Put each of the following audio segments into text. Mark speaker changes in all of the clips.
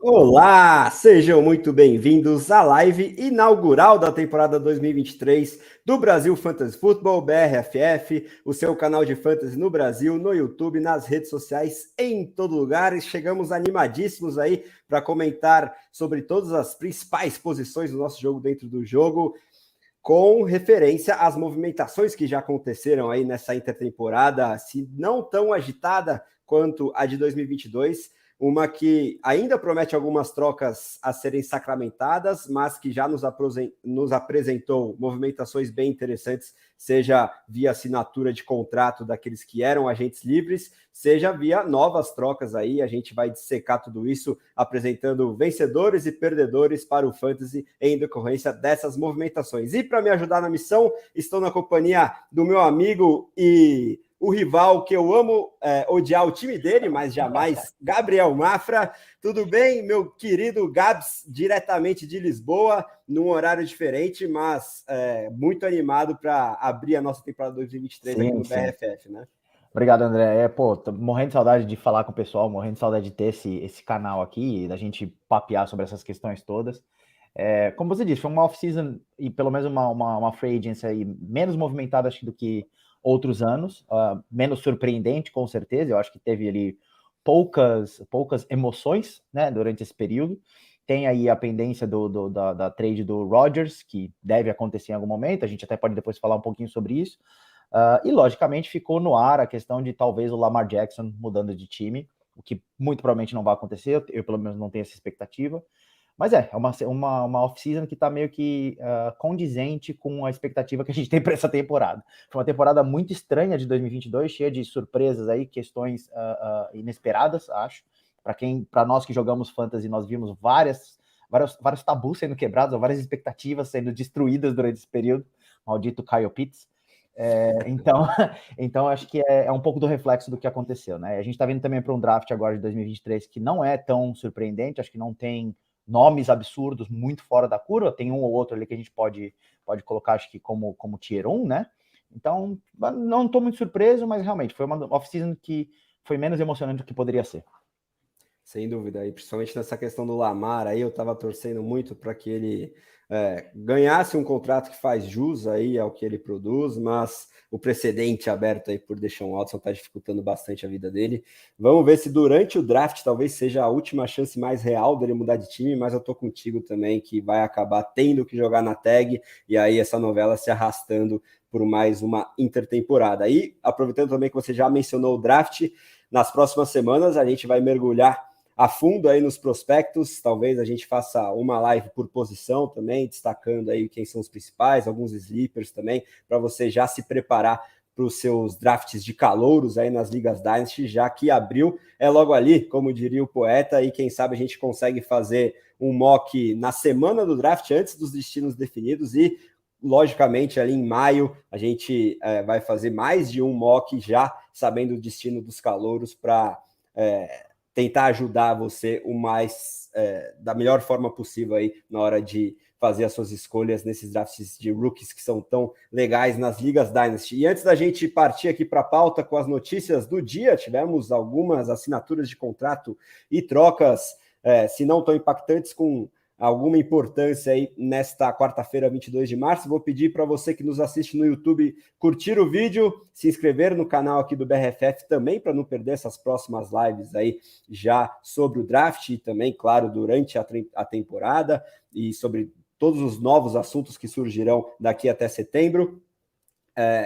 Speaker 1: Olá, sejam muito bem-vindos à live inaugural da temporada 2023 do Brasil Fantasy Football, BRFF, o seu canal de fantasy no Brasil, no YouTube, nas redes sociais, em todo lugar. E chegamos animadíssimos aí para comentar sobre todas as principais posições do nosso jogo dentro do jogo, com referência às movimentações que já aconteceram aí nessa intertemporada, se não tão agitada quanto a de 2022, uma que ainda promete algumas trocas a serem sacramentadas, mas que já nos apresentou movimentações bem interessantes, seja via assinatura de contrato daqueles que eram agentes livres, seja via novas trocas aí. A gente vai dissecar tudo isso, apresentando vencedores e perdedores para o Fantasy em decorrência dessas movimentações. E para me ajudar na missão, estou na companhia do meu amigo e o rival que eu amo odiar o time dele, mas jamais, Gabriel Mafra. Tudo bem, meu querido Gabs, diretamente de Lisboa, num horário diferente, mas muito animado para abrir a nossa temporada 2023 aqui no BRFF, né?
Speaker 2: Obrigado, André. Tô morrendo de saudade de falar com o pessoal, morrendo de saudade de ter esse canal aqui, da gente papear sobre essas questões todas. Como você disse, foi uma off-season e pelo menos uma free agency aí menos movimentada, acho que, do que outros anos, menos surpreendente, com certeza. Eu acho que teve ali poucas emoções, né, durante esse período. Tem aí a pendência da trade do Rodgers, que deve acontecer em algum momento, a gente até pode depois falar um pouquinho sobre isso. E, logicamente, ficou no ar a questão de talvez o Lamar Jackson mudando de time, o que muito provavelmente não vai acontecer, eu pelo menos não tenho essa expectativa. Mas é uma off-season que está meio que condizente com a expectativa que a gente tem para essa temporada. Foi uma temporada muito estranha de 2022, cheia de surpresas aí, questões inesperadas, acho. Para nós que jogamos Fantasy, nós vimos vários tabus sendo quebrados, várias expectativas sendo destruídas durante esse período. Maldito Kyle Pitts. Então acho que é um pouco do reflexo do que aconteceu, né? A gente está vindo também para um draft agora de 2023 que não é tão surpreendente, acho que não tem nomes absurdos muito fora da curva, tem um ou outro ali que a gente pode colocar, acho que como tier 1, né? Então, não estou muito surpreso, mas realmente foi uma off-season que foi menos emocionante do que poderia ser.
Speaker 1: Sem dúvida, e principalmente nessa questão do Lamar, aí eu estava torcendo muito para que ele ganhasse um contrato que faz jus aí ao que ele produz, mas o precedente aberto aí por Deshaun Watson está dificultando bastante a vida dele. Vamos ver se durante o draft talvez seja a última chance mais real dele mudar de time, mas eu tô contigo também que vai acabar tendo que jogar na tag, e aí essa novela se arrastando por mais uma intertemporada. E aproveitando também que você já mencionou o draft, nas próximas semanas a gente vai mergulhar a fundo aí nos prospectos. Talvez a gente faça uma live por posição também, destacando aí quem são os principais, alguns sleepers também, para você já se preparar para os seus drafts de calouros aí nas ligas Dynasty, já que abril é logo ali, como diria o poeta, e quem sabe a gente consegue fazer um mock na semana do draft, antes dos destinos definidos, e logicamente ali em maio a gente vai fazer mais de um mock já sabendo o destino dos calouros para tentar ajudar você da melhor forma possível aí na hora de fazer as suas escolhas nesses drafts de rookies que são tão legais nas ligas Dynasty. E antes da gente partir aqui para a pauta com as notícias do dia, tivemos algumas assinaturas de contrato e trocas, se não tão impactantes, com alguma importância aí nesta quarta-feira, 22 de março. Vou pedir para você que nos assiste no YouTube curtir o vídeo, se inscrever no canal aqui do BRFF também, para não perder essas próximas lives aí já sobre o draft e também, claro, durante a temporada e sobre todos os novos assuntos que surgirão daqui até setembro.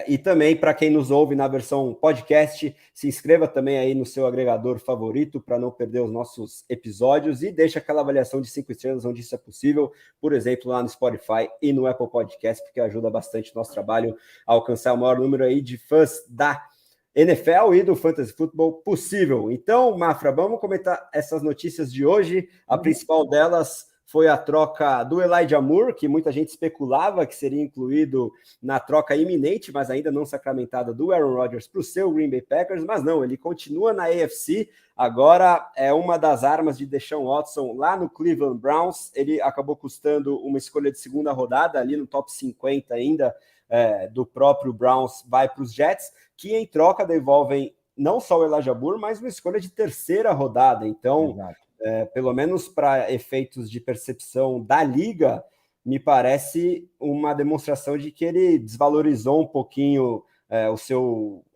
Speaker 1: E também, para quem nos ouve na versão podcast, se inscreva também aí no seu agregador favorito para não perder os nossos episódios e deixe aquela avaliação de 5 estrelas onde isso é possível, por exemplo, lá no Spotify e no Apple Podcast, porque ajuda bastante o nosso trabalho a alcançar o maior número aí de fãs da NFL e do Fantasy Football possível. Então, Mafra, vamos comentar essas notícias de hoje. A principal delas foi a troca do Elijah Moore, que muita gente especulava que seria incluído na troca iminente, mas ainda não sacramentada, do Aaron Rodgers para o seu Green Bay Packers, mas não, ele continua na AFC, agora é uma das armas de Deshaun Watson lá no Cleveland Browns. Ele acabou custando uma escolha de segunda rodada, ali no top 50 ainda, do próprio Browns, vai para os Jets, que em troca devolvem não só o Elijah Moore, mas uma escolha de terceira rodada. Então, pelo menos para efeitos de percepção da liga, me parece uma demonstração de que ele desvalorizou um pouquinho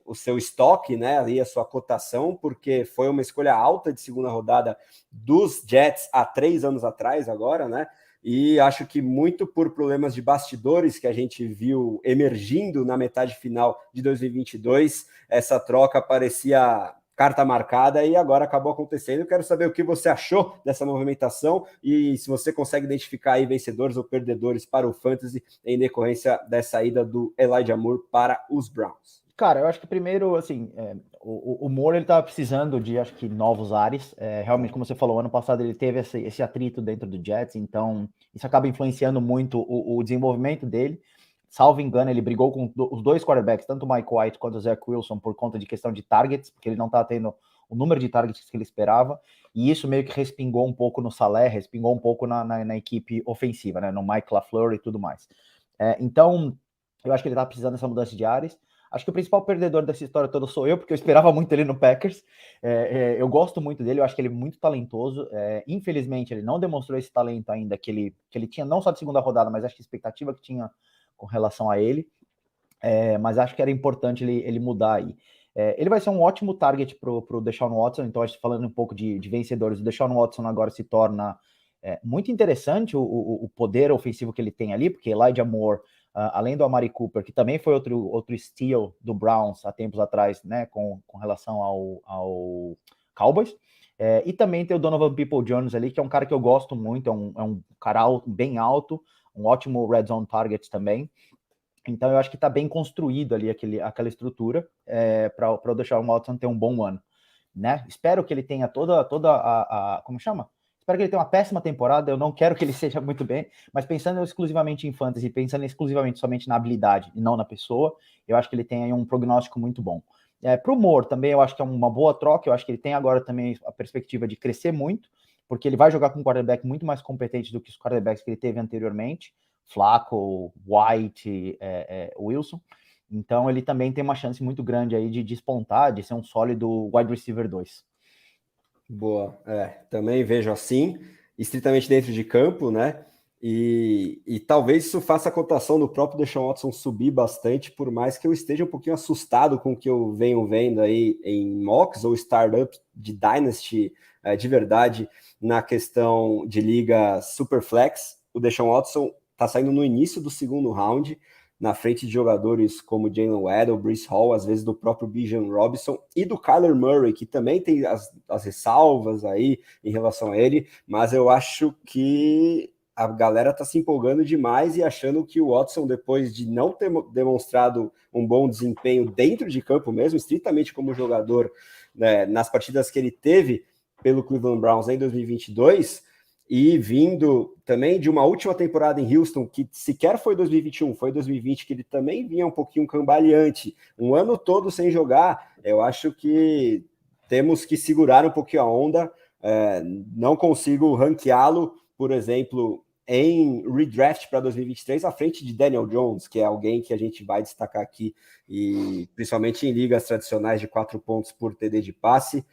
Speaker 1: o seu estoque, né, ali a sua cotação, porque foi uma escolha alta de segunda rodada dos Jets há 3 anos atrás agora, né, e acho que muito por problemas de bastidores que a gente viu emergindo na metade final de 2022, essa troca parecia carta marcada e agora acabou acontecendo. Eu quero saber o que você achou dessa movimentação e se você consegue identificar aí vencedores ou perdedores para o Fantasy em decorrência dessa ida do Elijah Moore para os Browns.
Speaker 2: Cara, eu acho que primeiro, assim, o Moore, ele tava precisando de, acho que, novos ares. Realmente, como você falou, ano passado ele teve esse atrito dentro do Jets, então isso acaba influenciando muito o desenvolvimento dele. Salvo engano, ele brigou com os 2 quarterbacks, tanto o Mike White quanto o Zach Wilson, por conta de questão de targets, porque ele não tá tendo o número de targets que ele esperava, e isso meio que respingou um pouco no Saleh, respingou um pouco na equipe ofensiva, né, no Mike LaFleur e tudo mais. Então, eu acho que ele tá precisando dessa mudança de ares. Acho que o principal perdedor dessa história toda sou eu, porque eu esperava muito ele no Packers. Eu gosto muito dele, eu acho que ele é muito talentoso. Infelizmente, ele não demonstrou esse talento ainda que ele tinha, não só de segunda rodada, mas acho que a expectativa que tinha com relação a ele. Mas acho que era importante ele mudar aí. Ele vai ser um ótimo target para o Deshaun Watson, então acho que falando um pouco de vencedores, o Deshaun Watson agora se torna muito interessante o poder ofensivo que ele tem ali, porque Elijah Moore, além do Amari Cooper, que também foi outro steal do Browns há tempos atrás, né, com relação ao Cowboys, e também tem o Donovan Peoples-Jones ali, que é um cara que eu gosto muito, é um cara bem alto, um ótimo red zone target também. Então eu acho que está bem construído ali aquela estrutura para o Deshaun Watson ter um bom ano, né? Espero que ele tenha toda como chama? Espero que ele tenha uma péssima temporada. Eu não quero que ele seja muito bem, mas pensando exclusivamente em fantasy, pensando exclusivamente somente na habilidade e não na pessoa, eu acho que ele tem aí um prognóstico muito bom. Para o Moore também eu acho que é uma boa troca. Eu acho que ele tem agora também a perspectiva de crescer muito, porque ele vai jogar com um quarterback muito mais competente do que os quarterbacks que ele teve anteriormente. Flacco, White, Wilson. Então ele também tem uma chance muito grande aí de despontar, de ser um sólido wide receiver 2.
Speaker 1: Boa, também vejo assim, estritamente dentro de campo, né? E talvez isso faça a cotação do próprio Deshaun Watson subir bastante, por mais que eu esteja um pouquinho assustado com o que eu venho vendo aí em mocks ou startups de Dynasty de verdade na questão de liga Superflex. O Deshaun Watson está saindo no início do segundo round, na frente de jogadores como Jalen Waddle, Breece Hall, às vezes do próprio Bijan Robinson e do Kyler Murray, que também tem as ressalvas aí em relação a ele, mas eu acho que a galera tá se empolgando demais e achando que o Watson, depois de não ter demonstrado um bom desempenho dentro de campo mesmo, estritamente como jogador, né, nas partidas que ele teve pelo Cleveland Browns em 2022, e vindo também de uma última temporada em Houston, que sequer foi 2021, foi 2020, que ele também vinha um pouquinho cambaleante, um ano todo sem jogar. Eu acho que temos que segurar um pouquinho a onda. Não consigo ranqueá-lo, por exemplo, em redraft para 2023, à frente de Daniel Jones, que é alguém que a gente vai destacar aqui, e principalmente em ligas tradicionais de 4 pontos por TD de passe.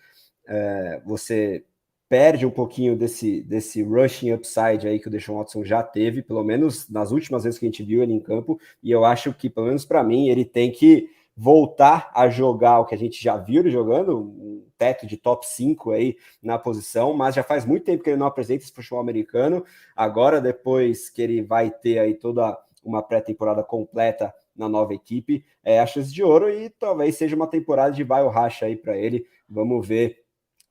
Speaker 1: Você perde um pouquinho desse rushing upside aí que o Deshaun Watson já teve, pelo menos nas últimas vezes que a gente viu ele em campo, e eu acho que, pelo menos para mim, ele tem que voltar a jogar o que a gente já viu ele jogando, um teto de top 5 aí na posição, mas já faz muito tempo que ele não apresenta esse futebol americano. Agora, depois que ele vai ter aí toda uma pré-temporada completa na nova equipe, a chance de ouro, e talvez seja uma temporada de vai ou racha aí para ele. Vamos ver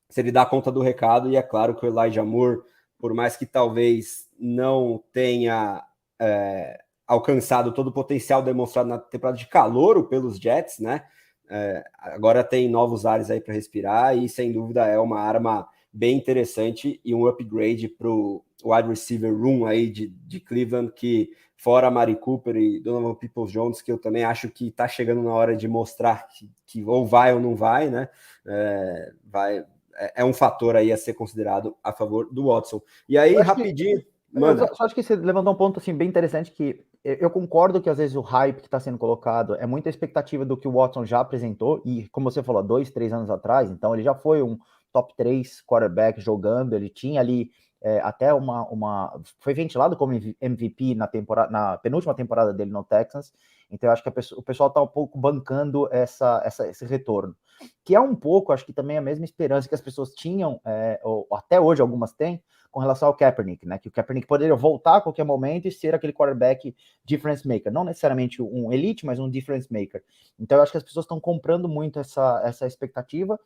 Speaker 1: se ele dá conta do recado. E é claro que o Elijah Moore, por mais que talvez não tenha alcançado todo o potencial demonstrado na temporada de calouro pelos Jets, né? Agora tem novos ares aí para respirar e sem dúvida é uma arma bem interessante e um upgrade para o wide receiver room aí de Cleveland, que fora Amari Cooper e Donovan Peoples-Jones, que eu também acho que está chegando na hora de mostrar que ou vai ou não vai, né? É um fator aí a ser considerado a favor do Watson. E aí, rapidinho...
Speaker 2: Eu só acho que você levantou um ponto assim, bem interessante, que eu concordo que às vezes o hype que está sendo colocado é muita expectativa do que o Watson já apresentou, e como você falou, 2, 3 anos atrás, então ele já foi um top 3 quarterback jogando, ele tinha ali até foi ventilado como MVP na penúltima temporada dele no Texans, então eu acho que o pessoal tá um pouco bancando esse retorno, que é um pouco, acho que também a mesma esperança que as pessoas tinham, ou até hoje algumas têm, com relação ao Kaepernick, né, que o Kaepernick poderia voltar a qualquer momento e ser aquele quarterback difference maker, não necessariamente um elite, mas um difference maker. Então eu acho que as pessoas estão comprando muito essa expectativa,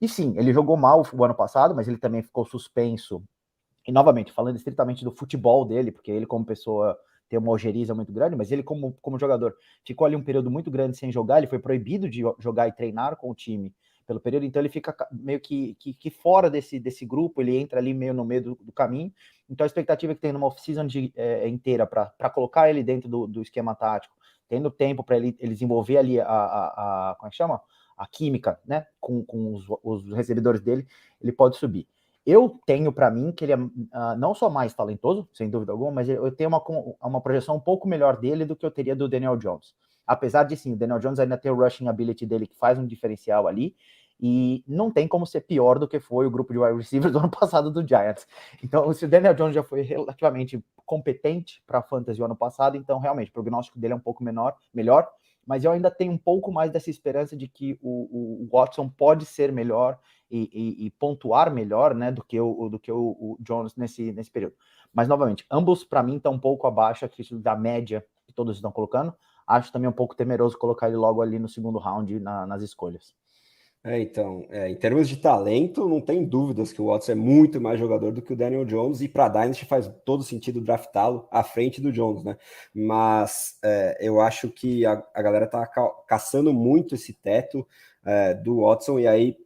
Speaker 2: e sim, ele jogou mal o ano passado, mas ele também ficou suspenso. E novamente, falando estritamente do futebol dele, porque ele como pessoa tem uma ojeriza muito grande, mas ele como jogador ficou ali um período muito grande sem jogar, ele foi proibido de jogar e treinar com o time pelo período, então ele fica meio que fora desse grupo, ele entra ali meio no meio do caminho, então a expectativa é que tem numa off-season inteira para colocar ele dentro do esquema tático, tendo tempo para ele desenvolver ali como é que chama? A química, né, com os recebedores dele, ele pode subir. Eu tenho para mim que ele é não só mais talentoso, sem dúvida alguma, mas eu tenho uma projeção um pouco melhor dele do que eu teria do Daniel Jones. Apesar de, sim, o Daniel Jones ainda tem o rushing ability dele, que faz um diferencial ali, e não tem como ser pior do que foi o grupo de wide receivers do ano passado do Giants. Então, se o Daniel Jones já foi relativamente competente para a fantasy o ano passado, então, realmente, o prognóstico dele é um pouco melhor, mas eu ainda tenho um pouco mais dessa esperança de que o Watson pode ser melhor e pontuar melhor, né, do que o Jones nesse período. Mas, novamente, ambos, para mim, estão um pouco abaixo aqui da média que todos estão colocando. Acho também um pouco temeroso colocar ele logo ali no segundo round nas escolhas.
Speaker 1: Então, em termos de talento, não tem dúvidas que o Watson é muito mais jogador do que o Daniel Jones, e para Dynasty faz todo sentido draftá-lo à frente do Jones, né? Mas eu acho que a galera tá caçando muito esse teto do Watson, e aí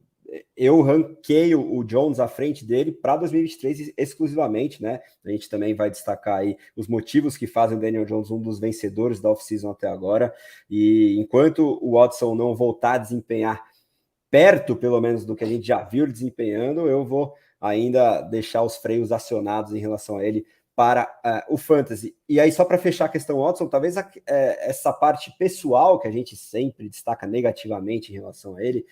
Speaker 1: eu ranqueio o Jones à frente dele para 2023 exclusivamente, né? A gente também vai destacar aí os motivos que fazem o Daniel Jones um dos vencedores da off-season até agora, e enquanto o Watson não voltar a desempenhar perto, pelo menos, do que a gente já viu ele desempenhando, eu vou ainda deixar os freios acionados em relação a ele para o Fantasy. E aí, só para fechar a questão Watson, talvez essa parte pessoal que a gente sempre destaca negativamente em relação a ele,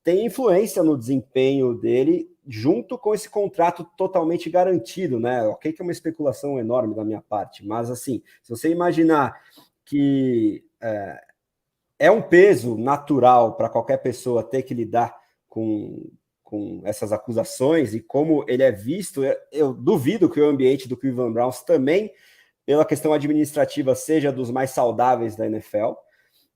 Speaker 1: tem influência no desempenho dele, junto com esse contrato totalmente garantido, né? Ok, que é uma especulação enorme da minha parte, mas assim, se você imaginar que é um peso natural para qualquer pessoa ter que lidar com essas acusações, e como ele é visto, eu duvido que o ambiente do Cleveland Browns também, pela questão administrativa, seja dos mais saudáveis da NFL,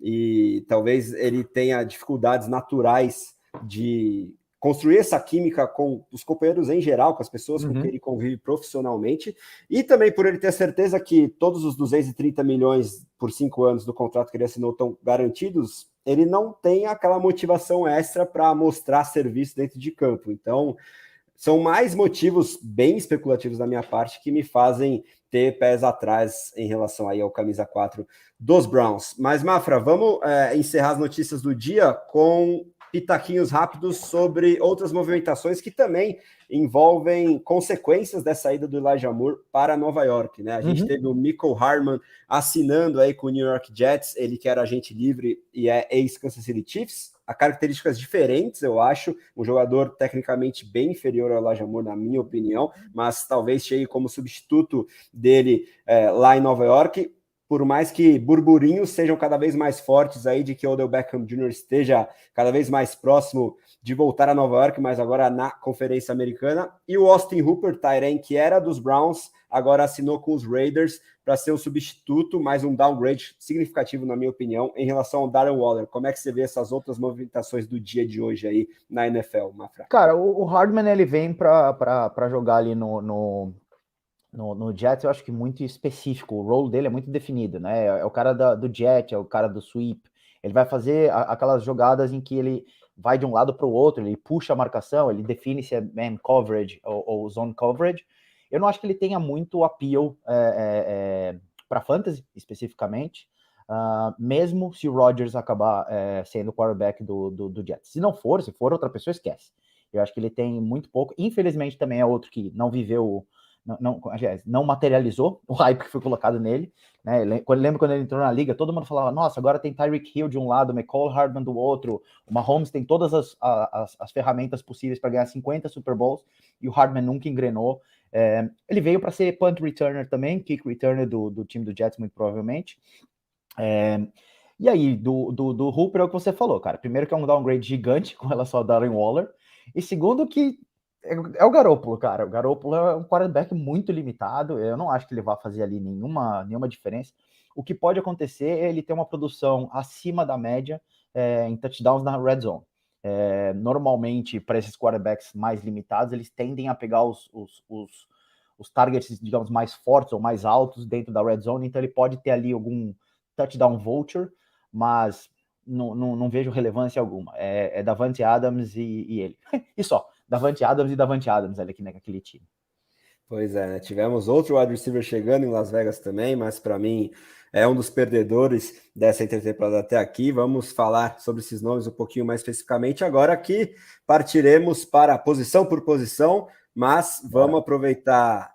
Speaker 1: e talvez ele tenha dificuldades naturais de construir essa química com os companheiros em geral, com as pessoas com quem ele convive profissionalmente, e também por ele ter certeza que todos os 230 milhões por 5 anos do contrato que ele assinou estão garantidos, ele não tem aquela motivação extra para mostrar serviço dentro de campo. Então, são mais motivos bem especulativos da minha parte que me fazem ter pés atrás em relação aí ao camisa 4 dos Browns. Mas, Mafra, vamos encerrar as notícias do dia com pitaquinhos rápidos sobre outras movimentações que também envolvem consequências da saída do Elijah Moore para Nova York, né? A gente teve o Mecole Hardman assinando aí com o New York Jets, ele que era agente livre e é ex-Kansas City Chiefs, a características diferentes, eu acho, um jogador tecnicamente bem inferior ao Elijah Moore, na minha opinião, mas talvez chegue como substituto dele lá em Nova York, por mais que burburinhos sejam cada vez mais fortes aí de que o Odell Beckham Jr. esteja cada vez mais próximo de voltar a Nova York, mas agora na Conferência Americana, e o Austin Hooper, tight end, que era dos Browns, agora assinou com os Raiders para ser o substituto, mais um downgrade significativo, na minha opinião, em relação ao Darren Waller. Como é que você vê essas outras movimentações do dia de hoje aí na NFL, Mafra?
Speaker 2: Cara, o Hardman, ele vem para jogar ali no Jets, eu acho que muito específico, o role dele é muito definido, né? É o cara do jet, é o cara do sweep, ele vai fazer aquelas jogadas em que ele vai de um lado para o outro, ele puxa a marcação, ele define se é man coverage ou zone coverage. Eu não acho que ele tenha muito appeal para fantasy, especificamente, mesmo se o Rodgers acabar sendo o quarterback do Jets. Se for outra pessoa, esquece. Eu acho que ele tem muito pouco, infelizmente também é outro que não viveu aliás, não materializou o hype que foi colocado nele, né? Lembra quando ele entrou na liga, todo mundo falava, nossa, agora tem Tyreek Hill de um lado, McCall Hardman do outro, o Mahomes tem todas as ferramentas possíveis para ganhar 50 Super Bowls, e o Hardman nunca engrenou. Ele veio para ser punt returner também, kick returner do time do Jets, muito provavelmente. E aí, do Hooper é o que você falou, cara. Primeiro que é um downgrade gigante com relação ao Darren Waller, e segundo que é o Garoppolo, cara. O Garoppolo é um quarterback muito limitado. Eu não acho que ele vai fazer ali nenhuma diferença. O que pode acontecer é ele ter uma produção acima da média em touchdowns na red zone. Normalmente, para esses quarterbacks mais limitados, eles tendem a pegar os targets, digamos, mais fortes ou mais altos dentro da red zone. Então, ele pode ter ali algum touchdown vulture, mas não vejo relevância alguma. É Davante Adams e ele. E só. Davante Adams ali naquele time.
Speaker 1: Pois é, né? Tivemos outro wide receiver chegando em Las Vegas também, mas para mim é um dos perdedores dessa intertemporada até aqui. Vamos falar sobre esses nomes um pouquinho mais especificamente agora, que partiremos para posição por posição, mas vamos aproveitar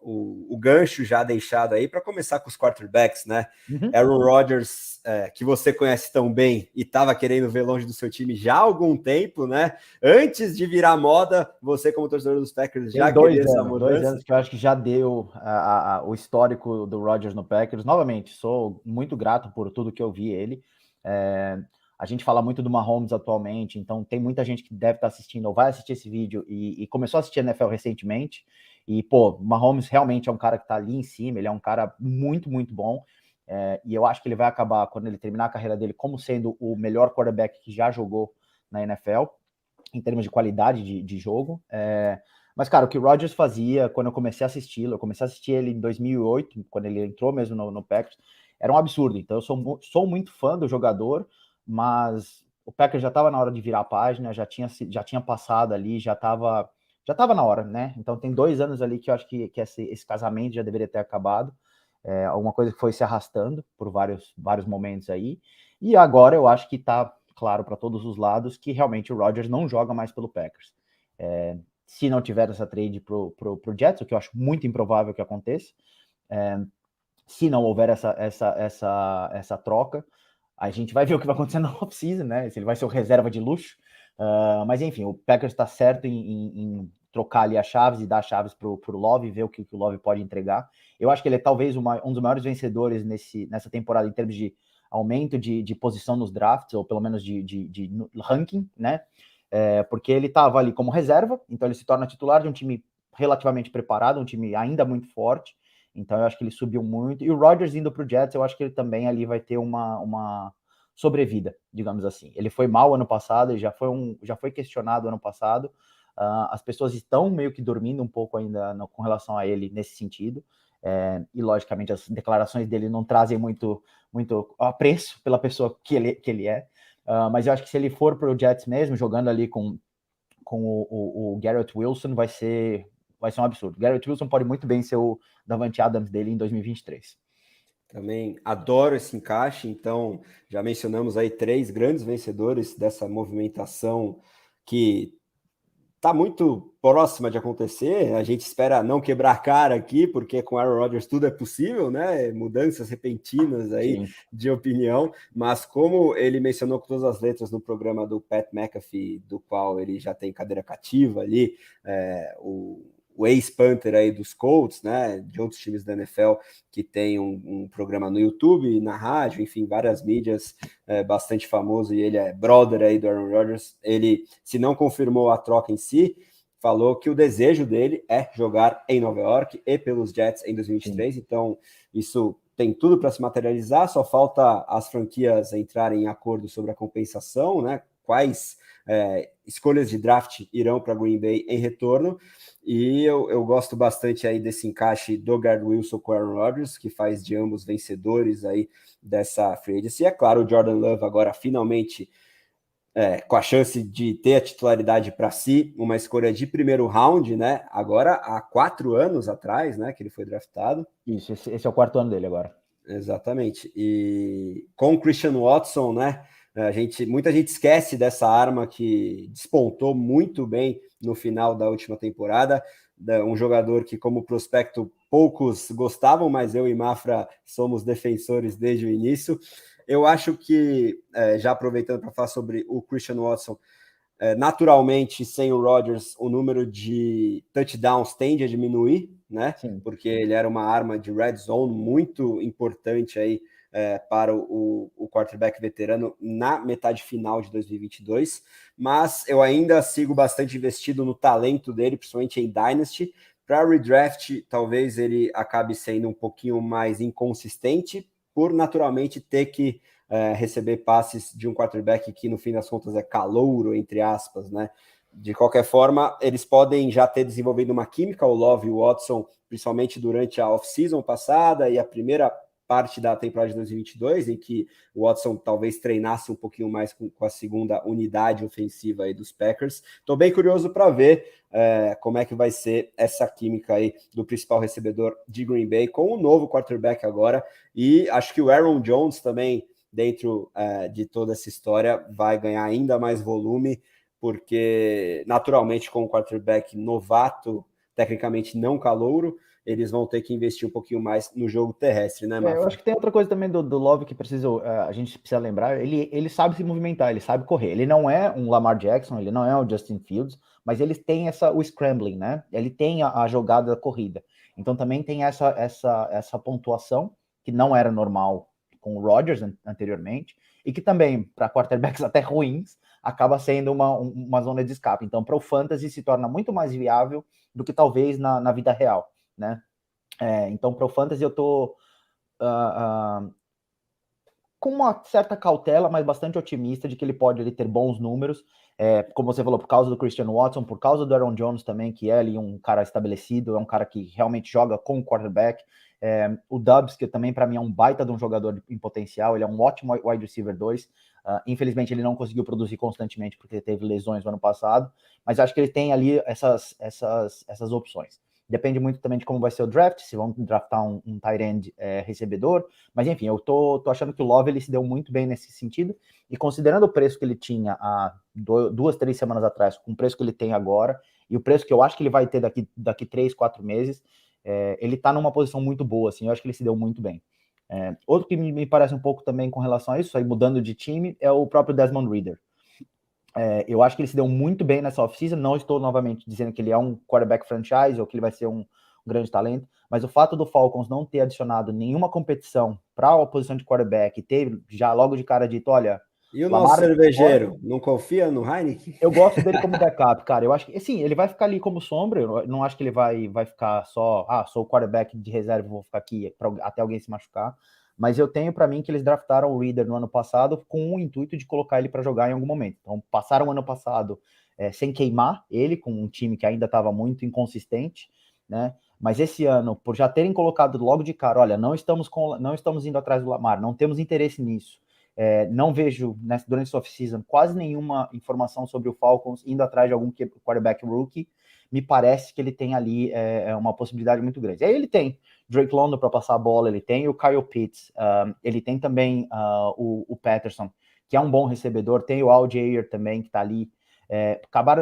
Speaker 1: o gancho já deixado aí para começar com os quarterbacks, né? Aaron Rodgers, que você conhece tão bem e estava querendo ver longe do seu time já há algum tempo, né? Antes de virar moda, você como torcedor dos Packers já queria essa mudança.
Speaker 2: 2 anos que eu acho que já deu o histórico do Rodgers no Packers. Novamente, sou muito grato por tudo que eu vi ele. A gente fala muito do Mahomes atualmente, então tem muita gente que deve estar assistindo ou vai assistir esse vídeo e começou a assistir a NFL recentemente. E, pô, Mahomes realmente é um cara que tá ali em cima, ele é um cara muito, muito bom. E eu acho que ele vai acabar, quando ele terminar a carreira dele, como sendo o melhor quarterback que já jogou na NFL, em termos de qualidade de jogo. Mas, cara, o que o Rodgers fazia quando eu comecei a assisti-lo, eu comecei a assistir ele em 2008, quando ele entrou mesmo no Packers, era um absurdo. Então, eu sou muito fã do jogador, mas o Packers já estava na hora de virar a página, já tinha passado ali, já estava na hora, né? Então tem 2 anos ali que eu acho que esse casamento já deveria ter acabado. Alguma coisa que foi se arrastando por vários momentos aí. E agora eu acho que está claro para todos os lados que realmente o Rodgers não joga mais pelo Packers. Se não tiver essa trade pro Jets, o que eu acho muito improvável que aconteça, se não houver essa troca, a gente vai ver o que vai acontecer na off-season, né? Se ele vai ser o reserva de luxo. Mas enfim, o Packers está certo em trocar ali as chaves e dar as chaves para o Love e ver o que o Love pode entregar. Eu acho que ele é talvez um dos maiores vencedores nessa temporada em termos de aumento de posição nos drafts, ou pelo menos de ranking, né? Porque ele estava ali como reserva, então ele se torna titular de um time relativamente preparado, um time ainda muito forte. Então eu acho que ele subiu muito. E o Rodgers indo para o Jets, eu acho que ele também ali vai ter uma sobrevida, digamos assim. Ele foi mal ano passado, ele já foi questionado ano passado. As pessoas estão meio que dormindo um pouco ainda com relação a ele nesse sentido. E logicamente as declarações dele não trazem muito apreço pela pessoa que ele é. Mas eu acho que se ele for para o Jets mesmo, jogando ali com o Garrett Wilson, vai ser um absurdo. Garrett Wilson pode muito bem ser o Davante Adams dele em 2023.
Speaker 1: Também adoro esse encaixe, então já mencionamos aí 3 grandes vencedores dessa movimentação que está muito próxima de acontecer. A gente espera não quebrar a cara aqui, porque com Aaron Rodgers tudo é possível, né? Mudanças repentinas aí Sim. de opinião, mas como ele mencionou com todas as letras no programa do Pat McAfee, do qual ele já tem cadeira cativa ali, o ex-Panther aí dos Colts, né, de outros times da NFL, que tem um programa no YouTube, na rádio, enfim, várias mídias, bastante famoso, e ele é brother aí do Aaron Rodgers. Ele, se não confirmou a troca em si, falou que o desejo dele é jogar em Nova York e pelos Jets em 2023, Sim. Então isso tem tudo para se materializar, só falta as franquias entrarem em acordo sobre a compensação, né, quais escolhas de draft irão para Green Bay em retorno, e eu gosto bastante aí desse encaixe do Garrett Wilson com o Aaron Rodgers, que faz de ambos vencedores aí dessa free agency. E é claro, o Jordan Love agora finalmente com a chance de ter a titularidade para si, uma escolha de primeiro round, né? Agora há 4 anos atrás, né, que ele foi draftado.
Speaker 2: Isso, esse é o 4º ano dele agora.
Speaker 1: Exatamente. E com o Christian Watson, né, Muita gente esquece dessa arma que despontou muito bem no final da última temporada, um jogador que, como prospecto, poucos gostavam, mas eu e Mafra somos defensores desde o início. Eu acho que, já aproveitando para falar sobre o Christian Watson, naturalmente, sem o Rodgers, o número de touchdowns tende a diminuir, né?
Speaker 2: Sim.
Speaker 1: Porque ele era uma arma de red zone muito importante aí para o quarterback veterano na metade final de 2022, mas eu ainda sigo bastante investido no talento dele, principalmente em Dynasty. Para redraft, talvez ele acabe sendo um pouquinho mais inconsistente, por naturalmente ter que receber passes de um quarterback que, no fim das contas, é calouro, entre aspas, né? De qualquer forma, eles podem já ter desenvolvido uma química, o Love e o Watson, principalmente durante a off-season passada e a primeira parte da temporada de 2022, em que o Watson talvez treinasse um pouquinho mais com a segunda unidade ofensiva aí dos Packers. Estou bem curioso para ver como é que vai ser essa química aí do principal recebedor de Green Bay com o novo quarterback agora, e acho que o Aaron Jones também, dentro de toda essa história, vai ganhar ainda mais volume, porque naturalmente com o quarterback novato, tecnicamente não calouro, eles vão ter que investir um pouquinho mais no jogo terrestre, né, Mafra?
Speaker 2: Eu acho que tem outra coisa também do Love que a gente precisa lembrar, ele sabe se movimentar, ele sabe correr, ele não é um Lamar Jackson, ele não é o Justin Fields, mas ele tem o scrambling, né? Ele tem a jogada da corrida. Então também tem essa pontuação que não era normal com o Rodgers anteriormente, e que também, para quarterbacks até ruins, acaba sendo uma zona de escape. Então, para o fantasy se torna muito mais viável do que talvez na vida real, né? Então, para o fantasy eu tô com uma certa cautela, mas bastante otimista de que ele pode ter bons números, como você falou, por causa do Christian Watson, por causa do Aaron Jones também, que é ali um cara estabelecido, é um cara que realmente joga com o quarterback, o Dobbs, que também para mim é um baita de um jogador em potencial, ele é um ótimo wide receiver 2, infelizmente ele não conseguiu produzir constantemente porque teve lesões no ano passado, mas acho que ele tem ali essas opções. Depende muito também de como vai ser o draft, se vão draftar um tight end recebedor, mas enfim, eu tô achando que o Love ele se deu muito bem nesse sentido, e considerando o preço que ele tinha há 2, 3 semanas atrás, com o preço que ele tem agora, e o preço que eu acho que ele vai ter daqui 3, 4 meses, ele tá numa posição muito boa, assim, eu acho que ele se deu muito bem. Outro que me parece um pouco também com relação a isso, aí mudando de time, é o próprio Desmond Ridder. Eu acho que ele se deu muito bem nessa off-season, não estou novamente dizendo que ele é um quarterback franchise ou que ele vai ser um grande talento, mas o fato do Falcons não ter adicionado nenhuma competição para a posição de quarterback, ter já logo de cara dito, olha...
Speaker 1: E o nosso cervejeiro, não confia no Heineken?
Speaker 2: Eu gosto dele como backup, cara. Eu acho que, assim, ele vai ficar ali como sombra. Eu não acho que ele vai ficar só, sou o quarterback de reserva, vou ficar aqui até alguém se machucar. Mas eu tenho para mim que eles draftaram o Reader no ano passado com o intuito de colocar ele para jogar em algum momento. Então, passaram o ano passado sem queimar ele, com um time que ainda estava muito inconsistente, né? Mas esse ano, por já terem colocado logo de cara, olha, não estamos indo atrás do Lamar, não temos interesse nisso. Não vejo durante essa off-season quase nenhuma informação sobre o Falcons indo atrás de algum quarterback rookie. Me parece que ele tem ali uma possibilidade muito grande. Aí ele tem Drake London para passar a bola, ele tem o Kyle Pitts, ele tem também o Patterson, que é um bom recebedor, tem o Al Jair também, que está ali.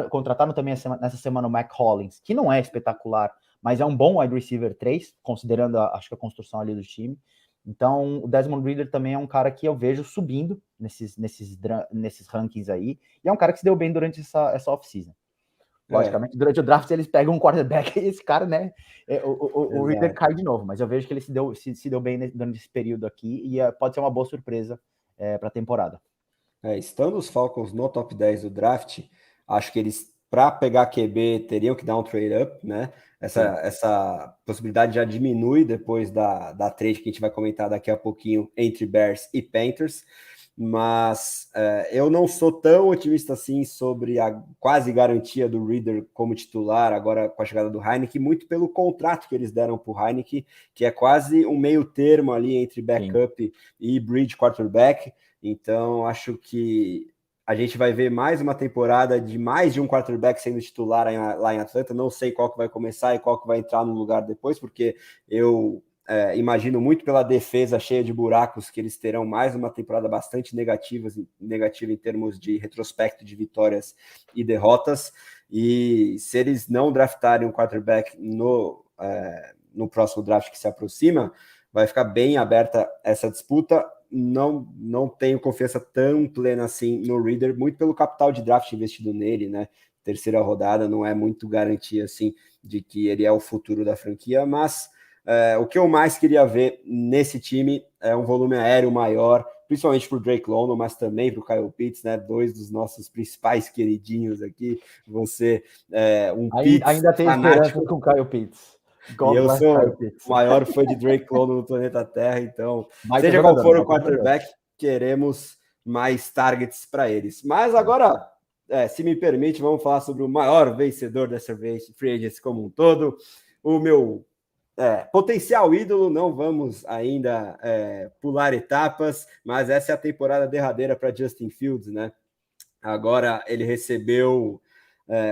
Speaker 2: Contrataram também nessa semana o Mac Hollins, que não é espetacular, mas é um bom wide receiver 3, considerando acho que a construção ali do time. Então, o Desmond Ridder também é um cara que eu vejo subindo nesses rankings aí, e é um cara que se deu bem durante essa off-season. Logicamente, durante o draft eles pegam um quarterback e esse cara, né, o Ridder cai de novo, mas eu vejo que ele se deu bem durante esse período aqui, e pode ser uma boa surpresa para a temporada.
Speaker 1: Estando os Falcons no top 10 do draft, acho que eles, para pegar QB, teriam que dar um trade-up, né? Essa possibilidade já diminui depois da trade que a gente vai comentar daqui a pouquinho entre Bears e Panthers, mas eu não sou tão otimista assim sobre a quase garantia do Reader como titular agora com a chegada do Heineken, muito pelo contrato que eles deram para o Heineken, que é quase um meio termo ali entre backup e bridge quarterback. Então, acho que a gente vai ver mais uma temporada de mais de um quarterback sendo titular lá em Atlanta. Não sei qual que vai começar e qual que vai entrar no lugar depois, porque eu imagino muito pela defesa cheia de buracos que eles terão mais uma temporada bastante negativa em termos de retrospecto de vitórias e derrotas. E se eles não draftarem um quarterback no próximo draft que se aproxima, vai ficar bem aberta essa disputa. Não tenho confiança tão plena assim no Reader, muito pelo capital de draft investido nele, né? Terceira rodada não é muito garantia assim de que ele é o futuro da franquia, mas o que eu mais queria ver nesse time é um volume aéreo maior, principalmente para o Drake London, mas também para o Kyle Pitts, né? Dois dos nossos principais queridinhos aqui. Você um Pitts
Speaker 2: ainda tem
Speaker 1: fanático.
Speaker 2: esperança com o Kyle Pitts.
Speaker 1: E eu sou o maior fã de Drake London no planeta Terra, então, seja qual for o quarterback, queremos mais targets para eles. Mas agora, se me permite, vamos falar sobre o maior vencedor dessa free agency como um todo, o meu potencial ídolo. Não vamos ainda pular etapas, mas essa é a temporada derradeira para Justin Fields, né? Agora ele recebeu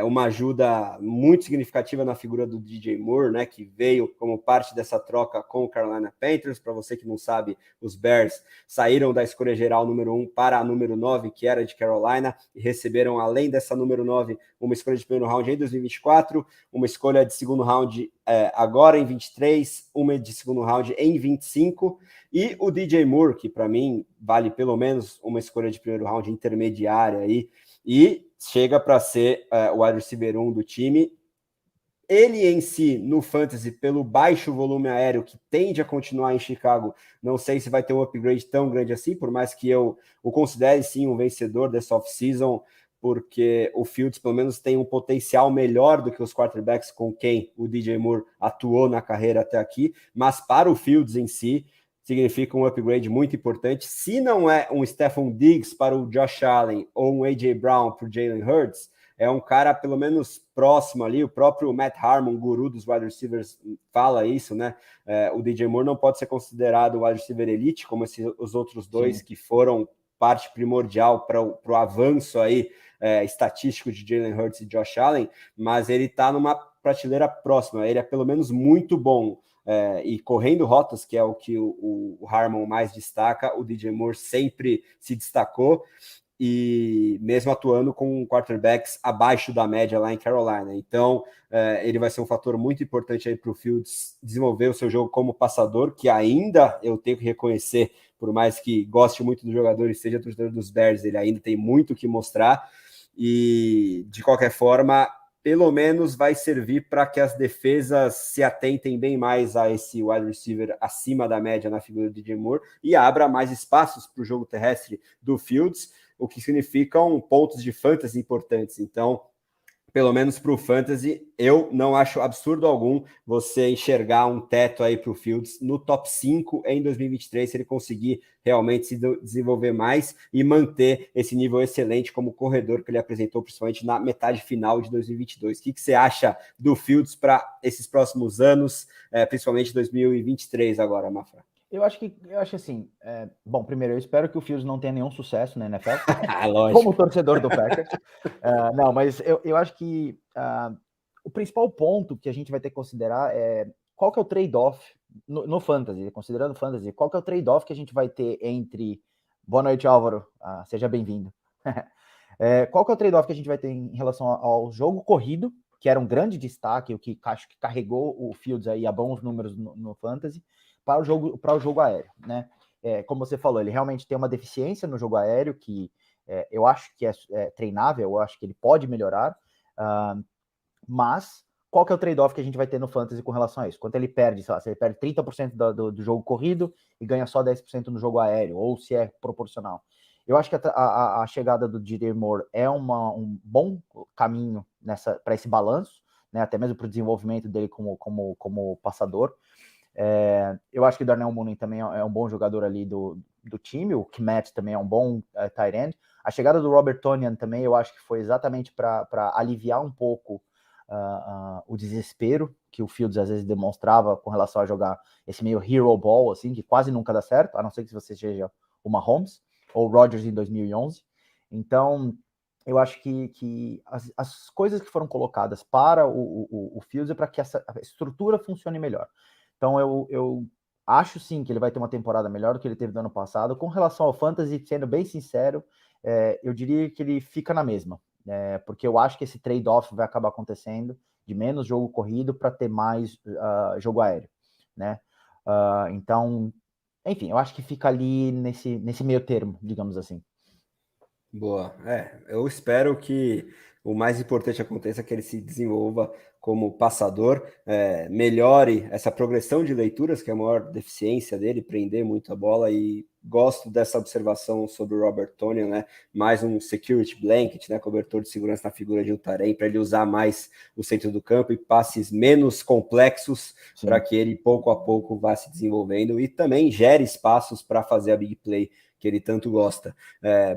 Speaker 1: uma ajuda muito significativa na figura do DJ Moore, né, que veio como parte dessa troca com o Carolina Panthers. Para você que não sabe, os Bears saíram da escolha geral número 1 para a número 9, que era de Carolina, e receberam, além dessa número 9, uma escolha de primeiro round em 2024, uma escolha de segundo round agora em 23, uma de segundo round em 25, e o DJ Moore, que para mim vale pelo menos uma escolha de primeiro round intermediária aí, e chega para ser o wide receiver 1 do time. Ele em si, no fantasy, pelo baixo volume aéreo que tende a continuar em Chicago, não sei se vai ter um upgrade tão grande assim, por mais que eu o considere sim um vencedor dessa off-season, porque o Fields pelo menos tem um potencial melhor do que os quarterbacks com quem o DJ Moore atuou na carreira até aqui, mas para o Fields em si, significa um upgrade muito importante. Se não é um Stephon Diggs para o Josh Allen ou um A.J. Brown para o Jalen Hurts, é um cara pelo menos próximo ali. O próprio Matt Harmon, guru dos wide receivers, fala isso, né? O DJ Moore não pode ser considerado o wide receiver elite, como os outros dois, sim, que foram parte primordial para o avanço aí estatístico de Jalen Hurts e Josh Allen, mas ele está numa prateleira próxima. Ele é pelo menos muito bom. E correndo rotas, que é o que o Harmon mais destaca, o DJ Moore sempre se destacou, e mesmo atuando com quarterbacks abaixo da média lá em Carolina. Então, ele vai ser um fator muito importante aí para o Fields desenvolver o seu jogo como passador, que ainda eu tenho que reconhecer, por mais que goste muito do jogador e seja torcedor dos Bears, ele ainda tem muito que mostrar. E, de qualquer forma, pelo menos vai servir para que as defesas se atentem bem mais a esse wide receiver acima da média na figura de DJ Moore e abra mais espaços para o jogo terrestre do Fields, o que significam pontos de fantasy importantes. Então, pelo menos para o fantasy, eu não acho absurdo algum você enxergar um teto aí para o Fields no top 5 em 2023, se ele conseguir realmente se desenvolver mais e manter esse nível excelente como corredor que ele apresentou, principalmente na metade final de 2022. O que você acha do Fields para esses próximos anos, principalmente 2023 agora, Mafra?
Speaker 2: Eu acho assim, bom, primeiro, eu espero que o Fields não tenha nenhum sucesso na NFL,
Speaker 1: Lógico.
Speaker 2: como torcedor do Packers. Não, mas eu acho que o principal ponto que a gente vai ter que considerar é qual que é o trade-off no Fantasy, considerando Fantasy, qual que é o trade-off que a gente vai ter entre... Boa noite, Álvaro, seja bem-vindo. Qual que é o trade-off que a gente vai ter em relação ao jogo corrido, que era um grande destaque, o que acho que carregou o Fields aí a bons números no Fantasy, para o jogo aéreo, né? Como você falou, ele realmente tem uma deficiência no jogo aéreo que eu acho que é treinável, eu acho que ele pode melhorar, mas qual que é o trade-off que a gente vai ter no Fantasy com relação a isso? Quanto ele perde, sei lá, se ele perde 30% do jogo corrido e ganha só 10% no jogo aéreo, ou se é proporcional. Eu acho que a chegada do DJ Moore é um bom caminho para esse balanço, né? Até mesmo para o desenvolvimento dele como passador. Eu acho que o Darnell Mooney também é um bom jogador ali do time, o Kmet também é um bom tight end. A chegada do Robert Tonyan também eu acho que foi exatamente para aliviar um pouco o desespero que o Fields às vezes demonstrava com relação a jogar esse meio hero ball, assim, que quase nunca dá certo, a não ser que você seja o Mahomes ou o Rodgers em 2011. Então, eu acho que as coisas que foram colocadas para o Fields é para que essa estrutura funcione melhor. Então, eu acho sim que ele vai ter uma temporada melhor do que ele teve no ano passado. Com relação ao Fantasy, sendo bem sincero, eu diria que ele fica na mesma, porque eu acho que esse trade-off vai acabar acontecendo de menos jogo corrido para ter mais jogo aéreo, né? Então, enfim, eu acho que fica ali nesse meio termo, digamos assim.
Speaker 1: Boa. Eu espero que o mais importante aconteça, que ele se desenvolva como passador, melhore essa progressão de leituras, que é a maior deficiência dele, prender muito a bola, e gosto dessa observação sobre o Robert Tonyan, né? Mais um security blanket, né? Cobertor de segurança na figura de um Tarém, para ele usar mais o centro do campo e passes menos complexos, para que ele pouco a pouco vá se desenvolvendo e também gere espaços para fazer a big play que ele tanto gosta.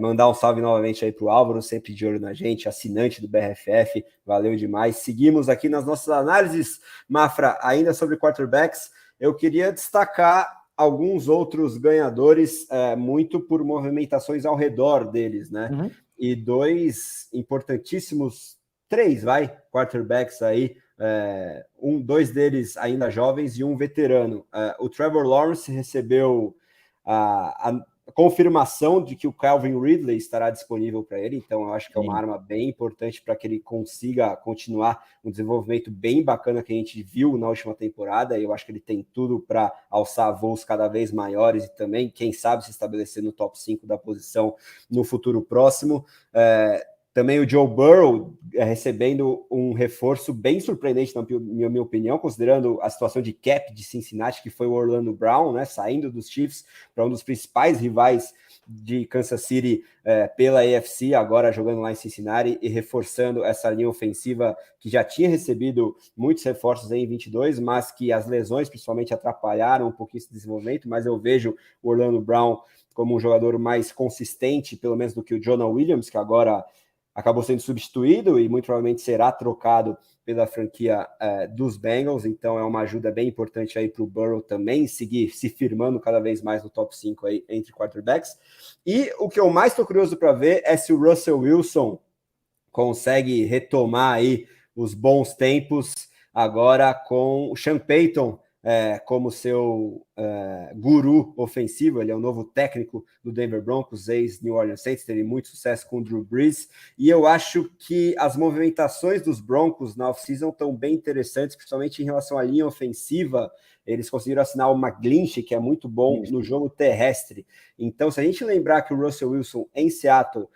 Speaker 1: Mandar um salve novamente aí para o Álvaro, sempre de olho na gente, assinante do BRFF, valeu demais. Seguimos aqui nas nossas análises, Mafra, ainda sobre quarterbacks, eu queria destacar alguns outros ganhadores, muito por movimentações ao redor deles, né?
Speaker 2: Uhum.
Speaker 1: E dois importantíssimos, três, quarterbacks aí, dois deles ainda jovens e um veterano. O Trevor Lawrence recebeu a confirmação de que o Calvin Ridley estará disponível para ele, então eu acho que é uma arma bem importante para que ele consiga continuar um desenvolvimento bem bacana que a gente viu na última temporada, e eu acho que ele tem tudo para alçar voos cada vez maiores e também, quem sabe, se estabelecer no top 5 da posição no futuro próximo. Também o Joe Burrow recebendo um reforço bem surpreendente, na minha opinião, considerando a situação de cap de Cincinnati, que foi o Orlando Brown, né, saindo dos Chiefs para um dos principais rivais de Kansas City pela AFC, agora jogando lá em Cincinnati e reforçando essa linha ofensiva que já tinha recebido muitos reforços em 22, mas que as lesões principalmente atrapalharam um pouquinho esse desenvolvimento, mas eu vejo o Orlando Brown como um jogador mais consistente, pelo menos do que o Jonah Williams, que agora acabou sendo substituído e muito provavelmente será trocado pela franquia dos Bengals, então é uma ajuda bem importante aí para o Burrow também seguir se firmando cada vez mais no top 5 aí entre quarterbacks. E o que eu mais estou curioso para ver é se o Russell Wilson consegue retomar aí os bons tempos agora com o Sean Payton como seu guru ofensivo. Ele é o novo técnico do Denver Broncos, ex-New Orleans Saints, teve muito sucesso com o Drew Brees, e eu acho que as movimentações dos Broncos na off-season estão bem interessantes, principalmente em relação à linha ofensiva. Eles conseguiram assinar o McGlinchey, que é muito bom no jogo terrestre. Então, se a gente lembrar que o Russell Wilson em Seattle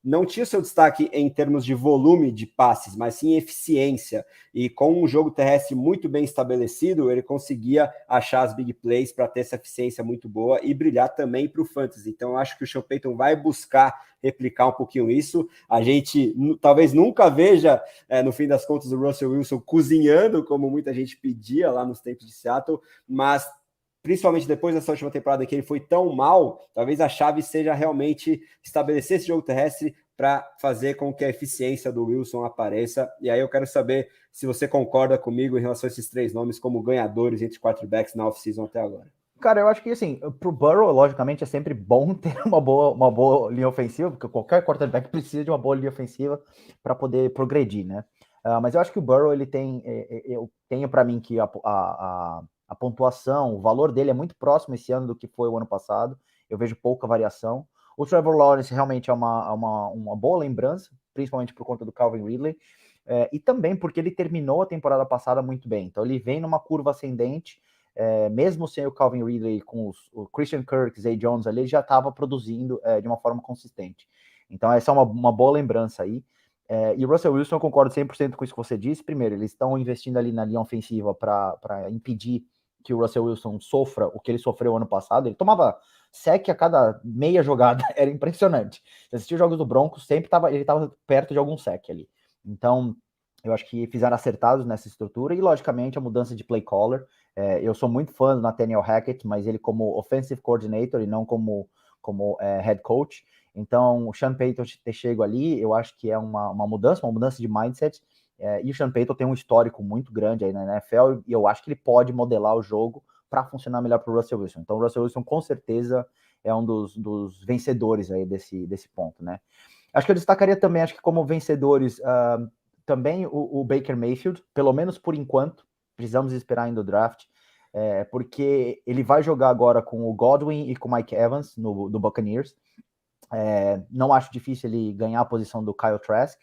Speaker 1: não tinha seu destaque em termos de volume de passes, mas sim eficiência. E com um jogo terrestre muito bem estabelecido, ele conseguia achar as big plays para ter essa eficiência muito boa e brilhar também para o fantasy. Então, eu acho que o Sean Payton vai buscar replicar um pouquinho isso. A gente talvez nunca veja, no fim das contas, o Russell Wilson cozinhando, como muita gente pedia lá nos tempos de Seattle, mas principalmente depois dessa última temporada que ele foi tão mal, talvez a chave seja realmente estabelecer esse jogo terrestre para fazer com que a eficiência do Wilson apareça. E aí eu quero saber se você concorda comigo em relação a esses três nomes como ganhadores entre quarterbacks na off-season até agora.
Speaker 2: Cara, eu acho que, assim, pro Burrow, logicamente, é sempre bom ter uma boa linha ofensiva, porque qualquer quarterback precisa de uma boa linha ofensiva para poder progredir, né? Mas eu acho que o Burrow, ele tem... eu tenho para mim que a pontuação, o valor dele é muito próximo esse ano do que foi o ano passado. Eu vejo pouca variação. O Trevor Lawrence realmente é uma boa lembrança, principalmente por conta do Calvin Ridley, e também porque ele terminou a temporada passada muito bem. Então ele vem numa curva ascendente, mesmo sem o Calvin Ridley, com o Christian Kirk, Zay Jones ali, ele já estava produzindo de uma forma consistente. Então essa é uma boa lembrança aí. E o Russell Wilson, eu concordo 100% com isso que você disse. Primeiro, eles estão investindo ali na linha ofensiva para impedir que o Russell Wilson sofra o que ele sofreu ano passado. Ele tomava sec a cada meia jogada, era impressionante. Você assistiu os jogos do Broncos, sempre ele estava perto de algum sec ali. Então, eu acho que fizeram acertados nessa estrutura e, logicamente, a mudança de play caller. Eu sou muito fã do Nathaniel Hackett, mas ele como offensive coordinator e não como head coach. Então, o Sean Payton ter chego ali, eu acho que é uma mudança de mindset. E o Sean Payton tem um histórico muito grande aí na NFL e eu acho que ele pode modelar o jogo para funcionar melhor para o Russell Wilson. Então, o Russell Wilson, com certeza, é um dos vencedores aí desse ponto, né? Acho que eu destacaria também, acho que como vencedores, também o Baker Mayfield, pelo menos por enquanto, precisamos esperar ainda o draft. porque ele vai jogar agora com o Godwin e com o Mike Evans do Buccaneers. Não acho difícil ele ganhar a posição do Kyle Trask.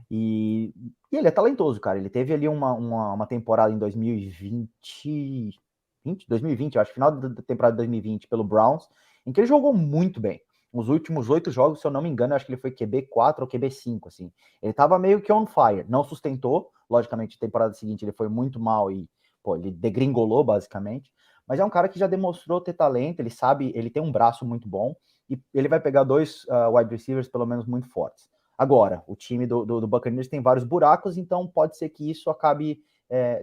Speaker 2: E ele é talentoso, cara. Ele teve ali uma temporada em 2020, eu acho, final da temporada de 2020 pelo Browns, em que ele jogou muito bem. Os últimos 8 jogos, se eu não me engano, eu acho que ele foi QB4 ou QB5, assim. Ele tava meio que on fire, não sustentou. Logicamente, na temporada seguinte ele foi muito mal e, ele degringolou, basicamente. Mas é um cara que já demonstrou ter talento, ele sabe, ele tem um braço muito bom e ele vai pegar 2 wide receivers, pelo menos, muito fortes. Agora, o time do Buccaneers tem vários buracos, então pode ser que isso acabe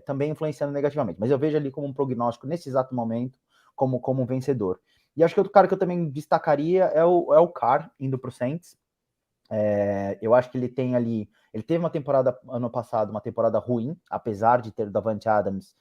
Speaker 2: também influenciando negativamente. Mas eu vejo ali como um prognóstico, nesse exato momento, como um vencedor. E acho que outro cara que eu também destacaria é o Carr, indo para o Saints. Eu acho que ele tem ali... Ele teve uma temporada, ano passado, uma temporada ruim, apesar de ter o Davante Adams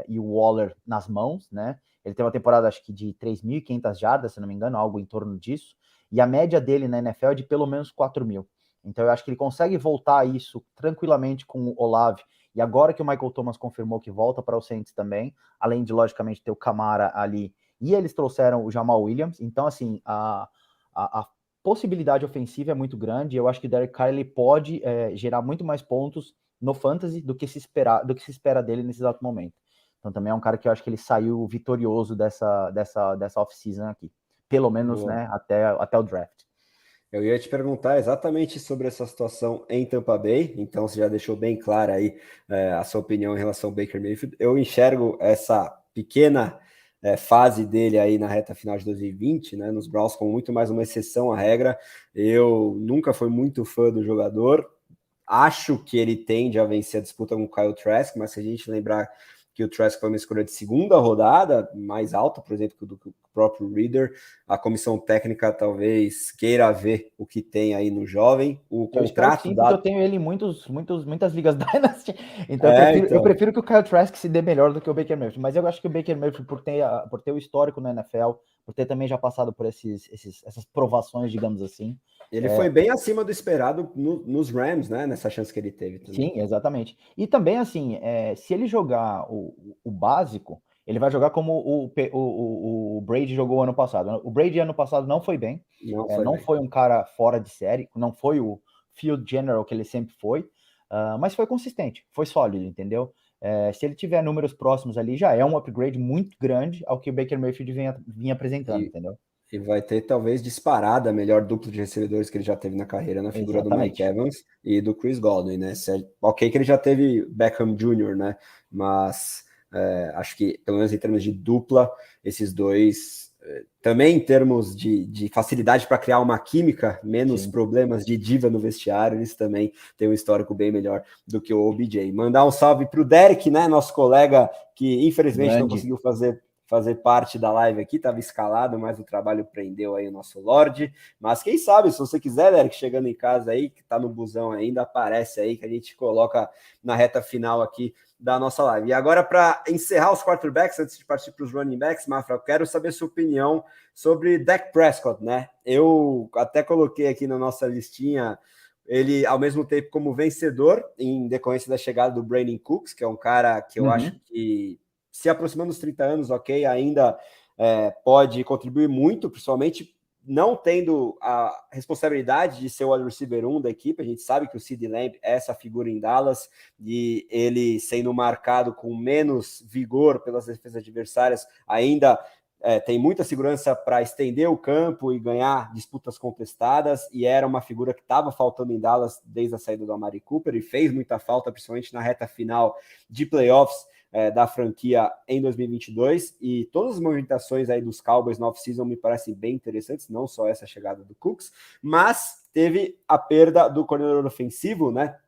Speaker 2: e o Waller nas mãos, né? Ele teve uma temporada, acho que de 3.500 jardas, se não me engano, algo em torno disso. E a média dele na NFL é de pelo menos 4.000. Então eu acho que ele consegue voltar a isso tranquilamente com o Olave. E agora que o Michael Thomas confirmou que volta para o Saints também, além de, logicamente, ter o Camara ali, e eles trouxeram o Jamal Williams. Então, assim, a possibilidade ofensiva é muito grande. Eu acho que o Derek Carr ele pode gerar muito mais pontos no fantasy do que se espera dele nesse exato momento. Então também é um cara que eu acho que ele saiu vitorioso dessa off-season aqui. Pelo menos, né, até o draft.
Speaker 1: Eu ia te perguntar exatamente sobre essa situação em Tampa Bay, então você já deixou bem clara aí a sua opinião em relação ao Baker Mayfield. Eu enxergo essa pequena fase dele aí na reta final de 2020, né, nos Browns, como muito mais uma exceção à regra. Eu nunca fui muito fã do jogador, acho que ele tende a vencer a disputa com o Kyle Trask, mas se a gente lembrar que o Trask foi uma escolha de segunda rodada, mais alta, por exemplo, do que o próprio Reader, a comissão técnica talvez queira ver o que tem aí no jovem. O
Speaker 2: Eu espero que
Speaker 1: contrato
Speaker 2: sim, porque eu
Speaker 1: dado.
Speaker 2: tenho ele em muitas ligas Dynasty. Então eu prefiro que o Kyle Trask se dê melhor do que o Baker Mayfield. Mas eu acho que o Baker Mayfield, por ter o histórico na NFL, por ter também já passado por essas provações, digamos assim.
Speaker 1: Ele foi bem acima do esperado nos Rams, né? Nessa chance que ele teve também.
Speaker 2: Sim, exatamente. E também, assim, se ele jogar o básico, ele vai jogar como o Brady jogou ano passado. O Brady ano passado não foi bem, não foi um cara fora de série, não foi o field general que ele sempre foi, mas foi consistente, foi sólido, entendeu? Se ele tiver números próximos ali, já é um upgrade muito grande ao que o Baker Mayfield vinha apresentando, entendeu?
Speaker 1: E vai ter, talvez, disparada a melhor dupla de recebedores que ele já teve na carreira, na figura do Mike Evans e do Chris Godwin, né? Ok que ele já teve Beckham Jr., né? Mas acho que, pelo menos em termos de dupla, esses dois, também em termos de facilidade para criar uma química, menos problemas de diva no vestiário, eles também têm um histórico bem melhor do que o OBJ. Mandar um salve para o Derek, né? Nosso colega que, infelizmente, não conseguiu fazer parte da live aqui, estava escalado, mas o trabalho prendeu aí o nosso Lorde. Mas quem sabe, se você quiser, Derek, chegando em casa aí, que está no busão ainda, aparece aí que a gente coloca na reta final aqui da nossa live. E agora, para encerrar os quarterbacks, antes de partir para os running backs, Mafra, eu quero saber sua opinião sobre Dak Prescott, né? Eu até coloquei aqui na nossa listinha ele, ao mesmo tempo, como vencedor, em decorrência da chegada do Brandon Cooks, que é um cara que eu acho que, se aproximando dos 30 anos, ok, ainda pode contribuir muito, principalmente não tendo a responsabilidade de ser o wide receiver 1 da equipe. A gente sabe que o CeeDee Lamb é essa figura em Dallas, e ele sendo marcado com menos vigor pelas defesas adversárias, ainda tem muita segurança para estender o campo e ganhar disputas contestadas, e era uma figura que estava faltando em Dallas desde a saída do Amari Cooper, e fez muita falta, principalmente na reta final de playoffs da franquia em 2022, e todas as movimentações aí dos Cowboys na off-season me parecem bem interessantes, não só essa chegada do Cooks, mas teve a perda do coordenador ofensivo, né,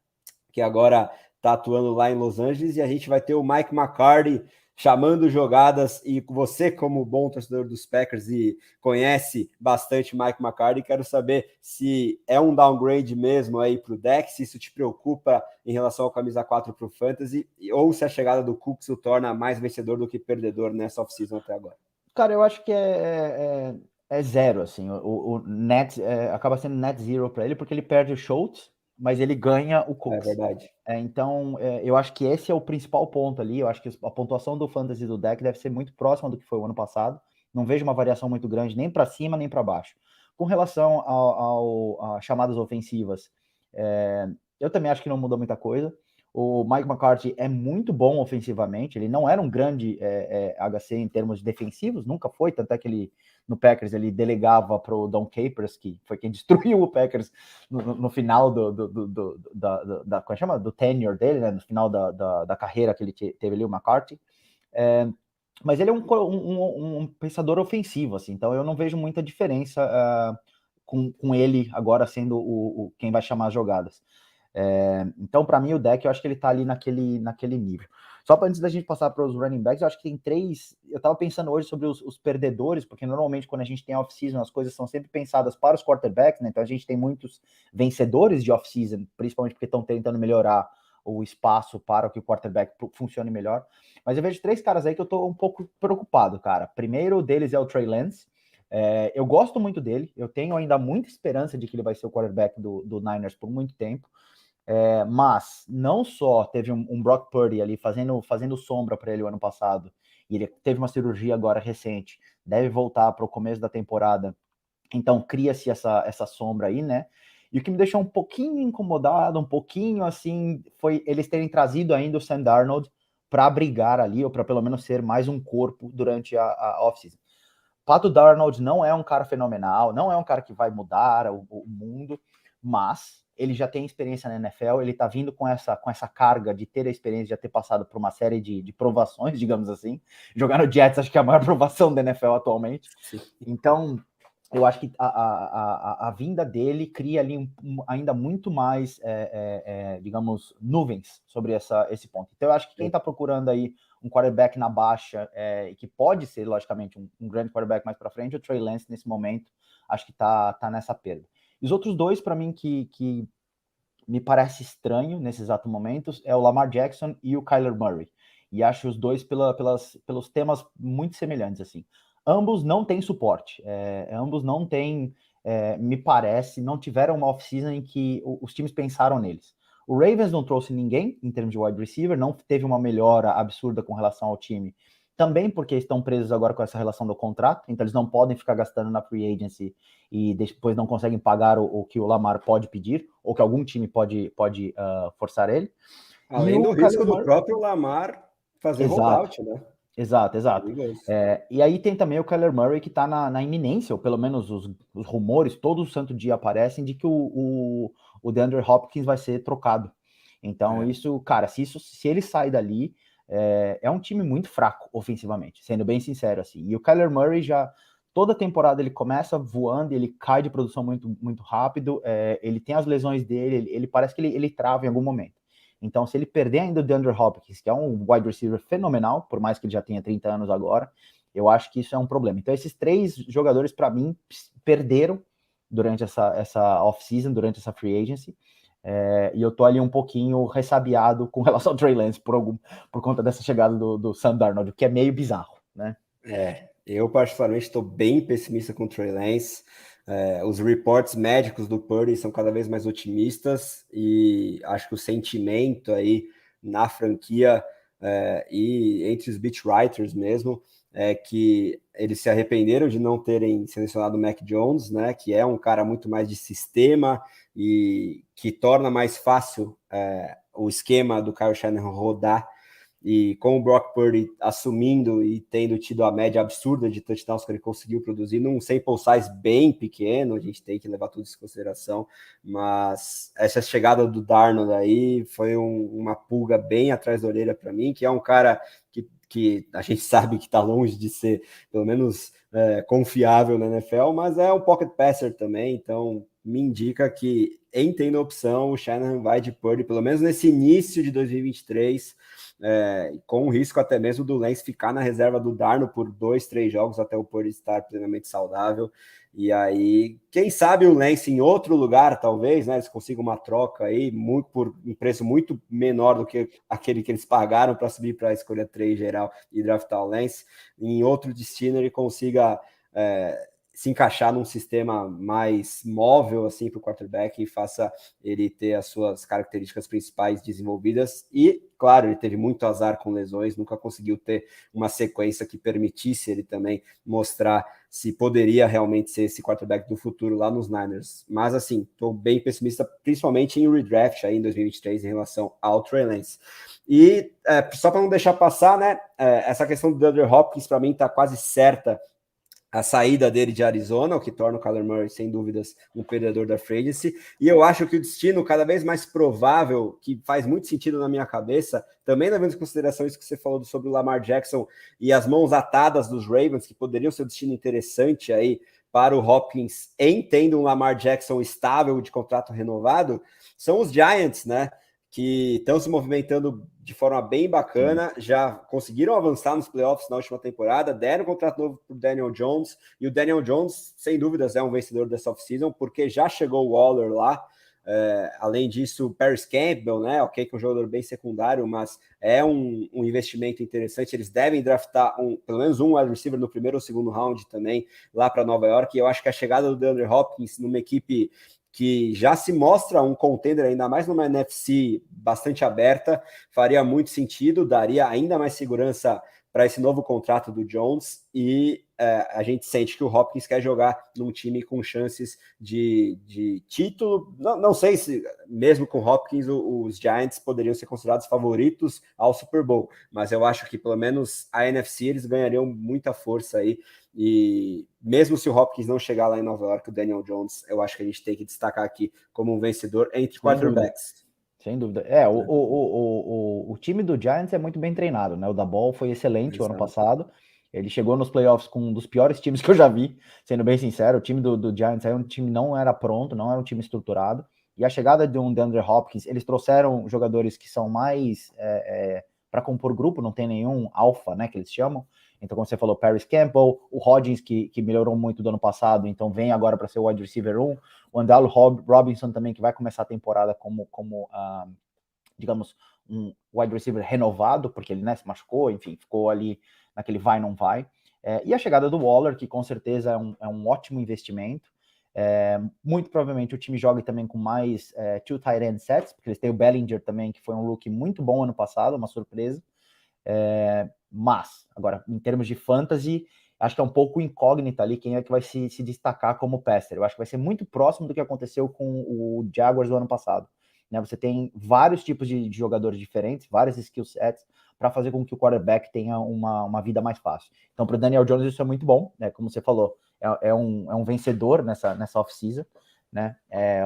Speaker 1: que agora está atuando lá em Los Angeles, e a gente vai ter o Mike McCarthy chamando jogadas, e você, como bom torcedor dos Packers e conhece bastante Mike McCarthy, quero saber se é um downgrade mesmo aí para o Dak, se isso te preocupa em relação ao camisa 4 para o Fantasy, ou se a chegada do Cooks o torna mais vencedor do que perdedor nessa off-season até agora.
Speaker 2: Cara, eu acho que é zero, assim, o net acaba sendo net zero para ele, porque ele perde o Schultz, mas ele ganha o
Speaker 1: É
Speaker 2: Cooks.
Speaker 1: verdade.
Speaker 2: Então, eu acho que esse é o principal ponto ali. Eu acho que a pontuação do fantasy do deck deve ser muito próxima do que foi o ano passado. Não vejo uma variação muito grande nem para cima nem para baixo. Com relação a chamadas ofensivas, eu também acho que não mudou muita coisa. O Mike McCarthy é muito bom ofensivamente. Ele não era um grande HC em termos defensivos, nunca foi. Tanto é que ele, no Packers, ele delegava para o Don Capers, que foi quem destruiu o Packers no final como chama? Do tenure dele, né? No final da carreira que ele teve ali, o McCarthy. Mas ele é um pensador ofensivo, assim, então eu não vejo muita diferença com ele agora sendo quem vai chamar as jogadas. Então, para mim, o deck, eu acho que ele tá ali naquele nível. Só para antes da gente passar para os running backs, eu acho que tem 3. Eu estava pensando hoje sobre os perdedores, porque normalmente quando a gente tem off-season, as coisas são sempre pensadas para os quarterbacks, né? Então a gente tem muitos vencedores de off-season, principalmente porque estão tentando melhorar o espaço para que o quarterback funcione melhor. Mas eu vejo 3 caras aí que eu tô um pouco preocupado, cara. Primeiro deles é o Trey Lance. Eu gosto muito dele, eu tenho ainda muita esperança de que ele vai ser o quarterback do Niners por muito tempo. Mas não só teve um Brock Purdy ali fazendo sombra para ele o ano passado, e ele teve uma cirurgia agora recente, deve voltar para o começo da temporada, então cria-se essa sombra aí, né? E o que me deixou um pouquinho incomodado, um pouquinho assim, foi eles terem trazido ainda o Sam Darnold para brigar ali, ou para pelo menos ser mais um corpo durante a off-season. Pato Darnold não é um cara fenomenal, não é um cara que vai mudar o mundo, mas ele já tem experiência na NFL, ele tá vindo com essa carga de ter a experiência, de ter passado por uma série de provações, digamos assim. Jogar no Jets acho que é a maior provação da NFL atualmente. Sim. Então, eu acho que a vinda dele cria ali ainda muito mais, digamos, nuvens sobre esse ponto. Então, eu acho que quem está procurando aí um quarterback na baixa, que pode ser, logicamente, um grande quarterback mais para frente, o Trey Lance, nesse momento, acho que tá nessa perda. E os outros dois, para mim, que me parece estranho nesses exatos momentos, é o Lamar Jackson e o Kyler Murray. E acho os dois pelos temas muito semelhantes, assim. Ambos não têm suporte, ambos não têm, me parece, não tiveram uma off-season em que os times pensaram neles. O Ravens não trouxe ninguém em termos de wide receiver, não teve uma melhora absurda com relação ao time, também porque estão presos agora com essa relação do contrato, então eles não podem ficar gastando na free agency e depois não conseguem pagar o que o Lamar pode pedir, ou que algum time pode forçar ele.
Speaker 1: Além do risco do próprio Lamar fazer holdout, né?
Speaker 2: Exato. E aí tem também o Kyler Murray que está na iminência, ou pelo menos os rumores, todo santo dia aparecem, de que o DeAndre Hopkins vai ser trocado. Então isso, cara, se ele sai dali, é um time muito fraco ofensivamente, sendo bem sincero assim. E o Kyler Murray já, toda temporada ele começa voando, ele cai de produção muito, muito rápido, ele tem as lesões dele, ele parece que ele trava em algum momento. Então, se ele perder ainda o DeAndre Hopkins, que é um wide receiver fenomenal, por mais que ele já tenha 30 anos agora, eu acho que isso é um problema. Então, esses 3 jogadores, para mim, perderam durante essa off-season, durante essa free agency, e eu tô ali um pouquinho ressabiado com relação ao Trey Lance por conta dessa chegada do Sam Darnold, que é meio bizarro, né?
Speaker 1: Eu particularmente estou bem pessimista com o Trey Lance. Os reports médicos do Purdy são cada vez mais otimistas e acho que o sentimento aí na franquia e entre os beat writers mesmo é que eles se arrependeram de não terem selecionado o Mac Jones, né, que é um cara muito mais de sistema e que torna mais fácil o esquema do Kyle Shanahan rodar. E com o Brock Purdy assumindo e tendo tido a média absurda de touchdowns que ele conseguiu produzir num sample size bem pequeno, a gente tem que levar tudo isso em consideração, mas essa chegada do Darnold aí foi uma pulga bem atrás da orelha para mim, que é um cara que a gente sabe que está longe de ser, pelo menos, confiável na NFL, mas é um pocket passer também, então me indica que, em tendo a opção, o Shanahan vai de Purdy, pelo menos nesse início de 2023, com o risco até mesmo do Lance ficar na reserva do Darnold por 2, 3 jogos até o Purdy estar plenamente saudável. E aí, quem sabe o Lance em outro lugar, talvez, né? Eles consigam uma troca aí por um preço muito menor do que aquele que eles pagaram para subir para a escolha 3 geral e draftar o Lance. Em outro destino, ele consiga se encaixar num sistema mais móvel assim para o quarterback e faça ele ter as suas características principais desenvolvidas. E, claro, ele teve muito azar com lesões, nunca conseguiu ter uma sequência que permitisse ele também mostrar se poderia realmente ser esse quarterback do futuro lá nos Niners. Mas, assim, estou bem pessimista, principalmente em redraft aí em 2023 em relação ao Trey Lance. E só para não deixar passar, né, essa questão do DeAndre Hopkins, para mim, está quase certa a saída dele de Arizona, o que torna o Kyler Murray, sem dúvidas, um perdedor da free agency. E eu acho que o destino cada vez mais provável, que faz muito sentido na minha cabeça, também levando em consideração isso que você falou sobre o Lamar Jackson e as mãos atadas dos Ravens, que poderiam ser um destino interessante aí para o Hopkins, em tendo um Lamar Jackson estável de contrato renovado, são os Giants, né? Que estão se movimentando de forma bem bacana, já conseguiram avançar nos playoffs na última temporada, deram um contrato novo para o Daniel Jones, e o Daniel Jones, sem dúvidas, é um vencedor dessa off-season, porque já chegou o Waller lá, além disso, o Paris Campbell, né, ok, que é um jogador bem secundário, mas é um investimento interessante, eles devem draftar pelo menos um wide receiver no primeiro ou segundo round também, lá para Nova York, e eu acho que a chegada do DeAndre Hopkins numa equipe que já se mostra um contender, ainda mais numa NFC bastante aberta, faria muito sentido, daria ainda mais segurança para esse novo contrato do Jones, e a gente sente que o Hopkins quer jogar num time com chances de título. Não sei se, mesmo com Hopkins, os Giants poderiam ser considerados favoritos ao Super Bowl, mas eu acho que pelo menos a NFC eles ganhariam muita força aí, e mesmo se o Hopkins não chegar lá em Nova York, o Daniel Jones, eu acho que a gente tem que destacar aqui como um vencedor entre quarterbacks.
Speaker 2: Sem dúvida. O time do Giants é muito bem treinado, né? O Daboll foi excelente o ano passado. Ele chegou nos playoffs com um dos piores times que eu já vi, sendo bem sincero. O time do Giants aí, um time não era pronto, não era um time estruturado. E a chegada de um DeAndre Hopkins, eles trouxeram jogadores que são mais para compor grupo, não tem nenhum alfa, né, que eles chamam. Então, como você falou, Paris Campbell, o Hodgins, que melhorou muito do ano passado, então vem agora para ser o wide receiver 1. O Andallo Robinson também, que vai começar a temporada como digamos, um wide receiver renovado, porque ele, né, se machucou, enfim, ficou ali naquele vai, não vai. E a chegada do Waller, que com certeza é um ótimo investimento. Muito provavelmente o time joga também com mais two tight end sets, porque eles têm o Bellinger também, que foi um rookie muito bom ano passado, uma surpresa. Mas, agora, em termos de fantasy, acho que é um pouco incógnita ali quem é que vai se destacar como passer. Eu acho que vai ser muito próximo do que aconteceu com o Jaguars do ano passado. Né? Você tem vários tipos de jogadores diferentes, vários skill sets, para fazer com que o quarterback tenha uma vida mais fácil. Então, para o Daniel Jones isso é muito bom, né? Como você falou, é um vencedor nessa off-season, né?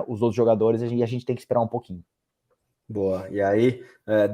Speaker 2: Os outros jogadores, a gente tem que esperar um pouquinho.
Speaker 1: Boa, e aí,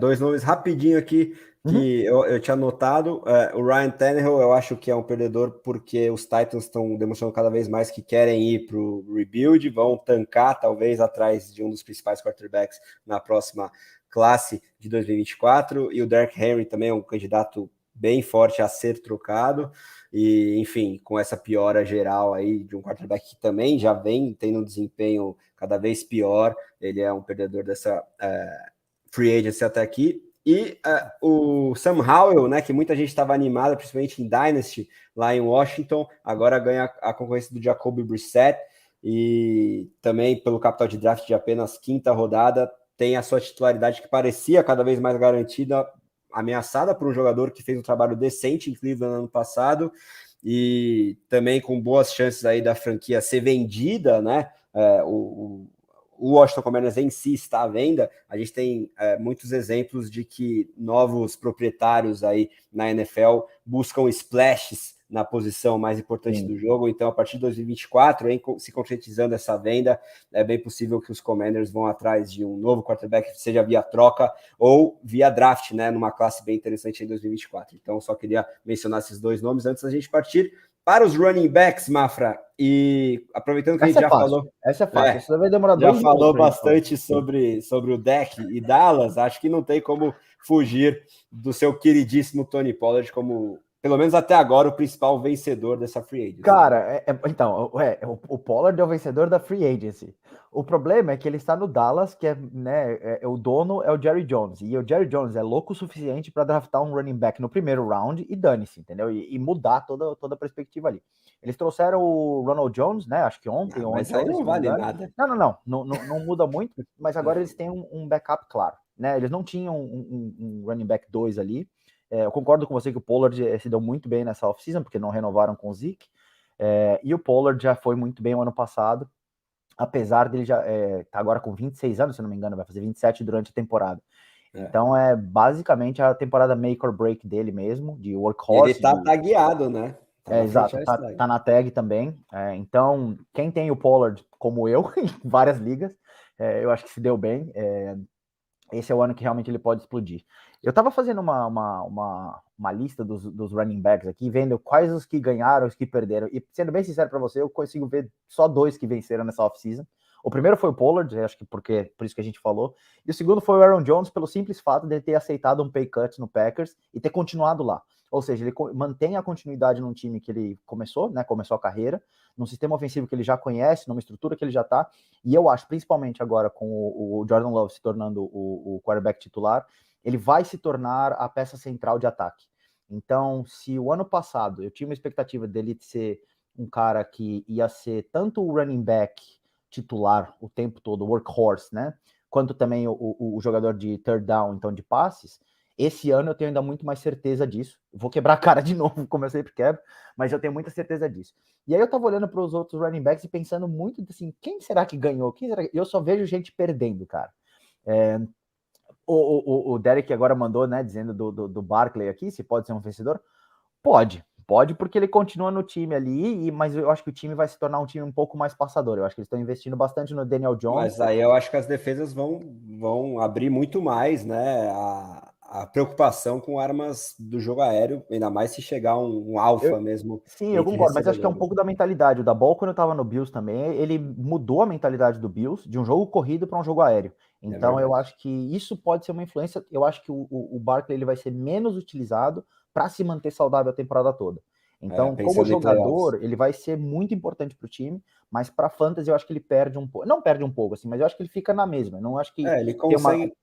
Speaker 1: dois nomes rapidinho aqui, que eu tinha anotado, o Ryan Tannehill eu acho que é um perdedor porque os Titans estão demonstrando cada vez mais que querem ir para o rebuild, vão tancar talvez atrás de um dos principais quarterbacks na próxima classe de 2024, e o Derrick Henry também é um candidato bem forte a ser trocado, e enfim, com essa piora geral aí de um quarterback que também já vem tendo um desempenho cada vez pior, ele é um perdedor dessa free agency até aqui. E o Sam Howell, né, que muita gente estava animada, principalmente em Dynasty, lá em Washington, agora ganha a concorrência do Jacoby Brissett, e também pelo capital de draft de apenas quinta rodada, tem a sua titularidade que parecia cada vez mais garantida, ameaçada por um jogador que fez um trabalho decente em Cleveland ano passado, e também com boas chances aí da franquia ser vendida, né? O Washington Commanders em si está à venda. A gente tem muitos exemplos de que novos proprietários aí na NFL buscam splashes na posição mais importante do jogo, então a partir de 2024, se concretizando essa venda, é bem possível que os Commanders vão atrás de um novo quarterback, seja via troca ou via draft, né, numa classe bem interessante em 2024. Então só queria mencionar esses dois nomes antes da gente partir para os running backs, Mafra, e aproveitando que a gente já falou...
Speaker 2: Essa é fácil, isso vai demorar
Speaker 1: já falou bastante sobre o deck e Dallas, acho que não tem como fugir do seu queridíssimo Tony Pollard como pelo menos até agora, o principal vencedor dessa free agency.
Speaker 2: Cara, então, o Pollard é o vencedor da free agency. O problema é que ele está no Dallas, que o dono é o Jerry Jones, e o Jerry Jones é louco o suficiente para draftar um running back no primeiro round e dane-se, entendeu? E mudar toda a perspectiva ali. Eles trouxeram o Ronald Jones, né? Acho que ontem ou
Speaker 1: Mas
Speaker 2: ontem,
Speaker 1: aí não
Speaker 2: se não me
Speaker 1: vale
Speaker 2: engano.
Speaker 1: nada.
Speaker 2: Não muda muito, mas agora eles têm um backup claro, né? Eles não tinham um running back 2 ali. Eu concordo com você que o Pollard se deu muito bem nessa offseason, porque não renovaram com o Zeke. E o Pollard já foi muito bem o ano passado, apesar dele já tá agora com 26 anos, se não me engano, vai fazer 27 durante a temporada. Então é basicamente a temporada make or break dele mesmo, de workhorse.
Speaker 1: Ele tá tagueado, né?
Speaker 2: Exato, tá na tag também. Então, quem tem o Pollard, como eu, em várias ligas, eu acho que se deu bem. Esse é o ano que realmente ele pode explodir. Eu tava fazendo uma lista dos running backs aqui, vendo quais os que ganharam, os que perderam. E sendo bem sincero para você, eu consigo ver só 2 que venceram nessa offseason. O primeiro foi o Pollard, acho que por isso que a gente falou. E o segundo foi o Aaron Jones, pelo simples fato de ter aceitado um pay cut no Packers e ter continuado lá. Ou seja, ele mantém a continuidade num time que ele começou a carreira, num sistema ofensivo que ele já conhece, numa estrutura que ele já tá. E eu acho, principalmente agora com o Jordan Love se tornando o quarterback titular, ele vai se tornar a peça central de ataque. Então, se o ano passado eu tinha uma expectativa dele ser um cara que ia ser tanto o running back titular o tempo todo, o workhorse, né? Quanto também o jogador de third down, então de passes, esse ano eu tenho ainda muito mais certeza disso. Vou quebrar a cara de novo, como eu sempre quebro, mas eu tenho muita certeza disso. E aí eu tava olhando para os outros running backs e pensando muito assim, quem será que ganhou? Eu só vejo gente perdendo, cara. O Derek agora mandou, né, dizendo do Barkley aqui, se pode ser um vencedor. Pode porque ele continua no time ali, mas eu acho que o time vai se tornar um time um pouco mais passador. Eu acho que eles estão investindo bastante no Daniel Jones.
Speaker 1: Mas aí eu acho que as defesas vão abrir muito mais, né? A preocupação com armas do jogo aéreo, ainda mais se chegar um alfa mesmo.
Speaker 2: Sim, eu concordo, mas acho que é um pouco da mentalidade. O da Ball, quando eu tava no Bills também, ele mudou a mentalidade do Bills de um jogo corrido para um jogo aéreo. Então eu acho que isso pode ser uma influência. Eu acho que o Barkley ele vai ser menos utilizado para se manter saudável a temporada toda. Então, como jogador, ele vai ser muito importante para o time, mas para fantasy eu acho que ele perde um pouco. Não perde um pouco, assim, mas eu acho que ele fica na mesma. Eu não acho que
Speaker 1: ele consegue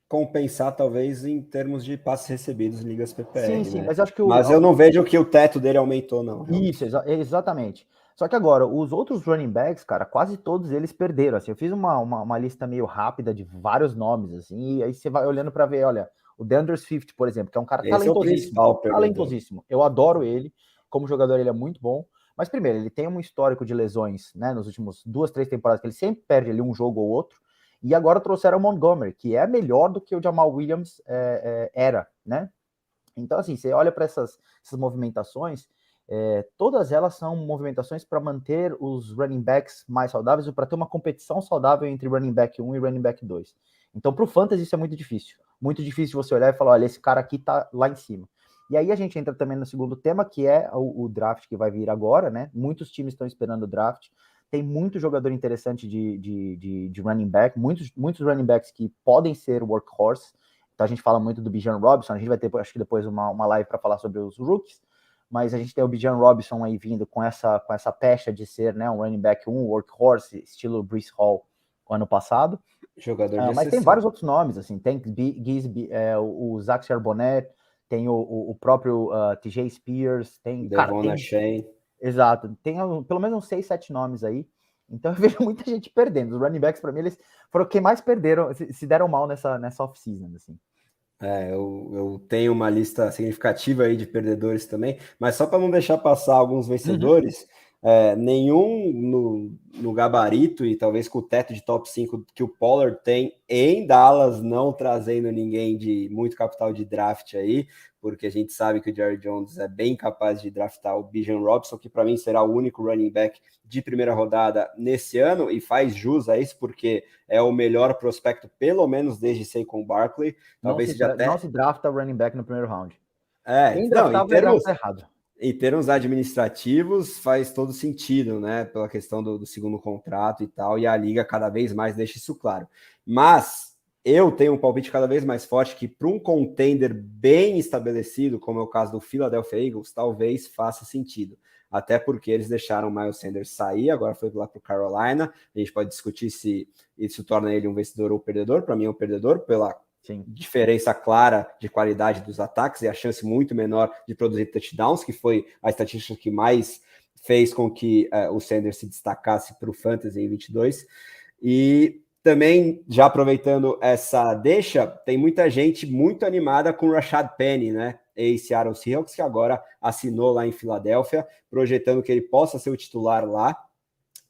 Speaker 1: compensar, talvez, em termos de passes recebidos em ligas PPR,
Speaker 2: sim,
Speaker 1: né?
Speaker 2: mas acho que
Speaker 1: mas eu não vejo que o teto dele aumentou, não.
Speaker 2: Isso, exatamente. Só que agora, os outros running backs, cara, quase todos eles perderam. Assim, eu fiz uma lista meio rápida de vários nomes, assim, e aí você vai olhando para ver, olha, o DeAndre Swift, por exemplo, que é um cara talentosíssimo. Eu adoro ele. Como jogador, ele é muito bom. Mas, primeiro, ele tem um histórico de lesões, né, nos últimos 2, 3 temporadas, que ele sempre perde ali um jogo ou outro. E agora trouxeram o Montgomery, que é melhor do que o Jamal Williams era, né? Então, assim, você olha para essas movimentações, todas elas são movimentações para manter os running backs mais saudáveis ou para ter uma competição saudável entre running back 1 e running back 2. Então, para o fantasy, isso é muito difícil. Muito difícil você olhar e falar, olha, esse cara aqui tá lá em cima. E aí a gente entra também no segundo tema, que é o draft que vai vir agora, né? Muitos times estão esperando o draft. Tem muito jogador interessante de running back, muitos running backs que podem ser workhorse. Então a gente fala muito do Bijan Robinson, a gente vai ter, acho que depois, uma live para falar sobre os rookies, mas a gente tem o Bijan Robinson aí vindo com essa pecha de ser, né, um running back, um workhorse, estilo Breece Hall, ano passado.
Speaker 1: Jogador de
Speaker 2: mas tem vários outros nomes, assim, tem o Zach Charbonnet, tem o próprio TJ Spears, tem...
Speaker 1: Devon Shane.
Speaker 2: Exato, tem pelo menos uns 6, 7 nomes aí. Então eu vejo muita gente perdendo. Os running backs, para mim, eles foram quem mais perderam, se deram mal nessa off-season, assim.
Speaker 1: Eu tenho uma lista significativa aí de perdedores também, mas só para não deixar passar alguns vencedores, nenhum no gabarito e talvez com o teto de top 5 que o Pollard tem em Dallas, não trazendo ninguém de muito capital de draft aí, porque a gente sabe que o Jerry Jones é bem capaz de draftar o Bijan Robinson, que para mim será o único running back de primeira rodada nesse ano, e faz jus a isso, porque é o melhor prospecto, pelo menos desde Saquon Barkley. Talvez
Speaker 2: não se drafta running back no primeiro round.
Speaker 1: Quem draftar errado. Em termos administrativos, faz todo sentido, né? Pela questão do segundo contrato e tal, e a liga cada vez mais deixa isso claro. Mas eu tenho um palpite cada vez mais forte que para um contender bem estabelecido, como é o caso do Philadelphia Eagles, talvez faça sentido. Até porque eles deixaram o Miles Sanders sair, agora foi lá para o Carolina. A gente pode discutir se isso torna ele um vencedor ou perdedor. Para mim é um perdedor, pela diferença clara de qualidade dos ataques e a chance muito menor de produzir touchdowns, que foi a estatística que mais fez com que o Sanders se destacasse para o Fantasy em 22. E também, já aproveitando essa deixa, tem muita gente muito animada com o Rashad Penny, né? Ex-Seattle Seahawks, que agora assinou lá em Filadélfia, projetando que ele possa ser o titular lá.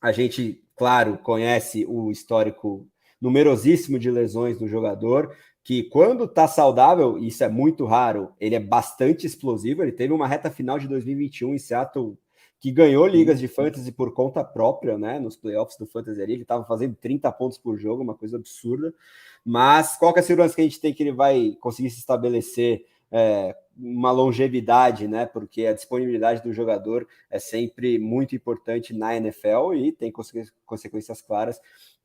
Speaker 1: A gente, claro, conhece o histórico numerosíssimo de lesões do jogador, que quando está saudável, isso é muito raro, ele é bastante explosivo. Ele teve uma reta final de 2021 em Seattle que ganhou ligas de fantasy por conta própria, né? Nos playoffs do Fantasy ali, ele estava fazendo 30 pontos por jogo, uma coisa absurda. Mas qual que é a segurança que a gente tem que ele vai conseguir se estabelecer uma longevidade, né? Porque a disponibilidade do jogador é sempre muito importante na NFL e tem consequências claras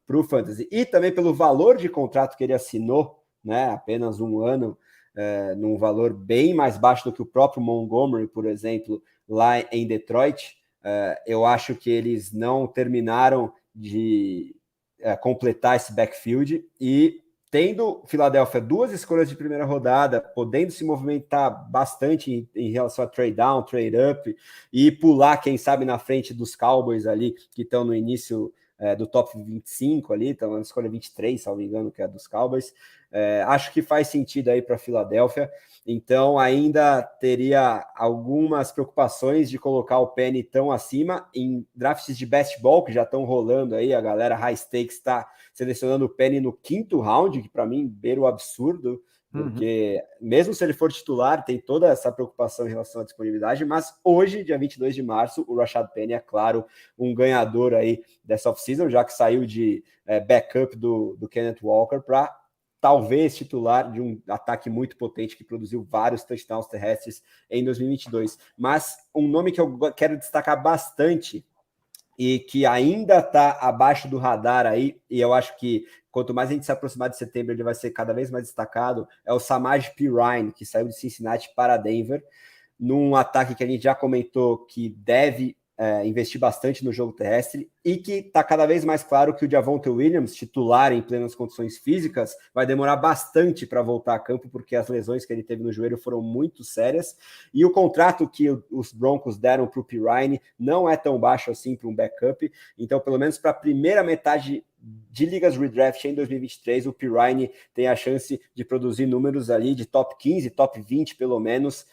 Speaker 1: para o Fantasy. E também pelo valor de contrato que ele assinou, né? Apenas um ano, num valor bem mais baixo do que o próprio Montgomery, por exemplo, lá em Detroit. Eu acho que eles não terminaram de completar esse backfield e tendo Filadélfia 2 escolhas de primeira rodada, podendo se movimentar bastante em relação a trade down, trade up e pular, quem sabe, na frente dos Cowboys ali, que estão no início do top 25 ali, estão na escolha 23, se não me engano, que é dos Cowboys. Acho que faz sentido aí para Filadélfia. Então, ainda teria algumas preocupações de colocar o Penny tão acima em drafts de best ball, que já estão rolando aí. A galera high stakes está selecionando o Penny no 5º round, que para mim beira o absurdo, porque mesmo se ele for titular, tem toda essa preocupação em relação à disponibilidade, mas hoje, dia 22 de março, o Rashad Penny é, claro, um ganhador aí dessa off-season, já que saiu de backup do Kenneth Walker para talvez titular de um ataque muito potente que produziu vários touchdowns terrestres em 2022. Mas um nome que eu quero destacar bastante e que ainda está abaixo do radar aí, e eu acho que quanto mais a gente se aproximar de setembro, ele vai ser cada vez mais destacado, é o Samaje Perine, que saiu de Cincinnati para Denver, num ataque que a gente já comentou que deve investir bastante no jogo terrestre e que está cada vez mais claro que o Javonte Williams, titular em plenas condições físicas, vai demorar bastante para voltar a campo, porque as lesões que ele teve no joelho foram muito sérias, e o contrato que os Broncos deram para o Perine não é tão baixo assim para um backup, então pelo menos para a primeira metade de ligas redraft em 2023, o Perine tem a chance de produzir números ali de top 15, top 20 pelo menos,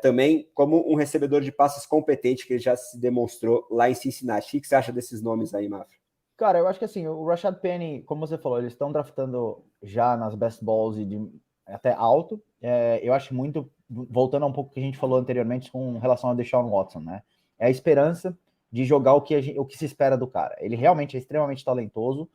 Speaker 1: também como um recebedor de passes competente que ele já se demonstrou lá em Cincinnati. O que você acha desses nomes aí, Mafra?
Speaker 2: Cara, eu acho que assim, o Rashad Penny, como você falou, eles estão draftando já nas best balls e até alto. Eu acho muito, voltando a um pouco que a gente falou anteriormente com relação ao Deshaun Watson, né? É a esperança de jogar o que se espera do cara. Ele realmente é extremamente talentoso,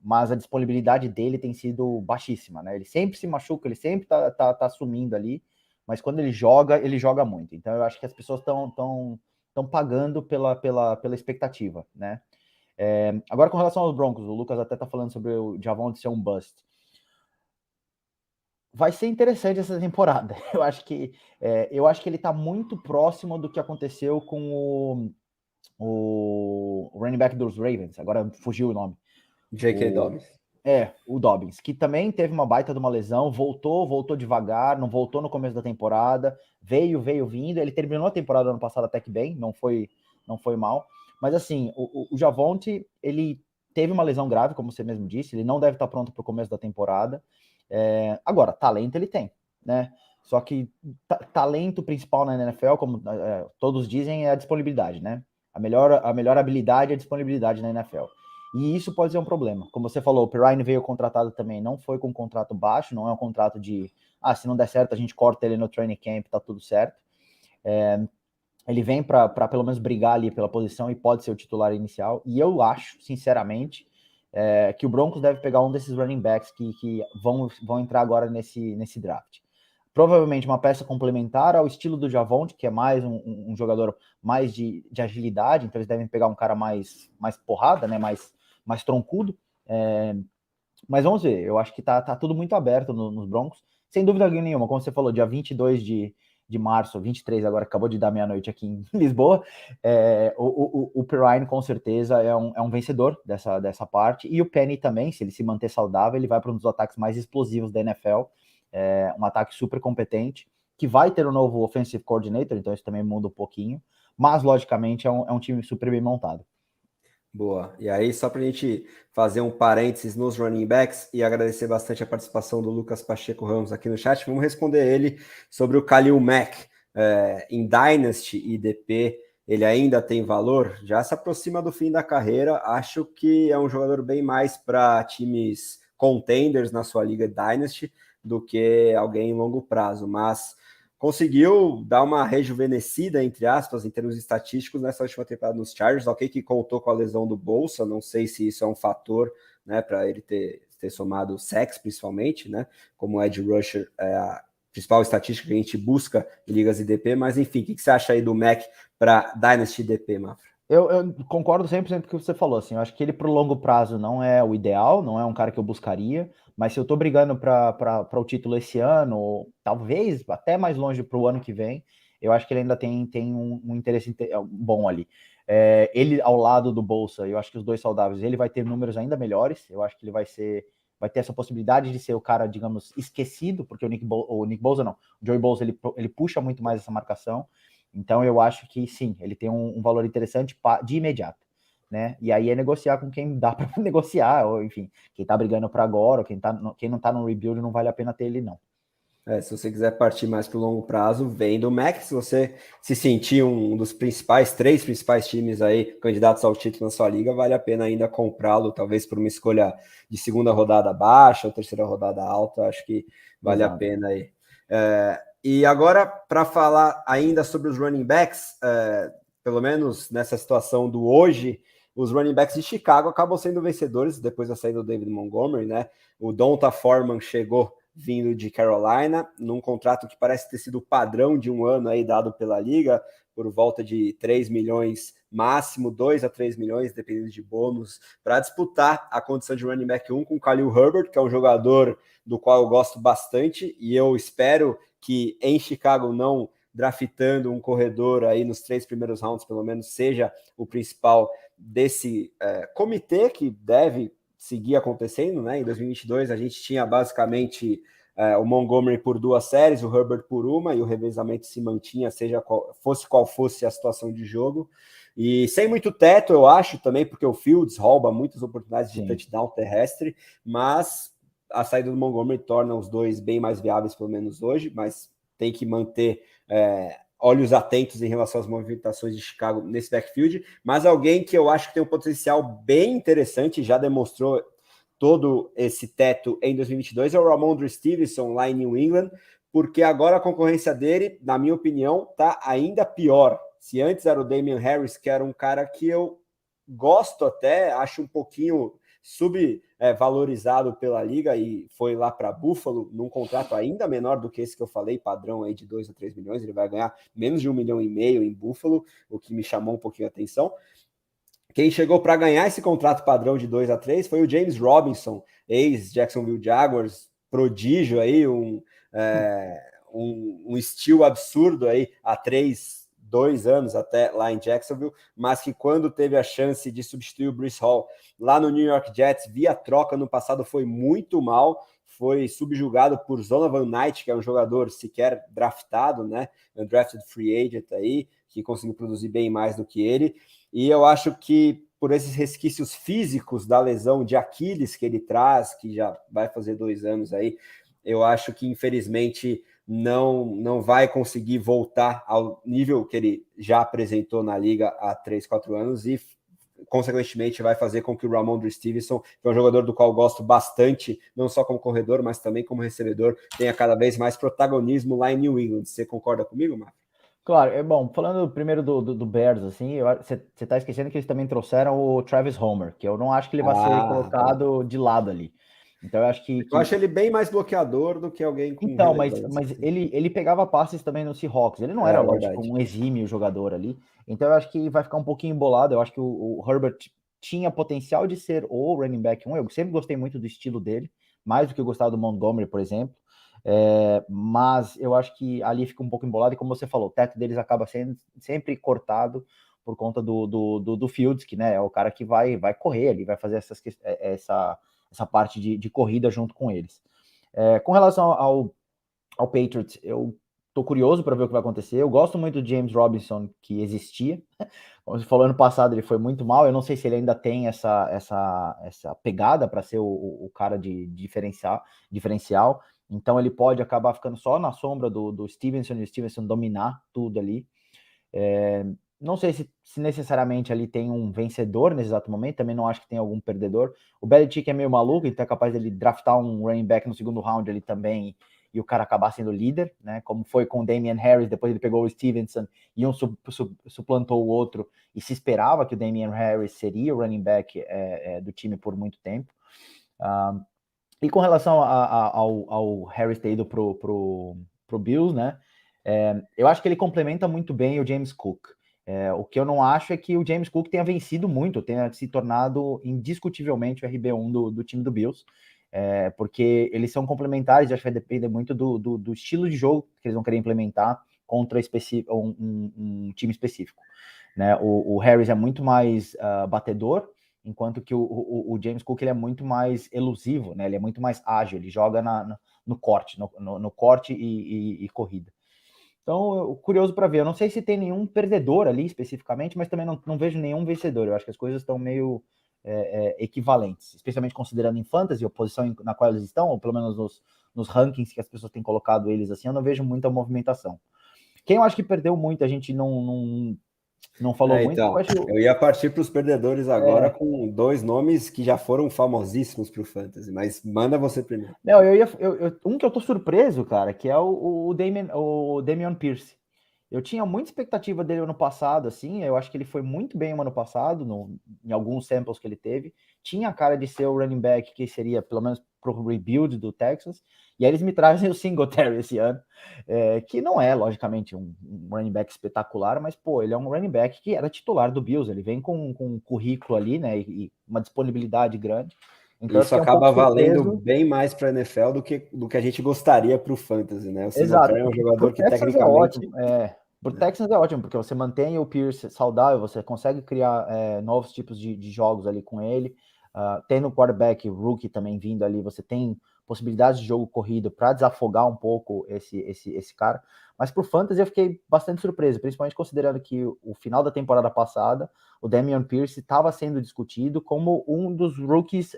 Speaker 2: mas a disponibilidade dele tem sido baixíssima, né? Ele sempre se machuca, ele sempre tá sumindo ali, mas quando ele joga muito. Então eu acho que as pessoas estão pagando pela expectativa, né? Agora, com relação aos Broncos, o Lucas até tá falando sobre o Javonte ser um bust. Vai ser interessante essa temporada. Eu acho que ele tá muito próximo do que aconteceu com o running back dos Ravens. Agora fugiu o nome.
Speaker 1: J.K. Dobbins.
Speaker 2: O Dobbins, que também teve uma baita de uma lesão, voltou devagar, não voltou no começo da temporada, veio vindo. Ele terminou a temporada ano passado até que bem, não foi mal. Mas assim, o Javonte, ele teve uma lesão grave, como você mesmo disse, ele não deve estar pronto para o começo da temporada. Agora, talento ele tem, né? Só que talento principal na NFL, como todos dizem, é a disponibilidade, né? A melhor habilidade é a disponibilidade na NFL. E isso pode ser um problema. Como você falou, o Perine veio contratado também, não foi com um contrato baixo, não é um contrato de, se não der certo, a gente corta ele no training camp, tá tudo certo. Ele vem para pelo menos brigar ali pela posição e pode ser o titular inicial. E eu acho, sinceramente, que o Broncos deve pegar um desses running backs que vão entrar agora nesse draft. Provavelmente uma peça complementar ao estilo do Javonte, que é mais um jogador mais de agilidade, então eles devem pegar um cara mais porrada, né, mais troncudo, Mas vamos ver, eu acho que tá tudo muito aberto nos Broncos, sem dúvida nenhuma, como você falou, dia 22 de março, 23 agora, acabou de dar meia-noite aqui em Lisboa, o Perrine com certeza é um vencedor dessa parte, e o Penny também, se ele se manter saudável, ele vai para um dos ataques mais explosivos da NFL, um ataque super competente, que vai ter um novo offensive coordinator, então isso também muda um pouquinho, mas logicamente é um time super bem montado.
Speaker 1: Boa. E aí, só para a gente fazer um parênteses nos running backs e agradecer bastante a participação do Lucas Pacheco Ramos aqui no chat, vamos responder ele sobre o Khalil Mack. Em Dynasty e DP, ele ainda tem valor? Já se aproxima do fim da carreira, acho que é um jogador bem mais para times contenders na sua liga Dynasty do que alguém em longo prazo, mas conseguiu dar uma rejuvenescida, entre aspas, em termos estatísticos nessa última temporada nos Chargers, ok, que contou com a lesão do Bolsa, não sei se isso é um fator, né, para ele ter somado sacks, principalmente, né, como Edge Rusher é a principal estatística que a gente busca em ligas IDP, mas enfim, o que você acha aí do Mac para Dynasty DP, Mafra?
Speaker 2: Eu concordo 100% com o que você falou, assim, eu acho que ele pro longo prazo não é o ideal, não é um cara que eu buscaria, mas se eu tô brigando para o título esse ano, ou talvez até mais longe pro ano que vem, eu acho que ele ainda tem um interesse bom ali. Ele ao lado do Bolsa, eu acho que os dois saudáveis, ele vai ter números ainda melhores, eu acho que ele vai ter essa possibilidade de ser o cara, digamos, esquecido, porque o Nick Bosa não, o Joey Bosa ele puxa muito mais essa marcação, então eu acho que sim, ele tem um valor interessante de imediato, né? E aí é negociar com quem dá para negociar, ou enfim, quem tá brigando para agora, ou quem não tá no rebuild, não vale a pena ter ele, não.
Speaker 1: Se você quiser partir mais para o longo prazo, vem do Max. Se você se sentir um dos três principais times aí, candidatos ao título na sua liga, vale a pena ainda comprá-lo, talvez por uma escolha de segunda rodada baixa ou terceira rodada alta, acho que vale a pena aí. E agora, para falar ainda sobre os running backs, pelo menos nessa situação do hoje, os running backs de Chicago acabam sendo vencedores depois da saída do David Montgomery, né? O Donta Foreman chegou vindo de Carolina, num contrato que parece ter sido o padrão de um ano aí dado pela liga, por volta de 3 milhões máximo, 2 a 3 milhões, dependendo de bônus, para disputar a condição de running back 1 com o Khalil Herbert, que é um jogador do qual eu gosto bastante, e eu espero que em Chicago não draftando um corredor aí nos 3 primeiros rounds, pelo menos, seja o principal desse comitê que deve seguir acontecendo, né? Em 2022 a gente tinha basicamente o Montgomery por 2 séries, o Herbert por uma, e o revezamento se mantinha, qual fosse a situação de jogo. E sem muito teto, eu acho, também, porque o Fields rouba muitas oportunidades de touchdown terrestre, mas a saída do Montgomery torna os dois bem mais viáveis, pelo menos hoje, mas tem que manter olhos atentos em relação às movimentações de Chicago nesse backfield, mas alguém que eu acho que tem um potencial bem interessante, já demonstrou todo esse teto em 2022, é o Ramondre Stevenson lá em New England, porque agora a concorrência dele, na minha opinião, tá ainda pior. Se antes era o Damian Harris, que era um cara que eu gosto até, acho um pouquinho subvalorizado pela liga e foi lá para Buffalo num contrato ainda menor do que esse que eu falei, padrão aí de 2 a 3 milhões, ele vai ganhar menos de 1,5 milhão em Buffalo, o que me chamou um pouquinho a atenção. Quem chegou para ganhar esse contrato padrão de 2 a 3 foi o James Robinson, ex-Jacksonville Jaguars, prodígio aí, um steal absurdo aí há 2 anos até lá em Jacksonville, mas que quando teve a chance de substituir o Breece Hall lá no New York Jets, via troca no passado, foi muito mal, foi subjugado por Zonovan Knight, que é um jogador sequer draftado, né, undrafted free agent aí, que conseguiu produzir bem mais do que ele, e eu acho que por esses resquícios físicos da lesão de Aquiles que ele traz, que já vai fazer 2 anos aí, eu acho que infelizmente não vai conseguir voltar ao nível que ele já apresentou na liga há 3, 4 anos e, consequentemente, vai fazer com que o Ramondre Stevenson, que é um jogador do qual eu gosto bastante, não só como corredor, mas também como recebedor, tenha cada vez mais protagonismo lá em New England. Você concorda comigo, Marco?
Speaker 2: Claro, bom, falando primeiro do Bears, assim, você tá esquecendo que eles também trouxeram o Travis Homer, que eu não acho que ele vai ser colocado de lado ali. Então eu acho que...
Speaker 1: Eu acho ele bem mais bloqueador do que alguém com
Speaker 2: Então, mas
Speaker 1: relevância.
Speaker 2: ele pegava passes também no Seahawks. Ele não era, lógico,
Speaker 1: verdade.
Speaker 2: um exímio jogador ali. Então eu acho que vai ficar um pouquinho embolado. Eu acho que o Herbert tinha potencial de ser o running back 1. Eu sempre gostei muito do estilo dele, mais do que eu gostava do Montgomery, por exemplo. Mas eu acho que ali fica um pouco embolado, e como você falou, o teto deles acaba sendo sempre cortado por conta do Fields, que, né, é o cara que vai correr ali, vai fazer essa parte de corrida junto com eles. Com relação ao Patriots, eu tô curioso para ver o que vai acontecer. Eu gosto muito do James Robinson, que existia. Como você falou, ano passado ele foi muito mal. Eu não sei se ele ainda tem essa pegada para ser o cara de diferencial. Então ele pode acabar ficando só na sombra do Stevenson, e o Stevenson dominar tudo ali. Não sei se necessariamente ali tem um vencedor nesse exato momento, também não acho que tem algum perdedor. O Belichick é meio maluco, então é capaz dele draftar um running back no segundo round ali também, e o cara acabar sendo líder, né? Como foi com o Damian Harris, depois ele pegou o Stevenson e um suplantou o outro, e se esperava que o Damian Harris seria o running back do time por muito tempo. E com relação ao Harris ter ido pro Bills, né? Eu acho que ele complementa muito bem o James Cook. O que eu não acho é que o James Cook tenha vencido muito, tenha se tornado indiscutivelmente o RB1 do time do Bills, porque eles são complementares. Acho que vai depender muito do estilo de jogo que eles vão querer implementar contra um time específico. Né? O Harris é muito mais batedor, enquanto que o James Cook ele é muito mais elusivo, né? Ele é muito mais ágil, ele joga no corte, no corte e corrida. Então, curioso para ver. Eu não sei se tem nenhum perdedor ali especificamente, mas também não vejo nenhum vencedor. Eu acho que as coisas estão meio equivalentes, especialmente considerando em fantasy, a posição na qual eles estão, ou pelo menos nos rankings que as pessoas têm colocado eles assim, eu não vejo muita movimentação. Quem eu acho que perdeu muito, a gente não falou muito.
Speaker 1: Então, eu ia partir para os perdedores agora com dois nomes que já foram famosíssimos para o Fantasy, mas manda você primeiro.
Speaker 2: Não, um que eu tô surpreso, cara, que é o Dameon Pierce. Eu tinha muita expectativa dele ano passado, assim. Eu acho que ele foi muito bem no ano passado, em alguns samples que ele teve. Tinha a cara de ser o running back que seria, pelo menos, pro rebuild do Texans. E aí eles me trazem o Singletary esse ano, que não é, logicamente, um running back espetacular, mas, pô, ele é um running back que era titular do Bills. Ele vem com um currículo ali, né, e uma disponibilidade grande. Então,
Speaker 1: isso acaba valendo bem mais para a NFL do que a gente gostaria para o Fantasy, né? O Singletary é um jogador que tecnicamente...
Speaker 2: Por Texans é ótimo, porque você mantém o Pierce saudável, você consegue criar novos tipos de jogos ali com ele. Tendo o quarterback rookie também vindo ali, você tem possibilidades de jogo corrido para desafogar um pouco esse cara. Mas pro Fantasy eu fiquei bastante surpreso, principalmente considerando que o final da temporada passada, o Dameon Pierce estava sendo discutido como um dos rookies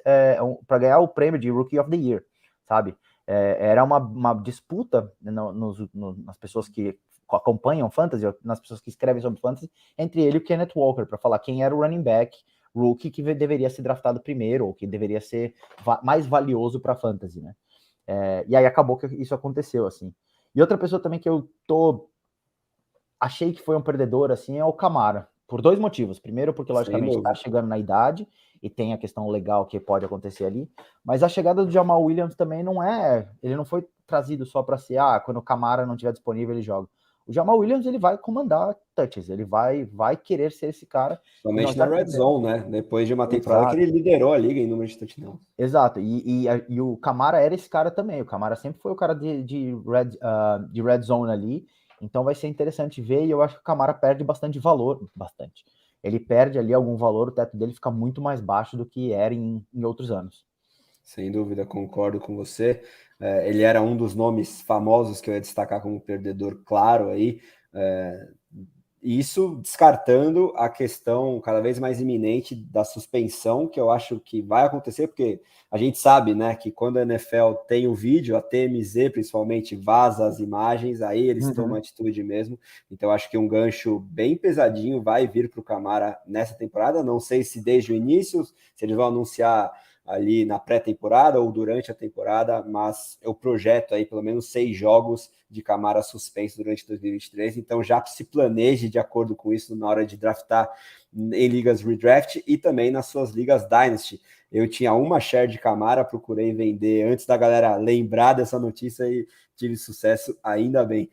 Speaker 2: para ganhar o prêmio de Rookie of the Year, sabe? Era uma disputa nas pessoas que acompanham Fantasy, nas pessoas que escrevem sobre Fantasy, entre ele e o Kenneth Walker, para falar quem era o running back rookie que deveria ser draftado primeiro, ou que deveria ser mais valioso para Fantasy, né? E aí acabou que isso aconteceu, assim. E outra pessoa também que eu achei que foi um perdedor, assim, é o Camara, por dois motivos. Primeiro, porque logicamente está chegando na idade e tem a questão legal que pode acontecer ali, mas a chegada do Jamal Williams também ele não foi trazido só para ser, quando o Camara não estiver disponível ele joga. O Jamal Williams, ele vai comandar touches, ele vai querer ser esse cara.
Speaker 1: Somente na Red Zone, né? Depois de uma temporada que ele liderou a liga em número de touchdowns.
Speaker 2: Exato, e o Camara era esse cara também. O Camara sempre foi o cara de Red Zone ali, então vai ser interessante ver, e eu acho que o Camara perde bastante valor, ele perde ali algum valor, o teto dele fica muito mais baixo do que era em outros anos.
Speaker 1: Sem dúvida, concordo com você. Ele era um dos nomes famosos que eu ia destacar como perdedor, claro, aí. Isso descartando a questão cada vez mais iminente da suspensão, que eu acho que vai acontecer, porque a gente sabe, né, que quando a NFL tem o vídeo, a TMZ principalmente vaza as imagens, aí eles tomam atitude mesmo. Então acho que um gancho bem pesadinho vai vir para o Camara nessa temporada. Não sei se desde o início, se eles vão anunciar ali na pré-temporada ou durante a temporada, mas eu projeto aí pelo menos 6 jogos de Camara suspenso durante 2023, então já se planeje de acordo com isso na hora de draftar em ligas redraft e também nas suas ligas Dynasty. Eu tinha uma share de Camara, procurei vender antes da galera lembrar dessa notícia e tive sucesso, ainda bem.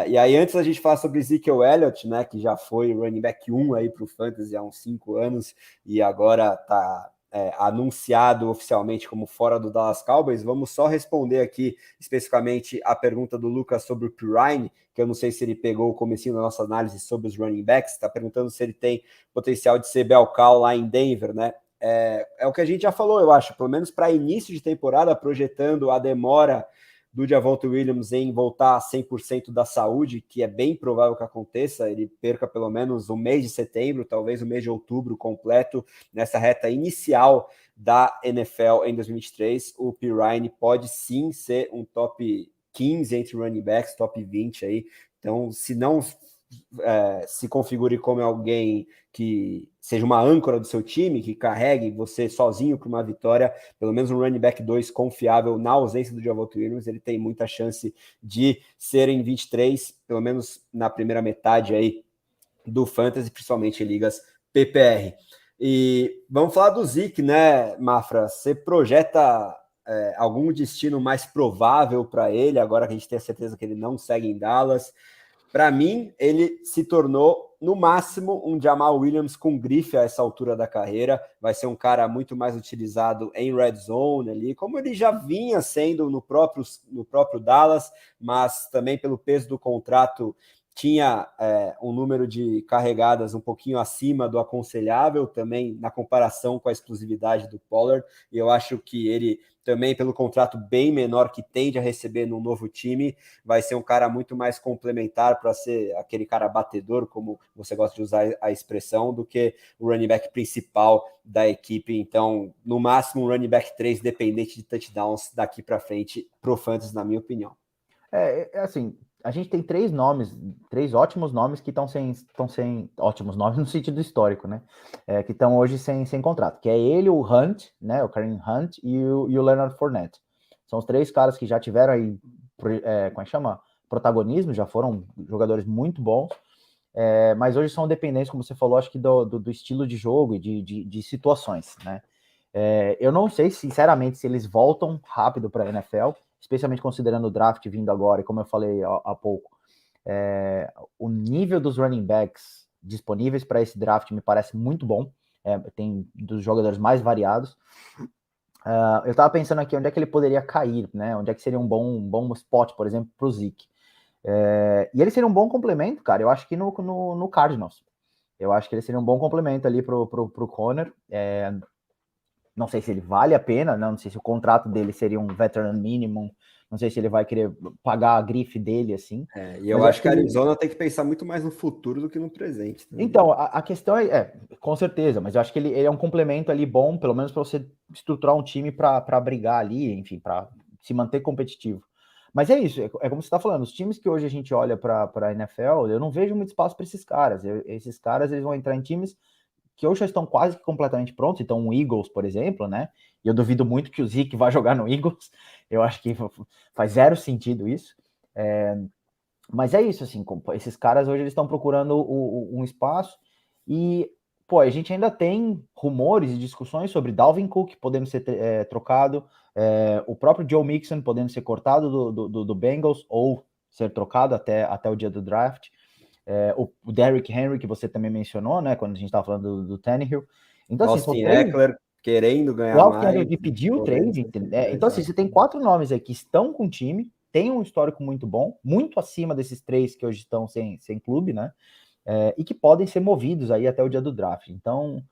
Speaker 1: E aí, antes da gente falar sobre Ezekiel Elliott, né, que já foi running back 1 aí para o Fantasy há uns 5 anos e agora está anunciado oficialmente como fora do Dallas Cowboys, vamos só responder aqui especificamente a pergunta do Lucas sobre o Pirine, que eu não sei se ele pegou o comecinho da nossa análise sobre os running backs, está perguntando se ele tem potencial de ser bell cow lá em Denver, né? É o que a gente já falou, eu acho, pelo menos para início de temporada, projetando a demora do Javonte Williams em voltar a 100% da saúde, que é bem provável que aconteça, ele perca pelo menos o mês de setembro, talvez o mês de outubro completo, nessa reta inicial da NFL em 2023, o Pirine pode sim ser um top 15 entre running backs, top 20 aí, então se não se configure como alguém que seja uma âncora do seu time, que carregue você sozinho para uma vitória, pelo menos um running back 2 confiável na ausência do Javonte Williams, ele tem muita chance de ser em 23, pelo menos na primeira metade aí do Fantasy, principalmente em ligas PPR. E vamos falar do Zeke, né, Mafra? Você projeta algum destino mais provável para ele, agora que a gente tem a certeza que ele não segue em Dallas? Para mim, ele se tornou, no máximo, um Jamal Williams com grife a essa altura da carreira. Vai ser um cara muito mais utilizado em red zone ali, como ele já vinha sendo no próprio Dallas, mas também pelo peso do contrato tinha um número de carregadas um pouquinho acima do aconselhável, também na comparação com a exclusividade do Pollard, e eu acho que ele também pelo contrato bem menor que tende a receber no novo time, vai ser um cara muito mais complementar para ser aquele cara batedor, como você gosta de usar a expressão, do que o running back principal da equipe. Então, no máximo, um running back 3 dependente de touchdowns daqui para frente pro Fantasy, na minha opinião.
Speaker 2: Assim, a gente tem três ótimos nomes que estão sem ótimos nomes no sentido histórico, né? Que estão hoje sem contrato, que é ele, o Hunt, né? O Kareem Hunt e o Leonard Fournette. São os três caras que já tiveram aí, como é que chama? Protagonismo, já foram jogadores muito bons, mas hoje são dependentes, como você falou, acho que do estilo de jogo e de situações, né? Eu não sei, sinceramente, se eles voltam rápido para a NFL, especialmente considerando o draft vindo agora, e como eu falei há pouco, o nível dos running backs disponíveis para esse draft me parece muito bom, tem dos jogadores mais variados. Eu estava pensando aqui onde é que ele poderia cair, né? Onde é que seria um bom spot, por exemplo, para o Zeke. E ele seria um bom complemento, cara, eu acho que no Cardinals. Eu acho que ele seria um bom complemento ali pro Conner. Não sei se ele vale a pena, não sei se o contrato dele seria um veteran minimum, não sei se ele vai querer pagar a grife dele, assim.
Speaker 1: E eu acho que a Arizona tem que pensar muito mais no futuro do que no presente. Também.
Speaker 2: Então, a questão com certeza, mas eu acho que ele é um complemento ali bom, pelo menos para você estruturar um time para brigar ali, enfim, para se manter competitivo. Mas é isso, é como você está falando, os times que hoje a gente olha para a NFL, eu não vejo muito espaço para esses caras. Esses caras eles vão entrar em times que hoje já estão quase que completamente prontos, então o Eagles, por exemplo, né? E eu duvido muito que o Zeke vá jogar no Eagles, eu acho que faz zero sentido isso. Mas é isso, assim, esses caras hoje eles estão procurando um espaço e, pô, a gente ainda tem rumores e discussões sobre Dalvin Cook podendo ser trocado, o próprio Joe Mixon podendo ser cortado do Bengals ou ser trocado até o dia do draft. O Derrick Henry, que você também mencionou, né, quando a gente estava falando do Tannehill. Então,
Speaker 1: Austin Eckler querendo ganhar
Speaker 2: o
Speaker 1: mais.
Speaker 2: Austin pediu o trade. Então, assim, você tem 4 nomes aí que estão com o time, tem um histórico muito bom, muito acima desses 3 que hoje estão sem clube, né, e que podem ser movidos aí até o dia do draft. Então,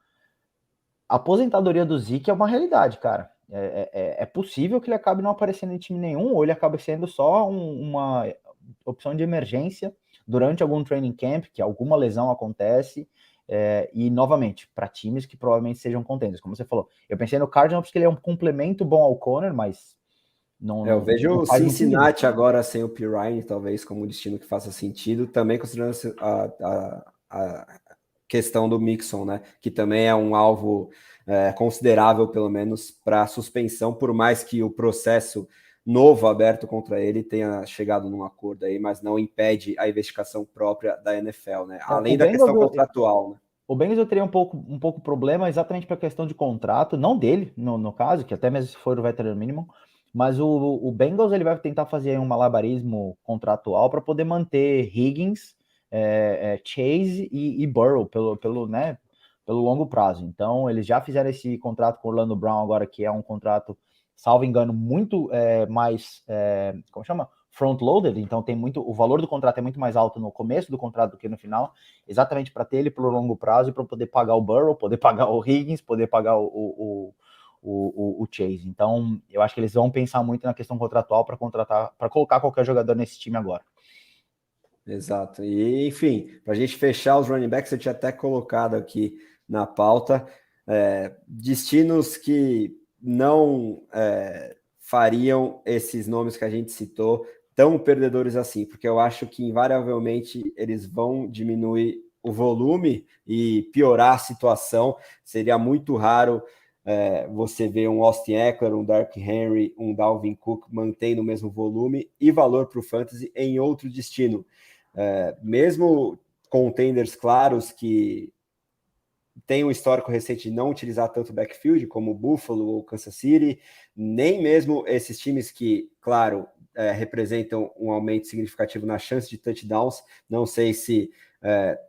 Speaker 2: a aposentadoria do Zeke é uma realidade, cara. É possível que ele acabe não aparecendo em time nenhum, ou ele acabe sendo só uma opção de emergência durante algum training camp, que alguma lesão acontece, e novamente, para times que provavelmente sejam contenders, como você falou. Eu pensei no Cardinals porque ele é um complemento bom ao Conner, mas
Speaker 1: eu vejo o Cincinnati
Speaker 2: sentido.
Speaker 1: Agora sem o Pirine, talvez, como um destino que faça sentido, também considerando a questão do Mixon, né? Que também é um alvo considerável, pelo menos, para suspensão, por mais que o processo novo aberto contra ele tenha chegado num acordo aí, mas não impede a investigação própria da NFL, né? Além da questão contratual, né?
Speaker 2: O Bengals eu teria um pouco problema exatamente para a questão de contrato, não dele, no caso, que até mesmo se for o veteran mínimo, Mas o Bengals ele vai tentar fazer um malabarismo contratual para poder manter Higgins, Chase e Burrow pelo longo prazo. Então, eles já fizeram esse contrato com o Orlando Brown agora, que é um contrato, salvo engano, muito mais, como chama? Front-loaded, então o valor do contrato é muito mais alto no começo do contrato do que no final, exatamente para ter ele pelo longo prazo e para poder pagar o Burrow, poder pagar o Higgins, poder pagar o Chase. Então, eu acho que eles vão pensar muito na questão contratual para contratar, para colocar qualquer jogador nesse time agora.
Speaker 1: Exato. E, enfim, para a gente fechar os running backs, eu tinha até colocado aqui na pauta destinos que não fariam esses nomes que a gente citou tão perdedores assim, porque eu acho que invariavelmente eles vão diminuir o volume e piorar a situação. Seria muito raro você ver um Austin Ekeler, um Dark Henry, um Dalvin Cook mantendo o mesmo volume e valor para o fantasy em outro destino. Mesmo contenders claros que tem um histórico recente de não utilizar tanto backfield, como Buffalo ou Kansas City, nem mesmo esses times que, claro, representam um aumento significativo na chance de touchdowns, não sei se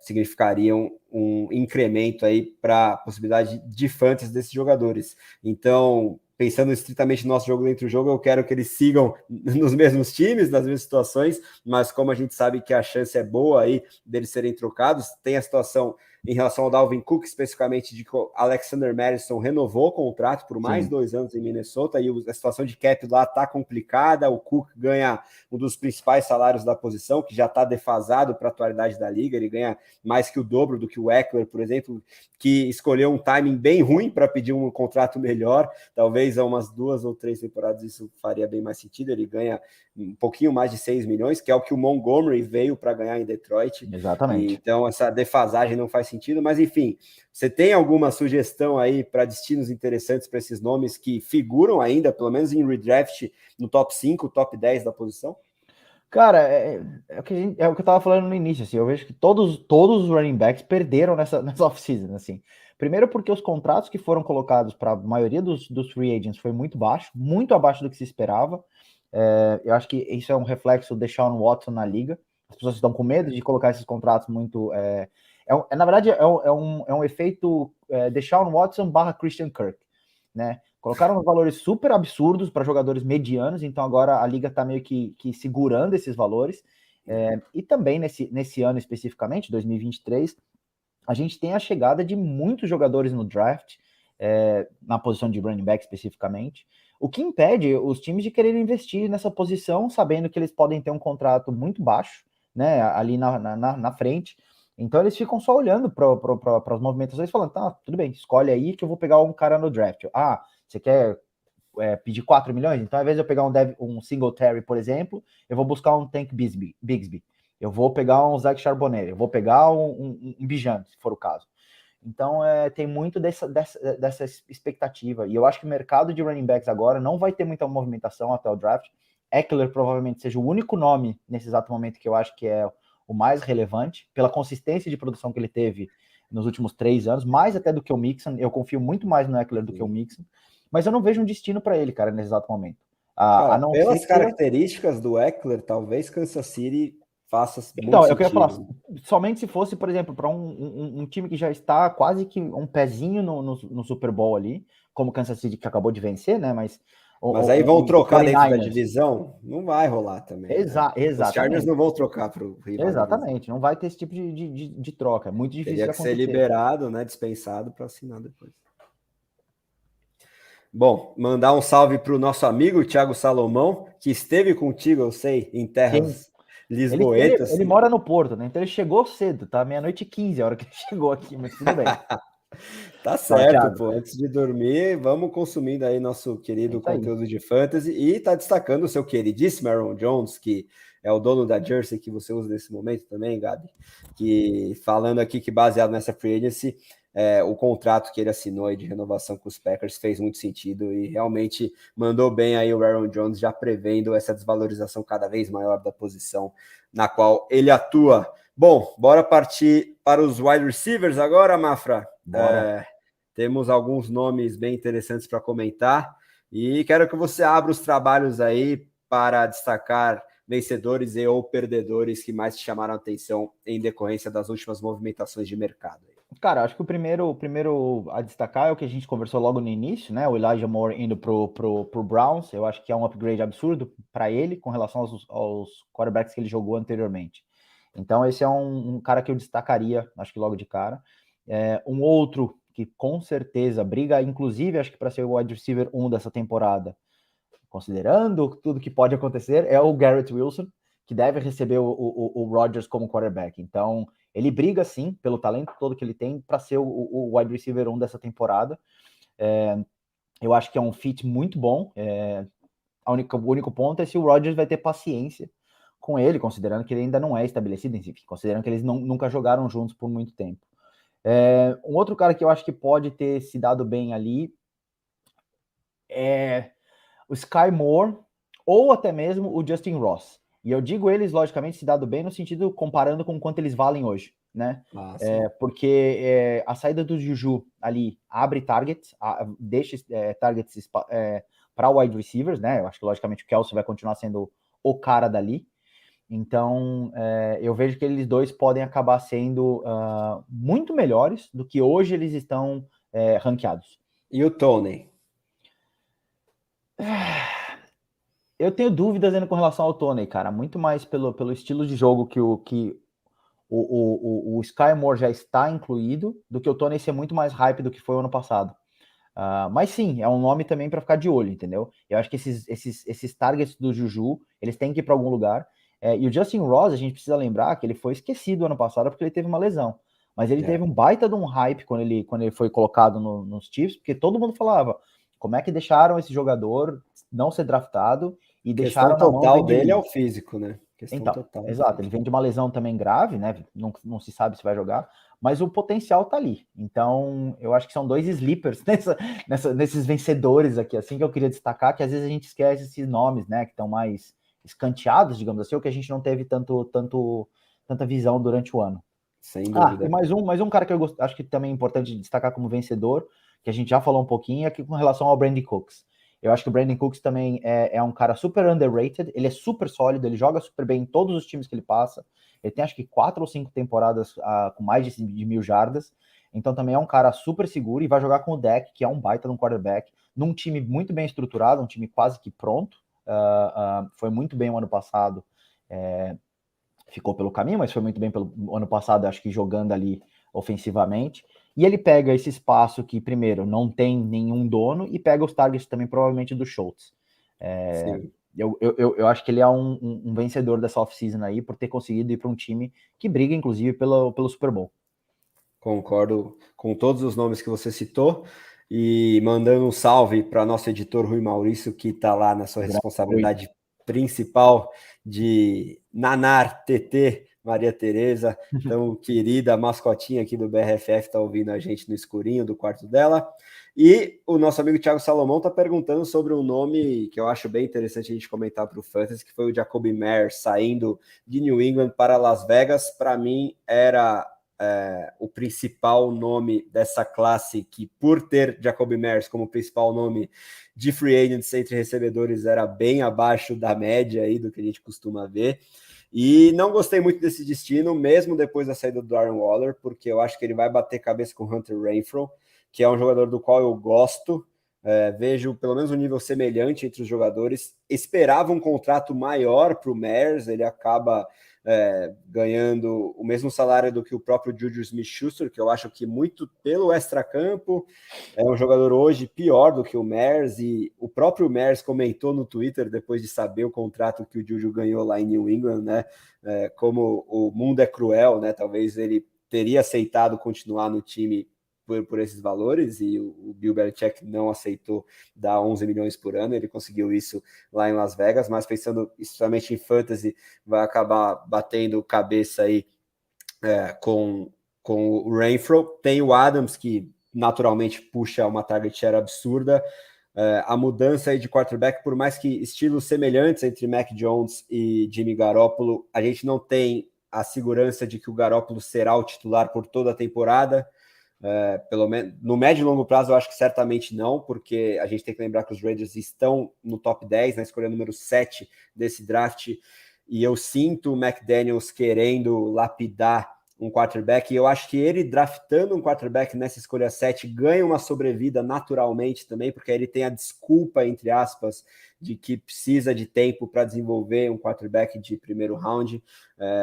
Speaker 1: significariam um incremento aí para a possibilidade de fantasy desses jogadores. Então, pensando estritamente no nosso jogo dentro do jogo, eu quero que eles sigam nos mesmos times, nas mesmas situações, mas como a gente sabe que a chance é boa aí deles serem trocados, tem a situação em relação ao Dalvin Cook, especificamente de que o Alexander Mattison renovou o contrato por mais 2 anos em Minnesota, e a situação de cap lá está complicada, o Cook ganha um dos principais salários da posição, que já está defasado para a atualidade da liga, ele ganha mais que o dobro do que o Ekeler, por exemplo, que escolheu um timing bem ruim para pedir um contrato melhor, talvez há umas 2 ou 3 temporadas isso faria bem mais sentido, ele ganha um pouquinho mais de 6 milhões, que é o que o Montgomery veio para ganhar em Detroit.
Speaker 2: Exatamente.
Speaker 1: Então essa defasagem não faz sentido, mas enfim, você tem alguma sugestão aí para destinos interessantes para esses nomes que figuram ainda, pelo menos em redraft, no top 5, top 10 da posição?
Speaker 2: Cara, o que eu tava falando no início, assim, eu vejo que todos os running backs perderam nessa off-season, assim. Primeiro porque os contratos que foram colocados para a maioria dos free agents foi muito baixo, muito abaixo do que se esperava. Eu acho que isso é um reflexo de Deshaun Watson na liga. As pessoas estão com medo de colocar esses contratos muito... na verdade, é um efeito Deshaun Watson / Christian Kirk, né? Colocaram valores super absurdos para jogadores medianos, então agora a liga está meio que segurando esses valores. E também nesse ano especificamente, 2023, a gente tem a chegada de muitos jogadores no draft, na posição de running back especificamente, o que impede os times de querer investir nessa posição, sabendo que eles podem ter um contrato muito baixo, né, ali na frente. Então eles ficam só olhando para as movimentações, falando, tá, tudo bem, escolhe aí que eu vou pegar um cara no draft. Ah, você quer pedir 4 milhões? Então, ao invés de eu pegar um Singletary, por exemplo, eu vou buscar um Tank Bigsby. Eu vou pegar um Zach Charbonnet, eu vou pegar um Bijan, se for o caso. Então, tem muito dessa expectativa. E eu acho que o mercado de running backs agora não vai ter muita movimentação até o draft. Ekeler provavelmente seja o único nome nesse exato momento que eu acho que é o mais relevante, pela consistência de produção que ele teve nos últimos 3 anos, mais até do que o Mixon. Eu confio muito mais no Ekeler do que o Mixon. Mas eu não vejo um destino para ele, cara, nesse exato momento.
Speaker 1: Cara, pelas características do Ekeler, talvez Kansas City faça muito
Speaker 2: eu queria falar,
Speaker 1: sentido.
Speaker 2: somente se fosse, por exemplo, para um time que já está quase que um pezinho no Super Bowl ali, como Kansas City, que acabou de vencer, né? Mas
Speaker 1: aí vão trocar dentro da divisão? Não vai rolar também.
Speaker 2: Exatamente.
Speaker 1: Os Chargers não vão trocar para o rival.
Speaker 2: Exatamente, não vai ter esse tipo de troca. É muito difícil
Speaker 1: Teria
Speaker 2: de
Speaker 1: que
Speaker 2: acontecer.
Speaker 1: ser liberado, né? Dispensado para assinar depois. Bom, mandar um salve para o nosso amigo Thiago Salomão, que esteve contigo, eu sei, em terras lisboetas.
Speaker 2: Ele mora no Porto, né? Então ele chegou cedo, tá? 00:15 a hora que ele chegou aqui, mas tudo bem.
Speaker 1: Tá certo, pô. Antes de dormir, vamos consumindo aí nosso querido conteúdo de fantasy e tá destacando o seu queridíssimo Aaron Jones, que é o dono da jersey que você usa nesse momento também, Gabi, que falando aqui que baseado nessa free agency, o contrato que ele assinou aí de renovação com os Packers fez muito sentido e realmente mandou bem aí o Aaron Jones, já prevendo essa desvalorização cada vez maior da posição na qual ele atua. Bom, bora partir para os wide receivers agora, Mafra. Temos alguns nomes bem interessantes para comentar. E quero que você abra os trabalhos aí para destacar vencedores e ou perdedores que mais te chamaram a atenção em decorrência das últimas movimentações de mercado.
Speaker 2: Cara, acho que o primeiro a destacar é o que a gente conversou logo no início, né? O Elijah Moore indo pro Browns. Eu acho que é um upgrade absurdo para ele com relação aos quarterbacks que ele jogou anteriormente. Então, esse é um cara que eu destacaria, acho que logo de cara. Um outro que com certeza briga, inclusive, acho que para ser o wide receiver 1 dessa temporada, considerando tudo que pode acontecer, é o Garrett Wilson, que deve receber o Rodgers como quarterback. Então, ele briga, sim, pelo talento todo que ele tem para ser o wide receiver 1 dessa temporada. Eu acho que é um fit muito bom. O único ponto é se o Rodgers vai ter paciência com ele, considerando que ele ainda não é estabelecido, enfim, considerando que eles nunca jogaram juntos por muito tempo. Um outro cara que eu acho que pode ter se dado bem ali é o Sky Moore ou até mesmo o Justin Ross. E eu digo eles, logicamente, se dado bem no sentido comparando com quanto eles valem hoje, né? Porque a saída do Juju ali abre targets, deixa targets para wide receivers, né? Eu acho que, logicamente, o Kelce vai continuar sendo o cara dali. Então, eu vejo que eles dois podem acabar sendo muito melhores do que hoje eles estão ranqueados.
Speaker 1: E o Tony?
Speaker 2: Eu tenho dúvidas ainda com relação ao Tony, cara. Muito mais pelo estilo de jogo que o Sky Moore já está incluído, do que o Tony ser muito mais hype do que foi o ano passado. Mas sim, é um nome também para ficar de olho, entendeu? Eu acho que esses targets do Juju, eles têm que ir para algum lugar. E o Justin Ross, a gente precisa lembrar que ele foi esquecido ano passado porque ele teve uma lesão. Mas ele teve um baita de um hype quando ele foi colocado nos Chiefs, porque todo mundo falava como é que deixaram esse jogador não ser draftado e deixaram na mão
Speaker 1: total dele é o físico, né?
Speaker 2: Então, exato, ele vem de uma lesão também grave, né? Não se sabe se vai jogar, mas o potencial tá ali. Então, eu acho que são dois sleepers nesses vencedores aqui, assim, que eu queria destacar, que às vezes a gente esquece esses nomes, né? Que estão mais escanteados, digamos assim, ou que a gente não teve tanta visão durante o ano.
Speaker 1: Sem dúvida.
Speaker 2: E mais um cara que eu acho que também é importante destacar como vencedor, que a gente já falou um pouquinho, aqui com relação ao Brandon Cooks. Eu acho que o Brandon Cooks também é um cara super underrated, ele é super sólido, ele joga super bem em todos os times que ele passa, ele tem acho que 4 ou 5 temporadas com mais de 1.000 jardas, então também é um cara super seguro e vai jogar com o Dak, que é um baita de um quarterback, num time muito bem estruturado, um time quase que pronto, foi muito bem o ano passado, ficou pelo caminho, mas foi muito bem pelo ano passado, acho que jogando ali ofensivamente. E ele pega esse espaço que, primeiro, não tem nenhum dono, e pega os targets também, provavelmente, do Schultz. Eu acho que ele é um vencedor dessa off-season aí, por ter conseguido ir para um time que briga, inclusive, pelo Super Bowl.
Speaker 1: Concordo com todos os nomes que você citou. E mandando um salve para nosso editor Rui Maurício, que está lá na sua responsabilidade principal de nanar TT Maria Tereza, tão querida mascotinha aqui do BRFF, está ouvindo a gente no escurinho do quarto dela. E o nosso amigo Thiago Salomão está perguntando sobre um nome que eu acho bem interessante a gente comentar para o Fantasy, que foi o Jacoby Myers saindo de New England para Las Vegas. Para mim, era o principal nome dessa classe, que por ter Jacoby Myers como principal nome de free agents entre recebedores, era bem abaixo da média aí do que a gente costuma ver. E não gostei muito desse destino, mesmo depois da saída do Darren Waller, porque eu acho que ele vai bater cabeça com o Hunter Renfrow, que é um jogador do qual eu gosto, vejo pelo menos um nível semelhante entre os jogadores. Esperava um contrato maior para o Myers, ele acaba ganhando o mesmo salário do que o próprio Juju Smith-Schuster, que eu acho que muito pelo extracampo, é um jogador hoje pior do que o Myers, e o próprio Myers comentou no Twitter, depois de saber o contrato que o Juju ganhou lá em New England, né, como o mundo é cruel, né, talvez ele teria aceitado continuar no time por esses valores, e o Bill Belichick não aceitou dar 11 milhões por ano, ele conseguiu isso lá em Las Vegas, mas pensando especialmente em fantasy, vai acabar batendo cabeça aí com o Renfrow. Tem o Adams, que naturalmente puxa uma target share absurda. A mudança aí de quarterback, por mais que estilos semelhantes entre Mac Jones e Jimmy Garoppolo, a gente não tem a segurança de que o Garoppolo será o titular por toda a temporada. Pelo menos no médio e longo prazo eu acho que certamente não, porque a gente tem que lembrar que os Raiders estão no top 10, na escolha número 7 desse draft, e eu sinto o McDaniels querendo lapidar um quarterback, e eu acho que ele draftando um quarterback nessa escolha 7 ganha uma sobrevida naturalmente também, porque aí ele tem a desculpa, entre aspas, de que precisa de tempo para desenvolver um quarterback de primeiro round,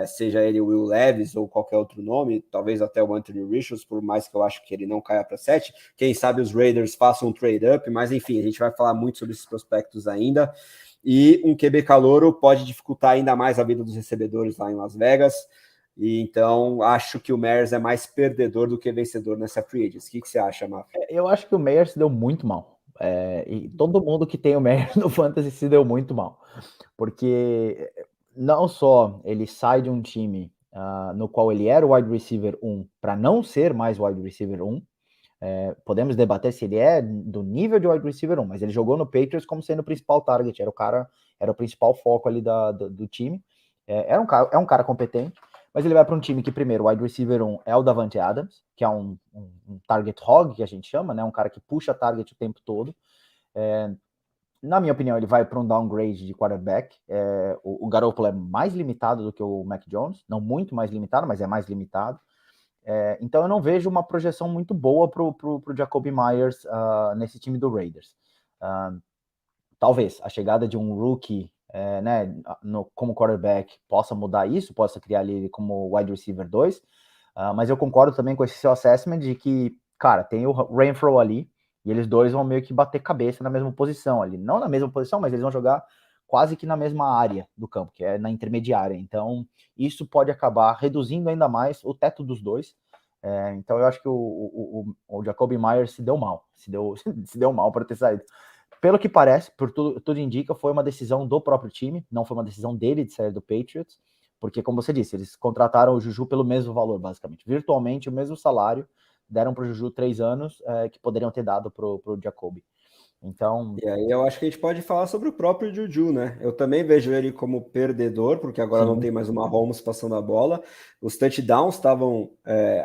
Speaker 1: seja ele o Will Levis ou qualquer outro nome, talvez até o Anthony Richards, por mais que eu acho que ele não caia para 7. Quem sabe os Raiders façam um trade-up, mas enfim, a gente vai falar muito sobre esses prospectos ainda. E um QB calouro pode dificultar ainda mais a vida dos recebedores lá em Las Vegas. E então acho que o Meyers é mais perdedor do que vencedor nessa free agency. O que você acha, Mafra?
Speaker 2: Eu acho que o Meyers se deu muito mal. E todo mundo que tem o Meyers no Fantasy se deu muito mal. Porque não só ele sai de um time no qual ele era o wide receiver 1 para não ser mais wide receiver 1. Podemos debater se ele é do nível de wide receiver 1, mas ele jogou no Patriots como sendo o principal target, era o principal foco ali do time. É um cara competente, mas ele vai para um time que, primeiro, o wide receiver 1 é o Davante Adams, que é um target hog, que a gente chama, né? Um cara que puxa target o tempo todo. Na minha opinião, ele vai para um downgrade de quarterback. O Garoppolo é mais limitado do que o Mac Jones, não muito mais limitado, mas é mais limitado. Então eu não vejo uma projeção muito boa para o Jakobi Meyers nesse time do Raiders. Talvez a chegada de um rookie né, como quarterback possa mudar isso, possa criar ele como wide receiver 2, mas eu concordo também com esse seu assessment de que, cara, tem o Renfrow ali, e eles dois vão meio que bater cabeça na mesma posição ali. Não na mesma posição, mas eles vão jogar quase que na mesma área do campo, que é na intermediária. Então, isso pode acabar reduzindo ainda mais o teto dos dois. Então, eu acho que o Jakobi Meyers se deu mal. Se deu mal para ter saído. Pelo que parece, por tudo indica, foi uma decisão do próprio time, não foi uma decisão dele de sair do Patriots, porque, como você disse, eles contrataram o Juju pelo mesmo valor, basicamente. Virtualmente o mesmo salário, deram para o Juju 3 anos, que poderiam ter dado para o Jakobi. Então...
Speaker 1: E aí eu acho que a gente pode falar sobre o próprio Juju, né? Eu também vejo ele como perdedor, porque agora não tem mais uma Holmes passando a bola. Os touchdowns estavam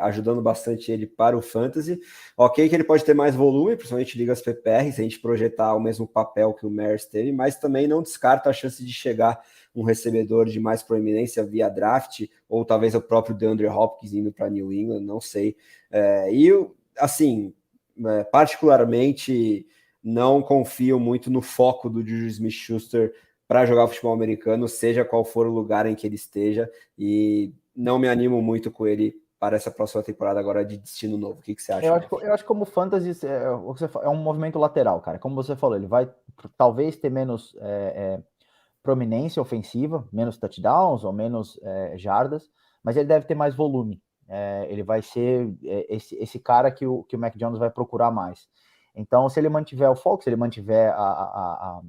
Speaker 1: ajudando bastante ele para o Fantasy. Ok que ele pode ter mais volume, principalmente ligas PPR, se a gente projetar o mesmo papel que o Meyers teve, mas também não descarta a chance de chegar um recebedor de mais proeminência via draft, ou talvez o próprio DeAndre Hopkins indo para New England, não sei. Assim, particularmente... não confio muito no foco do Juju Smith-Schuster para jogar futebol americano, seja qual for o lugar em que ele esteja, e não me animo muito com ele para essa próxima temporada agora de destino novo. O que você acha?
Speaker 2: Eu acho que como fantasy é um movimento lateral, cara. Como você falou, ele vai talvez ter menos prominência ofensiva, menos touchdowns ou menos jardas, mas ele deve ter mais volume. Ele vai ser esse cara que o Mac Jones vai procurar mais. Então, se ele mantiver o foco, se ele mantiver a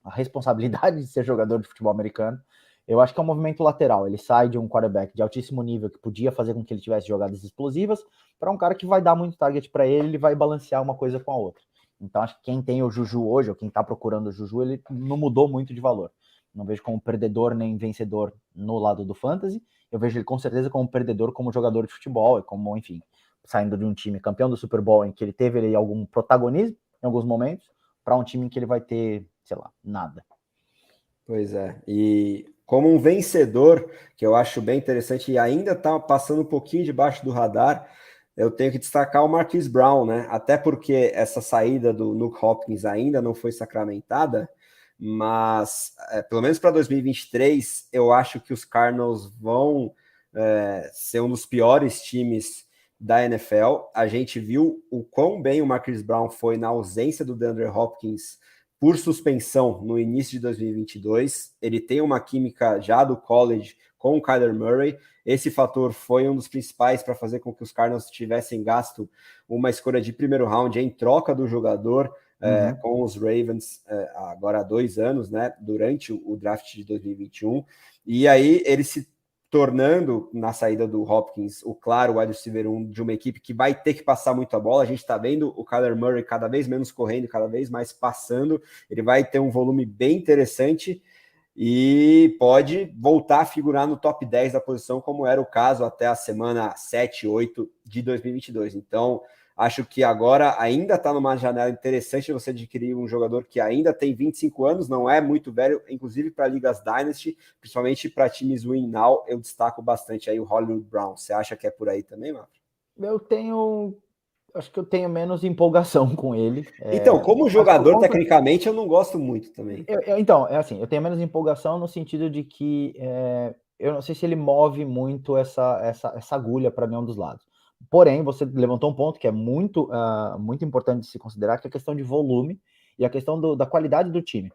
Speaker 2: responsabilidade de ser jogador de futebol americano, eu acho que é um movimento lateral. Ele sai de um quarterback de altíssimo nível que podia fazer com que ele tivesse jogadas explosivas para um cara que vai dar muito target para ele, ele vai balancear uma coisa com a outra. Então, acho que quem tem o Juju hoje, ou quem está procurando o Juju, ele não mudou muito de valor. Não vejo como perdedor nem vencedor no lado do fantasy. Eu vejo ele com certeza como perdedor como jogador de futebol, e como, enfim, saindo de um time campeão do Super Bowl em que ele teve ali algum protagonismo em alguns momentos, para um time em que ele vai ter, sei lá, nada.
Speaker 1: Pois é, e como um vencedor, que eu acho bem interessante e ainda está passando um pouquinho debaixo do radar, eu tenho que destacar o Marquise Brown, né? Até porque essa saída do Nuke Hopkins ainda não foi sacramentada, mas pelo menos para 2023, eu acho que os Cardinals vão ser um dos piores times da NFL. A gente viu o quão bem o Marquise Brown foi na ausência do DeAndre Hopkins por suspensão no início de 2022. Ele tem uma química já do college com o Kyler Murray. Esse fator foi um dos principais para fazer com que os Cardinals tivessem gasto uma escolha de primeiro round em troca do jogador com os Ravens agora há 2 anos, né, durante o draft de 2021. E aí ele se tornando, na saída do Hopkins, o claro wide receiver 1 de uma equipe que vai ter que passar muito a bola. A gente está vendo o Kyler Murray cada vez menos correndo, cada vez mais passando. Ele vai ter um volume bem interessante. e pode voltar a figurar no top 10 da posição, como era o caso até a semana 7, 8 de 2022. Então, acho que agora ainda está numa janela interessante você adquirir um jogador que ainda tem 25 anos, não é muito velho, inclusive para ligas Dynasty, principalmente para times win now, eu destaco bastante aí o Hollywood Brown. Você acha que é por aí também, Mafra?
Speaker 2: Acho que eu tenho menos empolgação com ele.
Speaker 1: Então, como
Speaker 2: Mas por
Speaker 1: jogador,
Speaker 2: conta,
Speaker 1: tecnicamente, eu não gosto muito também.
Speaker 2: então, é assim, eu tenho menos empolgação no sentido de que eu não sei se ele move muito essa agulha para nenhum dos lados. Porém, você levantou um ponto que é muito importante de se considerar, que é a questão de volume e a questão da qualidade do time.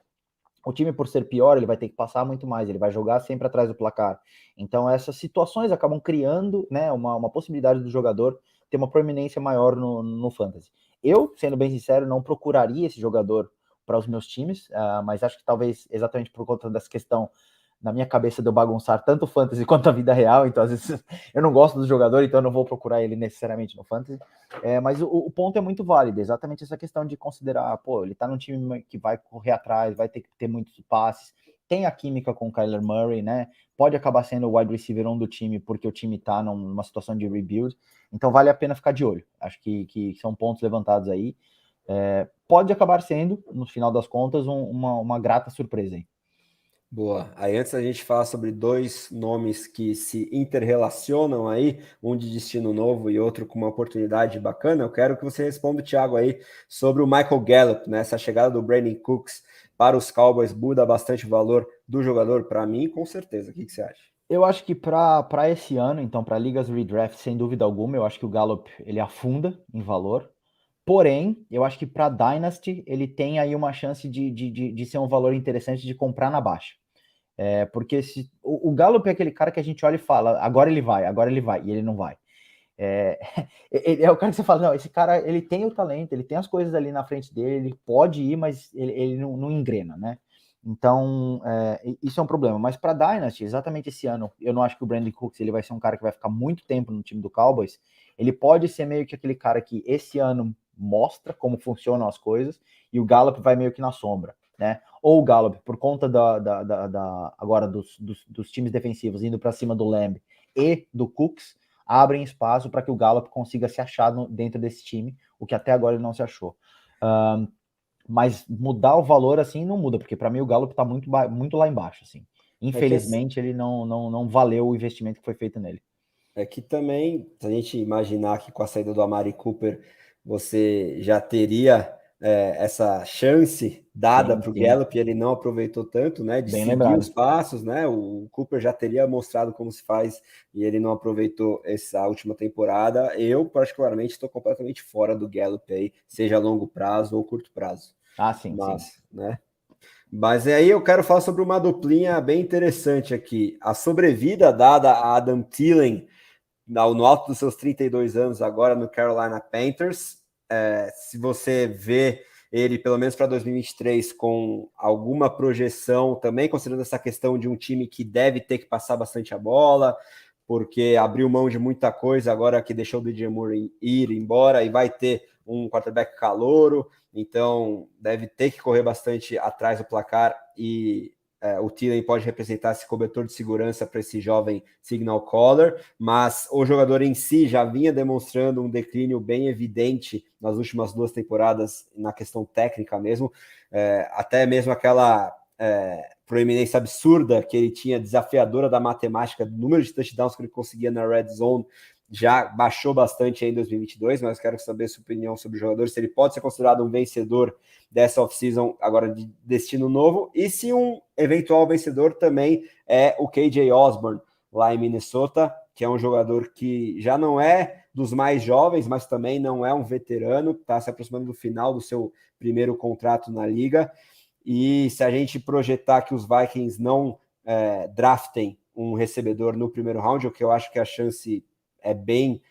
Speaker 2: O time, por ser pior, ele vai ter que passar muito mais, ele vai jogar sempre atrás do placar. Então, essas situações acabam criando, né, uma possibilidade do jogador ter uma proeminência maior no fantasy. Eu, sendo bem sincero, não procuraria esse jogador para os meus times, mas acho que talvez exatamente por conta dessa questão na minha cabeça de eu bagunçar tanto o fantasy quanto a vida real, então às vezes eu não gosto do jogador, então eu não vou procurar ele necessariamente no fantasy, mas o ponto é muito válido, exatamente essa questão de considerar, pô, ele tá num time que vai correr atrás, vai ter que ter muitos passes, tem a química com o Kyler Murray, né, pode acabar sendo o wide receiver 1 do time, porque o time tá numa situação de rebuild, então vale a pena ficar de olho, acho que são pontos levantados aí, pode acabar sendo, no final das contas, uma grata surpresa aí.
Speaker 1: Boa. Aí antes a gente falar sobre dois nomes que se interrelacionam aí, um de destino novo e outro com uma oportunidade bacana, eu quero que você responda, Thiago, aí sobre o Michael Gallup, né? Essa chegada do Brandon Cooks para os Cowboys muda bastante o valor do jogador para mim, com certeza. O que você acha?
Speaker 2: Eu acho que para esse ano, então, para ligas redraft, sem dúvida alguma, eu acho que o Gallup ele afunda em valor. Porém, eu acho que para Dynasty ele tem aí uma chance de ser um valor interessante de comprar na baixa. Porque o Gallup é aquele cara que a gente olha e fala, agora ele vai, e ele não vai. Ele é o cara que você fala, não, esse cara ele tem o talento, ele tem as coisas ali na frente dele, ele pode ir, mas ele não engrena, né? Então, isso é um problema. Mas para Dynasty, exatamente esse ano, eu não acho que o Brandon Cooks ele vai ser um cara que vai ficar muito tempo no time do Cowboys. Ele pode ser meio que aquele cara que esse ano mostra como funcionam as coisas e o Gallup vai meio que na sombra, né? Ou o Gallup, por conta agora dos times defensivos indo para cima do Lamb e do Cooks, abrem espaço para que o Gallup consiga se achar dentro desse time, o que até agora ele não se achou. Mas mudar o valor assim não muda, porque para mim o Gallup está muito lá embaixo. Assim. Infelizmente, ele não valeu o investimento que foi feito nele.
Speaker 1: É que também, se a gente imaginar que com a saída do Amari Cooper você já teria essa chance dada para o Gallup e ele não aproveitou tanto, né? De
Speaker 2: Bem
Speaker 1: seguir
Speaker 2: lembrado.
Speaker 1: os passos, né? O Cooper já teria mostrado como se faz e ele não aproveitou essa última temporada. Eu, particularmente, estou completamente fora do Gallup aí, seja a longo prazo ou curto prazo.
Speaker 2: Sim,
Speaker 1: sim. Né? Mas aí eu quero falar sobre uma duplinha bem interessante aqui. A sobrevida dada a Adam Thielen no alto dos seus 32 anos agora no Carolina Panthers. Se você vê ele, pelo menos para 2023, com alguma projeção, também considerando essa questão de um time que deve ter que passar bastante a bola, porque abriu mão de muita coisa agora que deixou o DJ Moore ir embora e vai ter um quarterback calouro, então deve ter que correr bastante atrás do placar e o Thielen pode representar esse cobertor de segurança para esse jovem signal caller, mas o jogador em si já vinha demonstrando um declínio bem evidente nas últimas 2 temporadas na questão técnica mesmo, até mesmo aquela proeminência absurda que ele tinha, desafiadora da matemática, do número de touchdowns que ele conseguia na red zone, já baixou bastante em 2022, mas quero saber sua opinião sobre o jogador, se ele pode ser considerado um vencedor dessa off-season agora de destino novo, e se um eventual vencedor também é o KJ Osborne, lá em Minnesota, que é um jogador que já não é dos mais jovens, mas também não é um veterano, está se aproximando do final do seu primeiro contrato na liga, e se a gente projetar que os Vikings não draftem um recebedor no primeiro round, o que eu acho que a chance é bem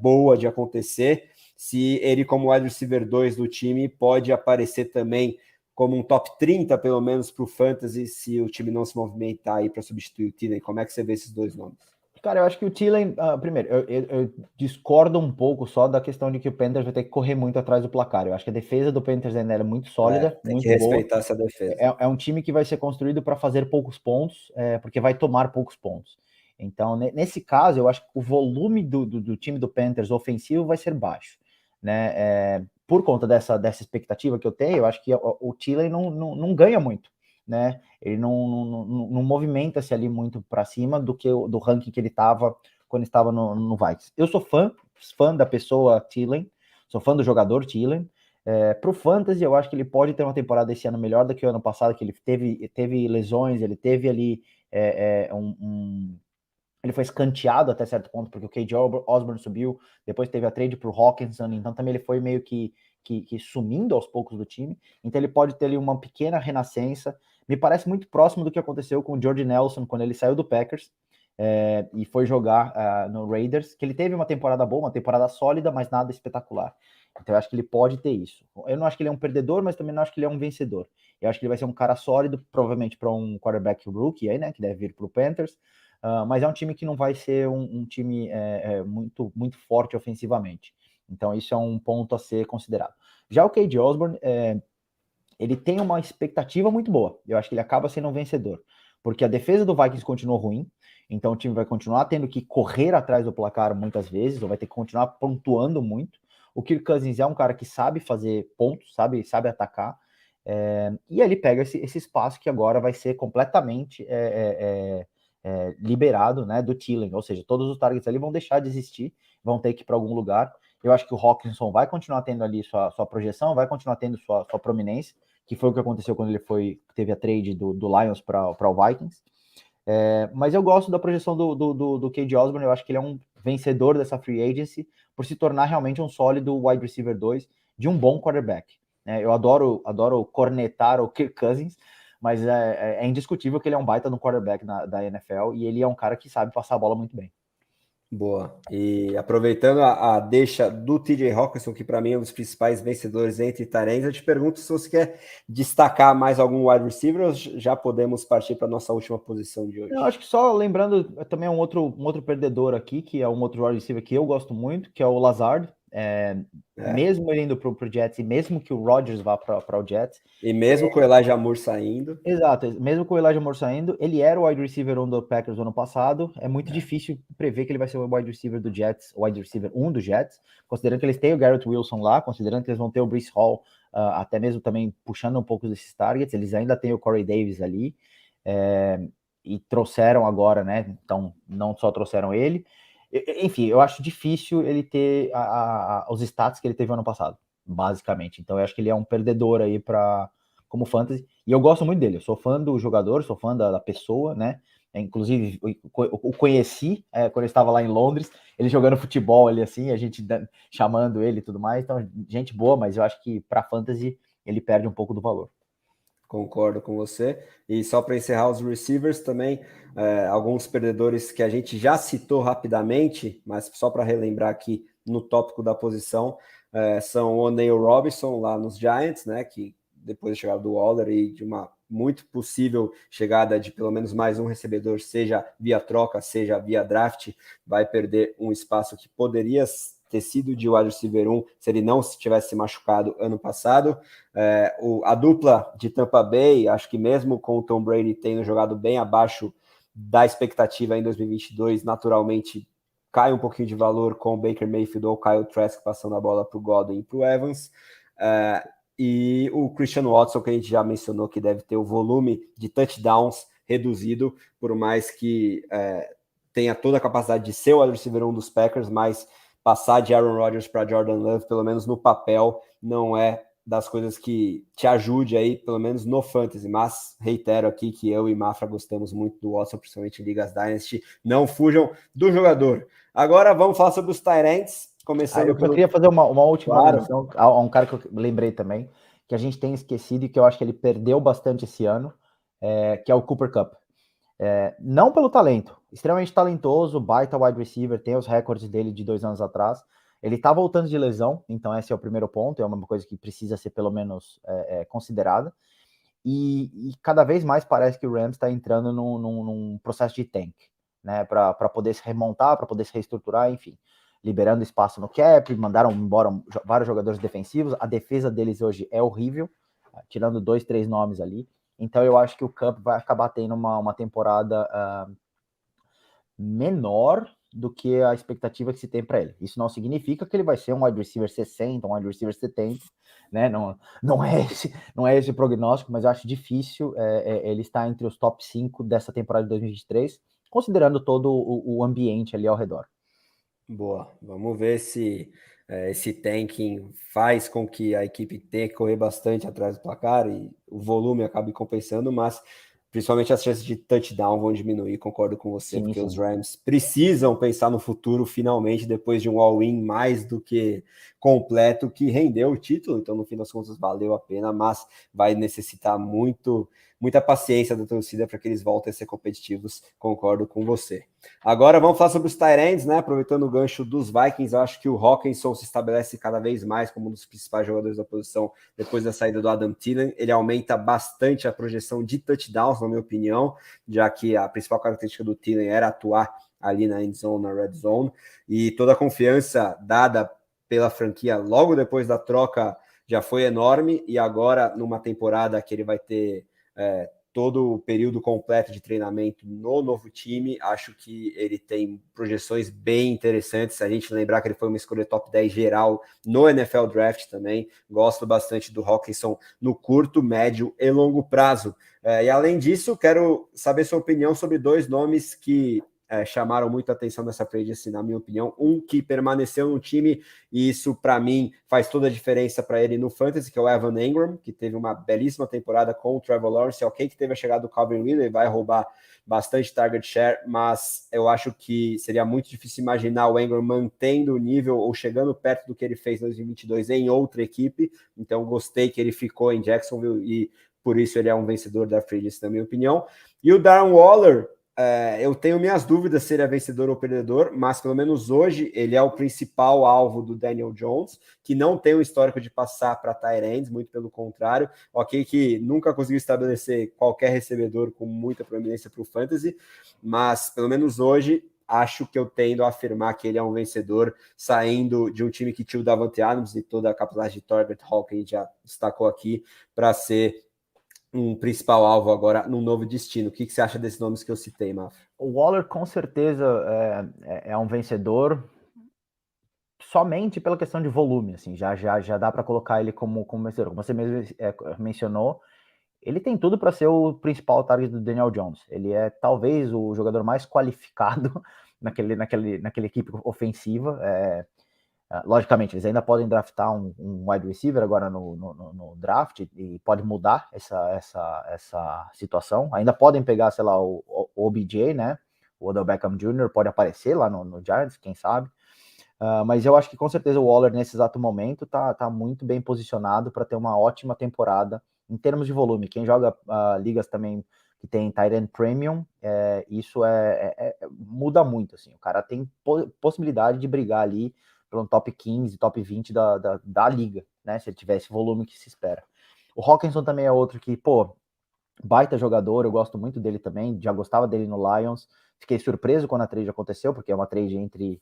Speaker 1: boa de acontecer, se ele como wide receiver 2 do time pode aparecer também como um top 30, pelo menos, para o Fantasy, se o time não se movimentar aí para substituir o Thielen. Como é que você vê esses dois nomes?
Speaker 2: Cara, eu acho que o Thielen, primeiro, eu discordo um pouco só da questão de que o Panthers vai ter que correr muito atrás do placar. Eu acho que a defesa do Panthers ainda é muito sólida,
Speaker 1: Tem que
Speaker 2: muito boa.
Speaker 1: respeitar essa defesa.
Speaker 2: É um time que vai ser construído para fazer poucos pontos, porque vai tomar poucos pontos. Então, nesse caso, eu acho que o volume do time do Panthers ofensivo vai ser baixo. Né? Por conta dessa expectativa que eu tenho, eu acho que o Thielen não ganha muito. Né? Ele não movimenta-se ali muito para cima do ranking que ele estava quando estava no Vikings. Eu sou fã da pessoa Thielen, sou fã do jogador Thielen. Para o Fantasy, eu acho que ele pode ter uma temporada esse ano melhor do que o ano passado, que ele teve lesões, ele teve ali ele foi escanteado até certo ponto, porque o KJ Osborne subiu, depois teve a trade para o Hawkinson, então também ele foi meio que sumindo aos poucos do time, então ele pode ter ali uma pequena renascença. Me parece muito próximo do que aconteceu com o Jordy Nelson quando ele saiu do Packers e foi jogar no Raiders, que ele teve uma temporada boa, uma temporada sólida, mas nada espetacular. Então eu acho que ele pode ter isso. Eu não acho que ele é um perdedor, mas também não acho que ele é um vencedor. Eu acho que ele vai ser um cara sólido, provavelmente para um quarterback rookie aí, né, que deve vir para o Panthers. Mas é um time que não vai ser um time muito, muito forte ofensivamente. Então, isso é um ponto a ser considerado. Já o KJ Osborne, ele tem uma expectativa muito boa. Eu acho que ele acaba sendo um vencedor. Porque a defesa do Vikings continuou ruim, então o time vai continuar tendo que correr atrás do placar muitas vezes, ou vai ter que continuar pontuando muito. O Kirk Cousins é um cara que sabe fazer pontos, sabe atacar, e ele pega esse espaço que agora vai ser completamente liberado, né, do Thielen, ou seja, todos os targets ali vão deixar de existir, vão ter que ir para algum lugar. Eu acho que o Hawkinson vai continuar tendo ali sua projeção, vai continuar tendo sua prominência, que foi o que aconteceu quando ele teve a trade do Lions para o Vikings. Mas eu gosto da projeção do KJ Osborne, eu acho que ele é um vencedor dessa free agency por se tornar realmente um sólido wide receiver 2 de um bom quarterback. Eu adoro cornetar o Kirk Cousins, mas é indiscutível que ele é um baita no quarterback da NFL e ele é um cara que sabe passar a bola muito bem.
Speaker 1: Boa. E aproveitando a deixa do TJ Hawkinson, que para mim é um dos principais vencedores entre Tyrants, eu te pergunto se você quer destacar mais algum wide receiver ou já podemos partir para a nossa última posição de hoje?
Speaker 2: Eu acho que só lembrando também um outro perdedor aqui, que é um outro wide receiver que eu gosto muito, que é o Lazard. Mesmo ele indo para o Jets e mesmo que o Rodgers vá para o Jets.
Speaker 1: E mesmo com o Elijah Moore saindo.
Speaker 2: Exato, mesmo com o Elijah Moore saindo, ele era o wide receiver 1 do Packers no ano passado. É muito difícil prever que ele vai ser o wide receiver do Jets, o wide receiver 1 do Jets, considerando que eles têm o Garrett Wilson lá, considerando que eles vão ter o Breece Hall, até mesmo também puxando um pouco desses targets, eles ainda têm o Corey Davis ali, e trouxeram agora, né? Então, não só trouxeram ele. Enfim, eu acho difícil ele ter os stats que ele teve ano passado, basicamente. Então, eu acho que ele é um perdedor aí como fantasy, e eu gosto muito dele, eu sou fã do jogador, sou fã da pessoa, né? Inclusive, o conheci quando eu estava lá em Londres, ele jogando futebol ali assim, a gente chamando ele e tudo mais. Então, gente boa, mas eu acho que para fantasy ele perde um pouco do valor.
Speaker 1: Concordo com você. E só para encerrar os receivers também, alguns perdedores que a gente já citou rapidamente, mas só para relembrar aqui no tópico da posição, são o Neil Robinson lá nos Giants, né, que depois da chegada do Waller e de uma muito possível chegada de pelo menos mais um recebedor, seja via troca, seja via draft, vai perder um espaço que poderia ter sido de wide receiver 1 se ele não tivesse se machucado ano passado. A dupla de Tampa Bay, acho que mesmo com o Tom Brady tendo jogado bem abaixo da expectativa em 2022, naturalmente cai um pouquinho de valor com o Baker Mayfield ou o Kyle Trask passando a bola para o Godwin e para o Evans. E o Christian Watson, que a gente já mencionou, que deve ter o volume de touchdowns reduzido, por mais que tenha toda a capacidade de ser o wide receiver 1 dos Packers, mas passar de Aaron Rodgers para Jordan Love, pelo menos no papel, não é das coisas que te ajude aí, pelo menos no Fantasy. Mas reitero aqui que eu e Mafra gostamos muito do Watson, principalmente em Ligas Dynasty. Não fujam do jogador. Agora vamos falar sobre os tight ends, começando
Speaker 2: eu queria fazer uma última
Speaker 1: Claro.
Speaker 2: menção a um cara que eu lembrei também, que a gente tem esquecido e que eu acho que ele perdeu bastante esse ano, que é o Cooper Kupp. Não pelo talento, extremamente talentoso, baita wide receiver, tem os recordes dele de 2 anos atrás. Ele tá voltando de lesão, então esse é o primeiro ponto, é uma coisa que precisa ser pelo menos considerada. E cada vez mais parece que o Rams está entrando num processo de tank. né, para poder se remontar, para poder se reestruturar, enfim, liberando espaço no cap, mandaram embora vários jogadores defensivos, a defesa deles hoje é horrível, tirando 2, 3 nomes ali, então eu acho que o Cup vai acabar tendo uma temporada menor do que a expectativa que se tem para ele. Isso não significa que ele vai ser um wide receiver 60, um wide receiver 70, né? Não é esse o prognóstico, mas eu acho difícil ele estar entre os top 5 dessa temporada de 2023, considerando todo o ambiente ali ao redor.
Speaker 1: Boa, vamos ver se esse tanking faz com que a equipe tenha que correr bastante atrás do placar e o volume acabe compensando, mas principalmente as chances de touchdown vão diminuir, concordo com você,
Speaker 2: Sim,
Speaker 1: porque
Speaker 2: sim.
Speaker 1: os Rams precisam pensar no futuro finalmente, depois de um all-in mais do que completo, que rendeu o título, então no fim das contas valeu a pena, mas vai necessitar muita paciência da torcida para que eles voltem a ser competitivos, concordo com você. Agora vamos falar sobre os tight ends, né? Aproveitando o gancho dos Vikings, eu acho que o Hockenson se estabelece cada vez mais como um dos principais jogadores da posição depois da saída do Adam Thielen. Ele aumenta bastante a projeção de touchdowns, na minha opinião, já que a principal característica do Thielen era atuar ali na end zone, na red zone, e toda a confiança dada pela franquia logo depois da troca já foi enorme, e agora numa temporada que ele vai ter todo o período completo de treinamento no novo time, acho que ele tem projeções bem interessantes. Se a gente lembrar que ele foi uma escolha top 10 geral no NFL Draft também, gosto bastante do Hockenson no curto, médio e longo prazo. E além disso, quero saber sua opinião sobre dois nomes que chamaram muita atenção nessa free agency, na minha opinião. Um que permaneceu no time, e isso para mim faz toda a diferença para ele no fantasy, que é o Evan Engram, que teve uma belíssima temporada com o Trevor Lawrence. Ok que teve a chegada do Calvin Ridley, vai roubar bastante target share, mas eu acho que seria muito difícil imaginar o Engram mantendo o nível ou chegando perto do que ele fez em 2022 em outra equipe. Então gostei que ele ficou em Jacksonville e por isso ele é um vencedor da free agency, na minha opinião. E o Darren Waller, eu tenho minhas dúvidas se ele é vencedor ou perdedor, mas pelo menos hoje ele é o principal alvo do Daniel Jones, que não tem o histórico de passar para tight ends, muito pelo contrário. Ok que nunca conseguiu estabelecer qualquer recebedor com muita proeminência para o fantasy, mas pelo menos hoje acho que eu tendo a afirmar que ele é um vencedor, saindo de um time que tinha o Davante Adams e toda a capacidade de target hawk que a gente já destacou aqui, para ser um principal alvo agora num novo destino. O que você acha desses nomes que eu citei, Maf?
Speaker 2: O Waller com certeza é um vencedor somente pela questão de volume, assim, já dá para colocar ele como vencedor. Como você mesmo mencionou, ele tem tudo para ser o principal target do Daniel Jones. Ele é talvez o jogador mais qualificado naquela equipe ofensiva. Logicamente, eles ainda podem draftar um wide receiver agora no draft e pode mudar essa situação. Ainda podem pegar, sei lá, o OBJ, né? O Odell Beckham Jr. pode aparecer lá no Giants, quem sabe. Mas eu acho que com certeza o Waller, nesse exato momento, tá muito bem posicionado para ter uma ótima temporada em termos de volume. Quem joga ligas também que tem tight end premium, isso muda muito. Assim. O cara tem possibilidade de brigar ali pelo top 15, top 20 da liga, né? Se ele tiver esse volume que se espera. O Hockenson também é outro que, baita jogador, eu gosto muito dele também, já gostava dele no Lions. Fiquei surpreso quando a trade aconteceu, porque é uma trade entre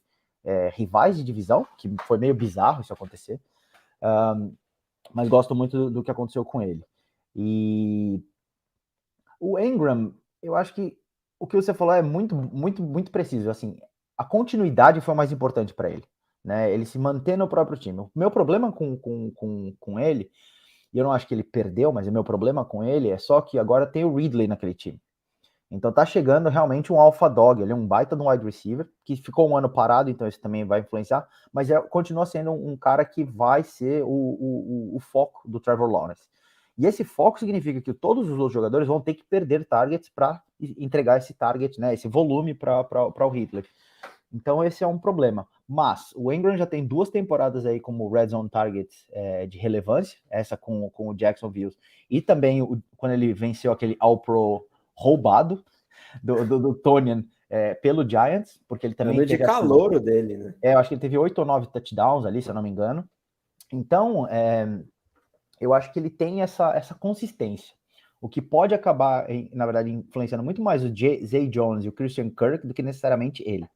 Speaker 2: rivais de divisão, que foi meio bizarro isso acontecer. Mas gosto muito do que aconteceu com ele. E o Engram, eu acho que o que você falou é muito, muito, muito preciso. Assim, a continuidade foi o mais importante para ele. Né? Ele se manter no próprio time. O meu problema com ele, e eu não acho que ele perdeu, mas o meu problema com ele é só que agora tem o Ridley naquele time. Então tá chegando realmente um alpha dog, ele é um baita de um wide receiver, que ficou um ano parado, então isso também vai influenciar, mas continua sendo um cara que vai ser o foco do Trevor Lawrence. E esse foco significa que todos os outros jogadores vão ter que perder targets para entregar esse target, né, esse volume para o Ridley. Então esse é um problema. Mas o Engram já tem 2 temporadas aí como red zone targets de relevância, essa com o Jacksonville, e também quando ele venceu aquele All-Pro roubado do Tonyan pelo Giants, porque ele também
Speaker 1: Ano de calouro dele, né?
Speaker 2: Eu acho que ele teve 8 ou 9 touchdowns ali, se eu não me engano. Então, eu acho que ele tem essa consistência. o que pode acabar, na verdade, influenciando muito mais o Zay Jones e o Christian Kirk do que necessariamente ele.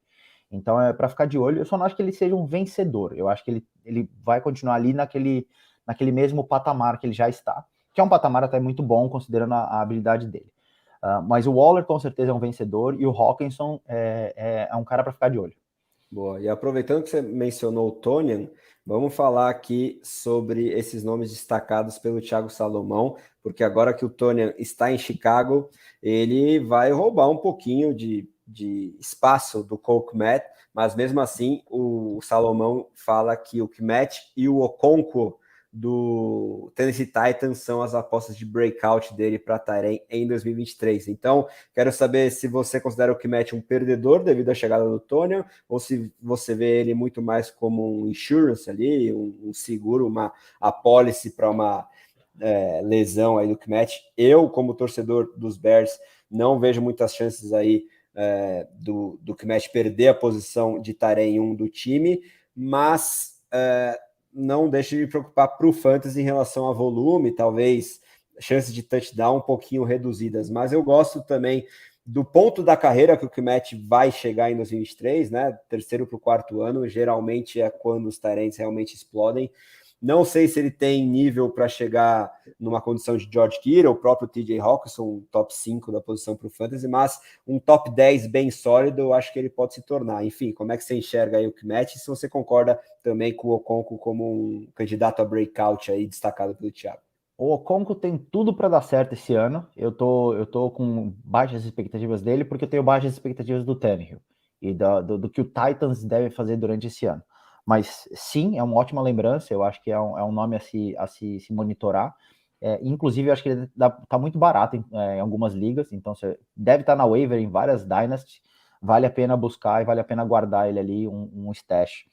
Speaker 2: Então é para ficar de olho. Eu só não acho que ele seja um vencedor. Eu acho que ele vai continuar ali naquele mesmo patamar que ele já está, que é um patamar até muito bom, considerando a habilidade dele. Mas o Waller com certeza é um vencedor e o Hawkinson é um cara para ficar de olho.
Speaker 1: Boa. E aproveitando que você mencionou o Tonyan, vamos falar aqui sobre esses nomes destacados pelo Thiago Salomão, porque agora que o Tonyan está em Chicago, ele vai roubar um pouquinho de espaço do Cole Kmet, mas mesmo assim o Salomão fala que o Kmet e o Okonkwo do Tennessee Titans são as apostas de breakout dele para Tyrene em 2023. Então, quero saber se você considera o Kmet um perdedor devido à chegada do Tonyan, ou se você vê ele muito mais como um insurance ali, um seguro, uma apólice para uma lesão aí do Kmet. Eu, como torcedor dos Bears, não vejo muitas chances aí do Kmet perder a posição de Tyrene 1 do time, mas não deixa de me preocupar para o Fantasy em relação a volume, talvez chances de touchdown um pouquinho reduzidas, mas eu gosto também do ponto da carreira que o Kmet vai chegar em 2023, né? Terceiro para o quarto ano, geralmente é quando os Tyrants realmente explodem. Não sei se ele tem nível para chegar numa condição de George Kittle, o próprio TJ Hawkinson, um top 5 da posição para o Fantasy, mas um top 10 bem sólido, eu acho que ele pode se tornar. Enfim, como é que você enxerga aí o Kmet? Se você concorda também com o Okonkwo como um candidato a breakout aí, destacado pelo Thiago.
Speaker 2: O Okonkwo tem tudo para dar certo esse ano. Eu tô com baixas expectativas dele, porque eu tenho baixas expectativas do Tannehill e do que o Titans deve fazer durante esse ano. Mas sim, é uma ótima lembrança. Eu acho que é um nome a se monitorar. Inclusive, eu acho que ele tá muito barato em algumas ligas. Então, você deve estar na waiver em várias Dynasty. Vale a pena buscar e vale a pena guardar ele ali, um stash.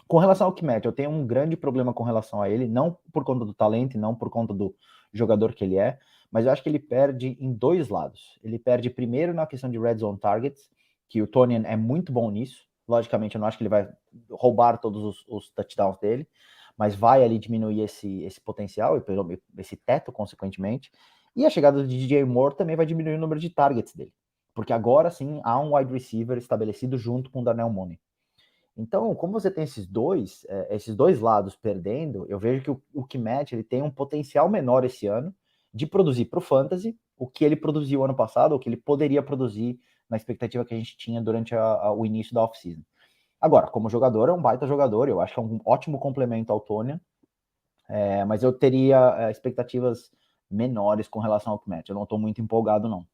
Speaker 2: Com relação ao Kmet, eu tenho um grande problema com relação a ele, não por conta do talento e não por conta do jogador que ele é, mas eu acho que ele perde em dois lados. Ele perde primeiro na questão de red zone targets, que o Tonyan é muito bom nisso. Logicamente, eu não acho que ele vai roubar todos os touchdowns dele, mas vai ali diminuir esse potencial, esse teto, consequentemente. E a chegada do DJ Moore também vai diminuir o número de targets dele, porque agora sim há um wide receiver estabelecido junto com o Darnell Mooney. Então, como você tem esses dois lados perdendo, eu vejo que o Kmet ele tem um potencial menor esse ano de produzir para o Fantasy o que ele produziu ano passado, ou que ele poderia produzir na expectativa que a gente tinha durante o início da off-season. Agora, como jogador, é um baita jogador, eu acho que é um ótimo complemento ao Tonyan, mas eu teria expectativas menores com relação ao Kmet. Eu não estou muito empolgado, não.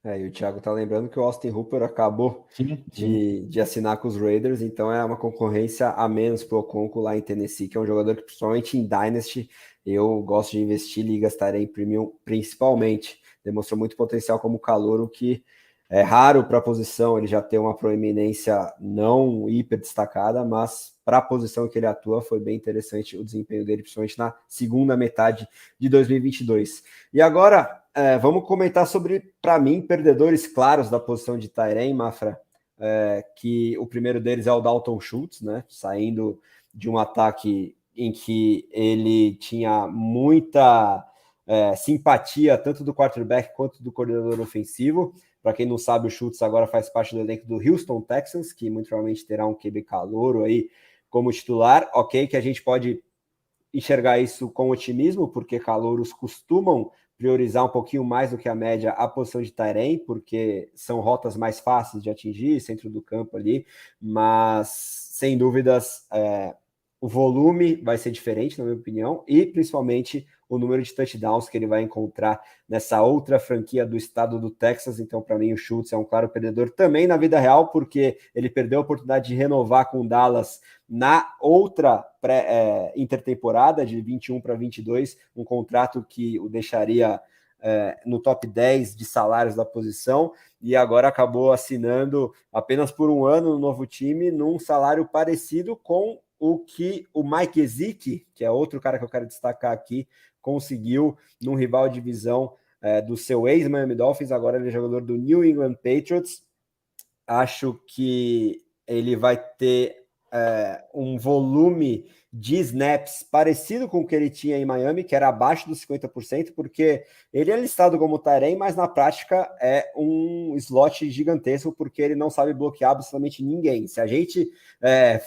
Speaker 1: E o Thiago tá lembrando que o Austin Hooper acabou
Speaker 2: Sim.
Speaker 1: de assinar com os Raiders, então é uma concorrência a menos pro Okonkwo lá em Tennessee, que é um jogador que, principalmente em Dynasty, eu gosto de investir e gastar em Premium, principalmente. Demonstrou muito potencial como calouro, que é raro para a posição, ele já tem uma proeminência não hiper destacada, mas para a posição que ele atua foi bem interessante o desempenho dele, principalmente na segunda metade de 2022. E agora, vamos comentar sobre, para mim, perdedores claros da posição de Tyrene, Mafra, que o primeiro deles é o Dalton Schultz, né, saindo de um ataque em que ele tinha muita simpatia tanto do quarterback quanto do coordenador ofensivo. Para quem não sabe, o Schultz agora faz parte do elenco do Houston Texans, que muito provavelmente terá um QB calouro aí como titular. Ok, que a gente pode enxergar isso com otimismo, porque calouros costumam priorizar um pouquinho mais do que a média a posição de Tyrene, porque são rotas mais fáceis de atingir, centro do campo ali, mas sem dúvidas o volume vai ser diferente, na minha opinião, e principalmente o número de touchdowns que ele vai encontrar nessa outra franquia do estado do Texas. Então, para mim, o Schultz é um claro perdedor também na vida real, porque ele perdeu a oportunidade de renovar com o Dallas na outra intertemporada, de 21 para 22, um contrato que o deixaria no top 10 de salários da posição, e agora acabou assinando apenas por um ano no novo time, num salário parecido com o que o Mike Gesicki, que é outro cara que eu quero destacar aqui, conseguiu num rival de divisão do seu ex-Miami Dolphins. Agora ele é jogador do New England Patriots. Acho que ele vai ter um volume de snaps parecido com o que ele tinha em Miami, que era abaixo dos 50%, porque ele é listado como tight end, mas na prática é um slot gigantesco, porque ele não sabe bloquear absolutamente ninguém. Se a gente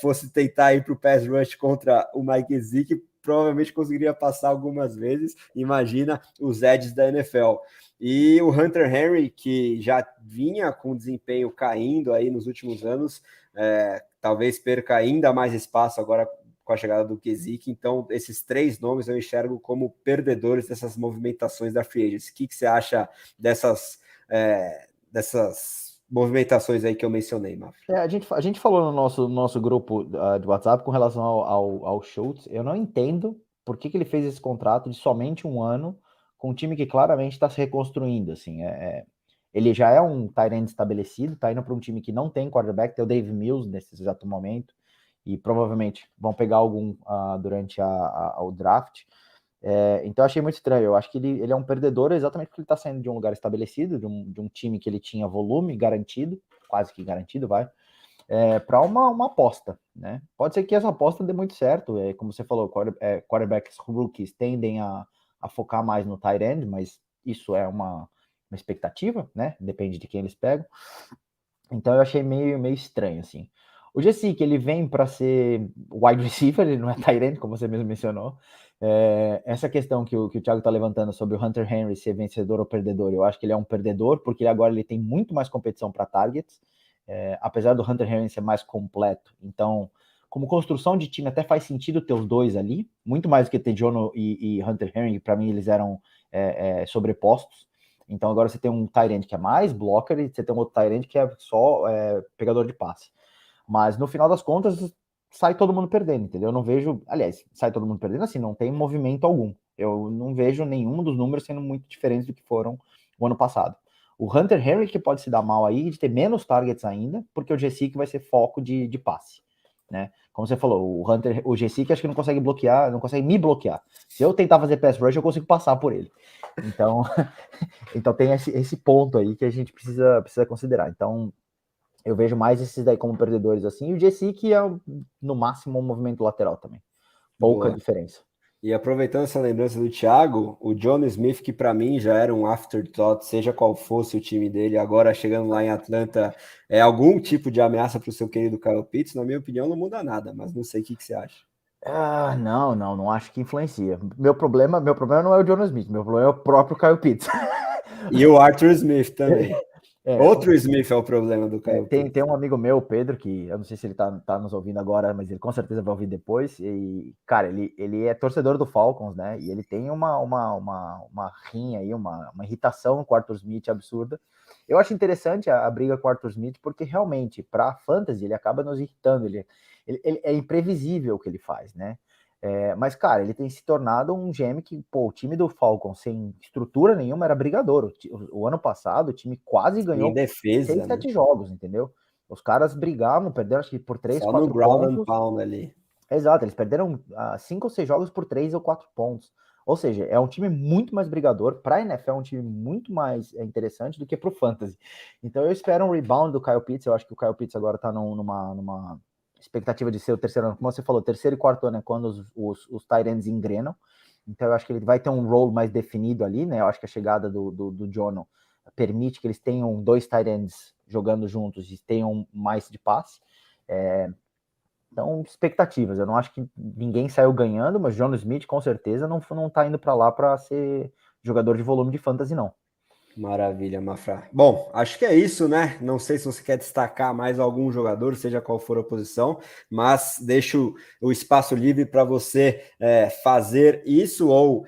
Speaker 1: fosse tentar ir para o pass rush contra o Mike Gesicki, provavelmente conseguiria passar algumas vezes. Imagina os edges da NFL. E o Hunter Henry, que já vinha com desempenho caindo aí nos últimos anos, talvez perca ainda mais espaço agora com a chegada do Gesicki. Então, esses 3 nomes eu enxergo como perdedores dessas movimentações da free agency. O que você acha dessas movimentações aí que eu mencionei, Mafra?
Speaker 2: A gente falou no nosso grupo de WhatsApp com relação ao Schultz. Eu não entendo por que ele fez esse contrato de somente um ano com um time que claramente está se reconstruindo. Assim, ele já é um tight end estabelecido, está indo para um time que não tem quarterback, tem o Dave Mills nesse exato momento, e provavelmente vão pegar algum durante o draft. Então eu achei muito estranho. Eu acho que ele é um perdedor exatamente porque ele está saindo de um lugar estabelecido, de um time que ele tinha volume garantido, quase que garantido, para uma aposta, né? Pode ser que essa aposta dê muito certo. Como você falou, quarterbacks rookies tendem a focar mais no tight end, mas isso é uma expectativa, né? Depende de quem eles pegam. Então eu achei meio estranho, assim. O Gesicki, ele vem para ser wide receiver, ele não é tight end, como você mesmo mencionou. Essa questão que o Thiago está levantando sobre o Hunter Henry ser vencedor ou perdedor, eu acho que ele é um perdedor, porque agora ele tem muito mais competição para targets, apesar do Hunter Henry ser mais completo. Então, como construção de time, até faz sentido ter os dois ali, muito mais do que ter Jono e Hunter Henry, para mim eles eram sobrepostos. Então agora você tem um tight end que é mais blocker e você tem um outro tight end que é só pegador de passe. Mas no final das contas, sai todo mundo perdendo, entendeu? Eu não vejo, aliás, sai todo mundo perdendo assim, não tem movimento algum. Eu não vejo nenhum dos números sendo muito diferentes do que foram o ano passado. O Hunter Henry que pode se dar mal aí, de ter menos targets ainda, porque o Gesicki vai ser foco de passe, né? Como você falou, o Gesicki acho que não consegue bloquear, não consegue me bloquear. Se eu tentar fazer pass rush, eu consigo passar por ele. Então, então tem esse ponto aí que a gente precisa considerar. Então, eu vejo mais esses daí como perdedores assim. E o Gesicki é, no máximo, um movimento lateral também. Pouca
Speaker 1: Boa.
Speaker 2: diferença.
Speaker 1: E aproveitando essa lembrança do Thiago, o John Smith, que para mim já era um afterthought, seja qual fosse o time dele, agora chegando lá em Atlanta, é algum tipo de ameaça para o seu querido Kyle Pitts, na minha opinião, não muda nada, mas não sei o que você acha.
Speaker 2: Não acho que influencia. Meu problema não é o John Smith, meu problema é o próprio Kyle Pitts.
Speaker 1: E o Arthur Smith também. Outro
Speaker 2: Porque
Speaker 1: Smith é o problema do Kyle Pitts.
Speaker 2: tem um amigo meu, o Pedro, que eu não sei se ele tá nos ouvindo agora, mas ele com certeza vai ouvir depois. E, cara, ele é torcedor do Falcons, né? E ele tem uma rinha aí, uma irritação com o Arthur Smith absurda. Eu acho interessante a briga com o Arthur Smith, porque realmente, para fantasy, ele acaba nos irritando. Ele é imprevisível o que ele faz, né? Mas, cara, ele tem se tornado um GM que, pô, o time do Falcon, sem estrutura nenhuma, era brigador. O ano passado, o time quase ganhou
Speaker 1: Em defesa,
Speaker 2: 6,
Speaker 1: né?
Speaker 2: 7 jogos, entendeu? Os caras brigavam, perderam acho que por 3,
Speaker 1: Só no
Speaker 2: 4
Speaker 1: ground and
Speaker 2: pontos.
Speaker 1: pound ali.
Speaker 2: Exato, eles perderam 5 ou 6 jogos por 3 ou 4 pontos. Ou seja, é um time muito mais brigador. Para a NFL, é um time muito mais interessante do que para o Fantasy. Então eu espero um rebound do Kyle Pitts. Eu acho que o Kyle Pitts agora está numa expectativa de ser o terceiro ano. Como você falou, terceiro e quarto ano é quando os tight ends engrenam. Então eu acho que ele vai ter um role mais definido ali, né? Eu acho que a chegada do Jono permite que eles tenham 2 tight ends jogando juntos e tenham mais de passe. Então, expectativas. Eu não acho que ninguém saiu ganhando, mas John Smith com certeza não tá indo para lá para ser jogador de volume de fantasy, não.
Speaker 1: Maravilha, Mafra. Bom, acho que é isso, né? Não sei se você quer destacar mais algum jogador, seja qual for a posição, mas deixo o espaço livre para você fazer isso ou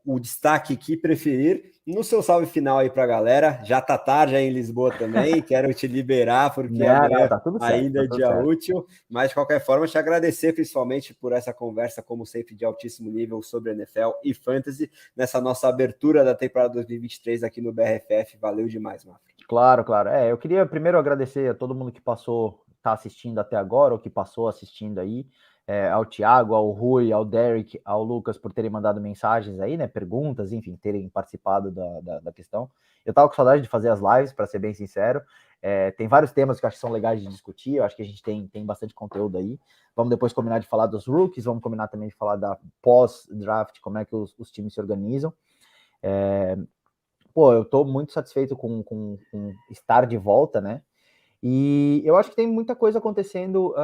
Speaker 1: o destaque que preferir. No seu salve final aí para a galera, já tá tarde aí em Lisboa também, quero te liberar, porque
Speaker 2: Não,
Speaker 1: amanhã
Speaker 2: tá tudo certo.
Speaker 1: ainda é dia útil, mas de qualquer forma, te agradecer principalmente por essa conversa, como sempre, de altíssimo nível sobre NFL e Fantasy, nessa nossa abertura da temporada 2023 aqui no BRFF. Valeu demais, Mafra.
Speaker 2: Claro. Eu queria primeiro agradecer a todo mundo que passou está assistindo até agora, ou que passou assistindo aí, ao Thiago, ao Rui, ao Derek, ao Lucas, por terem mandado mensagens aí, né, perguntas, enfim, terem participado da questão. Eu tava com saudade de fazer as lives, para ser bem sincero. Tem vários temas que eu acho que são legais de discutir, eu acho que a gente tem bastante conteúdo aí. Vamos depois combinar de falar dos rookies, vamos combinar também de falar da pós-draft, como é que os times se organizam. Eu estou muito satisfeito com estar de volta, né? E eu acho que tem muita coisa acontecendo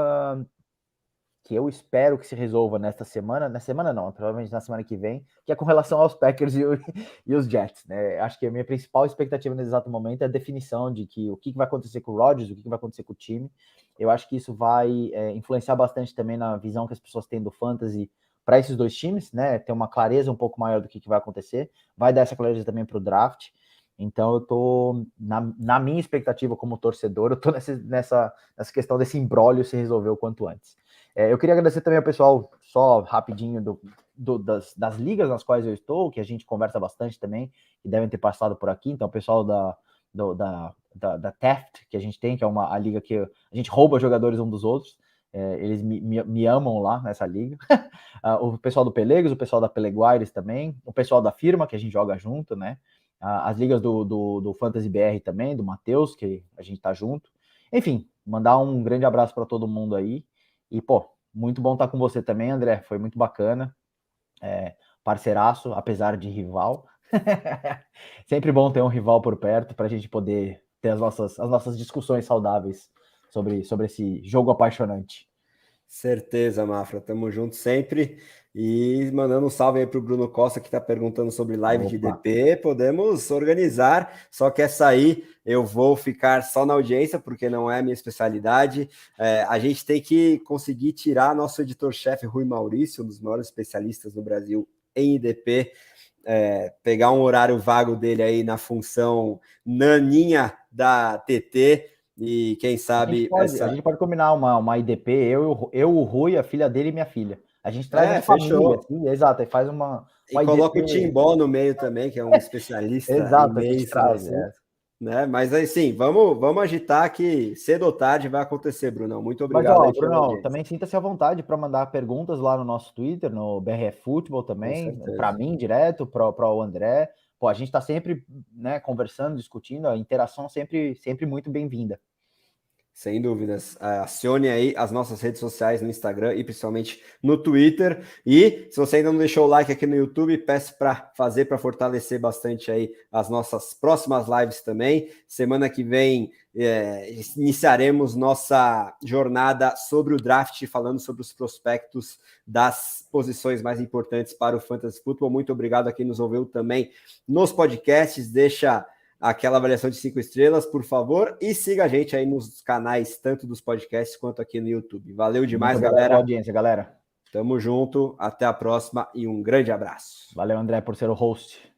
Speaker 2: que eu espero que se resolva nesta semana. Na semana não, provavelmente na semana que vem, que é com relação aos Packers e os Jets, né? Acho que a minha principal expectativa nesse exato momento é a definição de o que vai acontecer com o Rodgers, o que vai acontecer com o time. Eu acho que isso vai influenciar bastante também na visão que as pessoas têm do fantasy para esses dois times, né? Ter uma clareza um pouco maior do que vai acontecer. Vai dar essa clareza também para o draft. Então eu tô na minha expectativa como torcedor, eu tô nessa questão desse imbróglio se resolver o quanto antes. Eu queria agradecer também ao pessoal, só rapidinho, das ligas nas quais eu estou, que a gente conversa bastante também, que devem ter passado por aqui. Então, o pessoal da Theft, que a gente tem, que é a liga que a gente rouba jogadores um dos outros. Eles me amam lá nessa liga. O pessoal do Pelegos, o pessoal da Peleguaires também, o pessoal da Firma, que a gente joga junto, né? As ligas do Fantasy BR também, do Matheus, que a gente tá junto. Enfim, mandar um grande abraço para todo mundo aí. E, muito bom estar com você também, André. Foi muito bacana. Parceiraço, apesar de rival. Sempre bom ter um rival por perto para a gente poder ter as nossas discussões saudáveis sobre esse jogo apaixonante.
Speaker 1: Certeza, Mafra. Tamo junto sempre. E mandando um salve aí para o Bruno Costa, que está perguntando sobre live de DP. Podemos organizar, só que essa aí eu vou ficar só na audiência, porque não é a minha especialidade. A gente tem que conseguir tirar nosso editor-chefe, Rui Maurício, um dos maiores especialistas no Brasil em IDP, pegar um horário vago dele aí na função naninha da TT. E quem sabe.
Speaker 2: A gente pode combinar uma IDP, eu, o Rui, a filha dele e minha filha. A gente traz uma família, assim, exato, e faz uma
Speaker 1: e coloca
Speaker 2: IDP...
Speaker 1: o Timbó no meio também, que é um especialista
Speaker 2: exato,
Speaker 1: imenso no assunto. Né? Mas assim, vamos agitar que cedo ou tarde vai acontecer, Brunão. Muito obrigado.
Speaker 2: Mas, Brunão, também sinta-se à vontade para mandar perguntas lá no nosso Twitter, no BRF Futebol também, para mim direto, para o André. A gente está sempre, né, conversando, discutindo, a interação sempre muito bem-vinda.
Speaker 1: Sem dúvidas. Acione aí as nossas redes sociais no Instagram e principalmente no Twitter. E se você ainda não deixou o like aqui no YouTube, peço para fazer para fortalecer bastante aí as nossas próximas lives também. Semana que vem iniciaremos nossa jornada sobre o draft, falando sobre os prospectos das posições mais importantes para o Fantasy Football. Muito obrigado a quem nos ouviu também nos podcasts. Deixa aquela avaliação de 5 estrelas, por favor, e siga a gente aí nos canais, tanto dos podcasts quanto aqui no YouTube. Valeu demais, galera.
Speaker 2: Pela audiência, galera.
Speaker 1: Tamo junto, até a próxima e um grande abraço.
Speaker 2: Valeu, André, por ser o host.